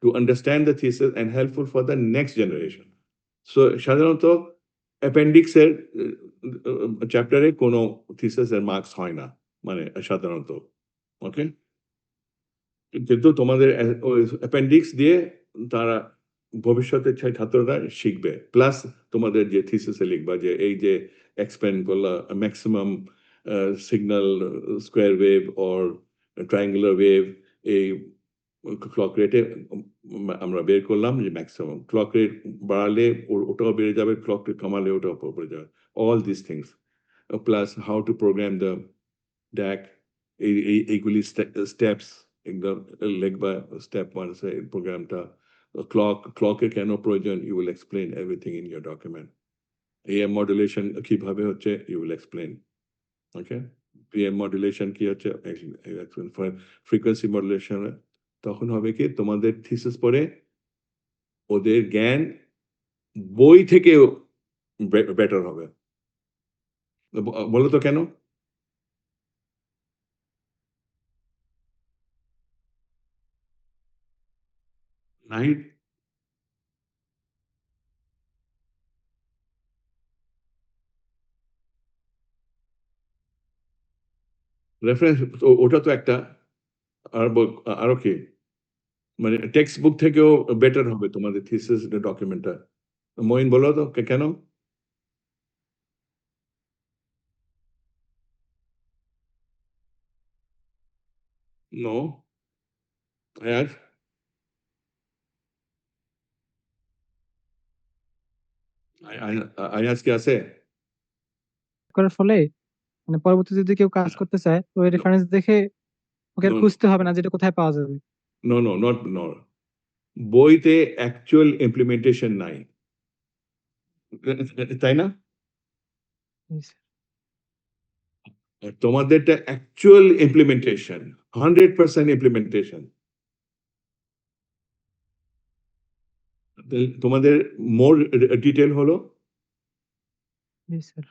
Speaker 1: to understand the thesis and helpful for the next generation. So সাধারণত অ্যাপেন্ডিক্সের চ্যাপ্টারে কোনো থিসিসের মার্কস হয় না, মানে সাধারণত, ওকে, কিন্তু তোমাদের অ্যাপেন্ডিক্স দিয়ে তারা ভবিষ্যতে ছাত্ররা শিখবে, প্লাস তোমাদের যে থিসিসে লিখবা যে এই যে এক্সপ্লেন করলা maximum signal square wave or triangular wave, এই ক্লক রেটে আমরা বের করলাম যে ম্যাক্সিমাম ক্লক রেট বাড়ালে ওটাও বেড়ে যাবে, ক্লক রেট কমালে ওটাও বেড়ে যাবে, all this things, plus how to program the DAC, এইগুলি স্টেপস একদম লিখবা, স্টেপ ওয়ান প্রোগ্রামটা, ক্লকের কেন প্রয়োজন, you will explain everything in your document, AM modulation কিভাবে হচ্ছে, you will explain, okay, PM modulation কি হচ্ছে, ফ্রিকোয়েন্সি মডুলেশন, তখন হবে কি তোমাদের থিসিস পড়ে ওদের জ্ঞান বই থেকেও বেটার হবে। বলো তো কেন? নাহিদ, রেফারেন্স ওটা তো একটা, আর আরো কি, মানে টেক্সট বুক থেকেও বেটার হবে তোমাদের থিসিস ডকুমেন্টটা। মঈন বলো তো কেন? নো, আয়াজ, আয়াজ কি আছে?
Speaker 3: করার ফলে মানে পরবর্তীতে যদি কেউ কাজ করতে চায় তো ওই রেফারেন্স দেখে ওকে আর
Speaker 1: No,
Speaker 3: খুঁজতে হবে না যেটা কোথায় পাওয়া যাবে।
Speaker 1: no, not no. বইতে অ্যাকচুয়াল ইমপ্লিমেন্টেশন নাই, তাই না?
Speaker 3: Yes,
Speaker 1: তোমাদেরটা অ্যাকচুয়াল ইমপ্লিমেন্টেশন, 100% ইমপ্লিমেন্টেশন। তোমাদের মোর ডিটেল হলো
Speaker 3: yes, sir.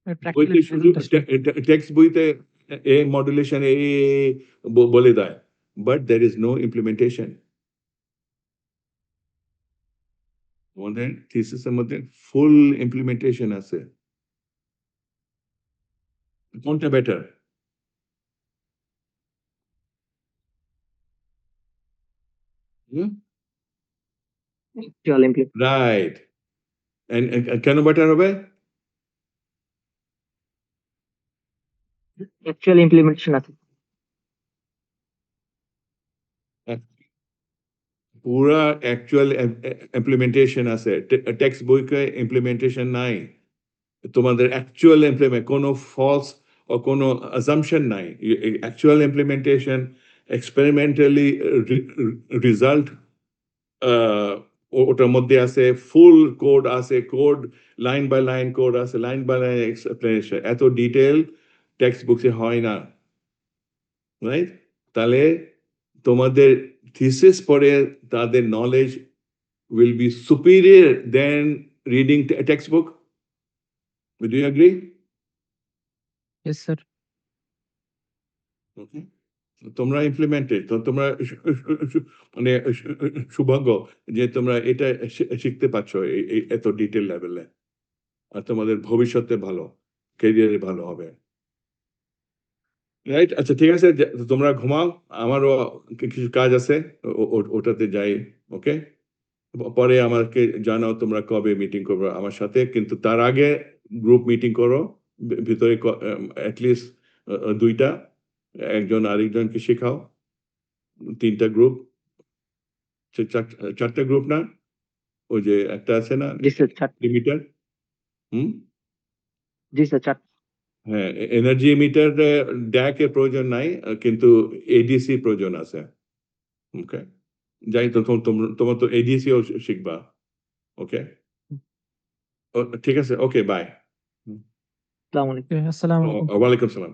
Speaker 3: আর
Speaker 1: বইতে
Speaker 3: practical
Speaker 1: শুধু
Speaker 3: presentation।
Speaker 1: টেক্সট বইতে এ মডুলেশন বলে দেয়, but there is no implementation. তোমাদের থিসিসের মধ্যে ফুল ইমপ্লিমেন্টেশন আছে, কোনটা বেটার?
Speaker 2: অ্যাকচুয়াল
Speaker 1: রাইট, কেন বেটার হবে?
Speaker 2: ইমপ্লিমেন্টেশন আছে।
Speaker 1: পুরা অ্যাকচুয়াল ইমপ্লিমেন্টেশন আছে, টেক্সট বইকে ইমপ্লিমেন্টেশন নাই। তোমাদের অ্যাকচুয়াল ইমপ্লিমেন্ট, কোনো ফলস ও কোনো অ্যাজাম্পশন নাই, অ্যাকচুয়াল ইমপ্লিমেন্টেশন এক্সপেরিমেন্টালি রেজাল্ট ওটার মধ্যে আছে, ফুল কোড আছে, code line by line code আছে, লাইন বাই লাইন এক্সপ্লেনেশন, এত ডিটেল টেক্সট বুকসে হয় না, রাইট? তাহলে তোমাদের থিসিস পড়ে তাদের knowledge will be superior than reading a textbook. Do you agree?
Speaker 3: Yes, sir.
Speaker 1: Okay. তোমরা ইমপ্লিমেন্টেড, তো তোমরা মানে সৌভাগ্য যে তোমরা এটা শিখতে পারছো এত ডিটেল লেভেলে, আর তোমাদের ভবিষ্যতে ভালো, ক্যারিয়ারে ভালো হবে, রাইট? আচ্ছা ঠিক আছে, তোমরা ঘুমাও, আমারও কিছু কাজ আছে, ওটাতে যাই, ওকে? পরে আমাকে জানাও তোমরা কবে মিটিং করবে আমার সাথে, কিন্তু তার আগে গ্রুপ মিটিং করো, ভিতরে অ্যাটলিস্ট 2টা, একজন আরেকজনকে শেখাও, 3টা গ্রুপ, 4টা গ্রুপ না, ওই যে একটা আছে না
Speaker 2: জি স্যার, 4।
Speaker 1: লিমিটার,
Speaker 2: জি স্যার, 4।
Speaker 1: হ্যাঁ, এনার্জি মিটার ড্যাক এর প্রয়োজন নাই, কিন্তু এডিসি প্রয়োজন আছে, ওকে? জানি তো তোমার তো এডিসিও শিখবা, ওকে? ঠিক আছে, ওকে, বাই।
Speaker 2: আসসালামু আলাইকুম।
Speaker 3: আসসালামু আলাইকুম।
Speaker 1: ওয়ালাইকুম সালাম।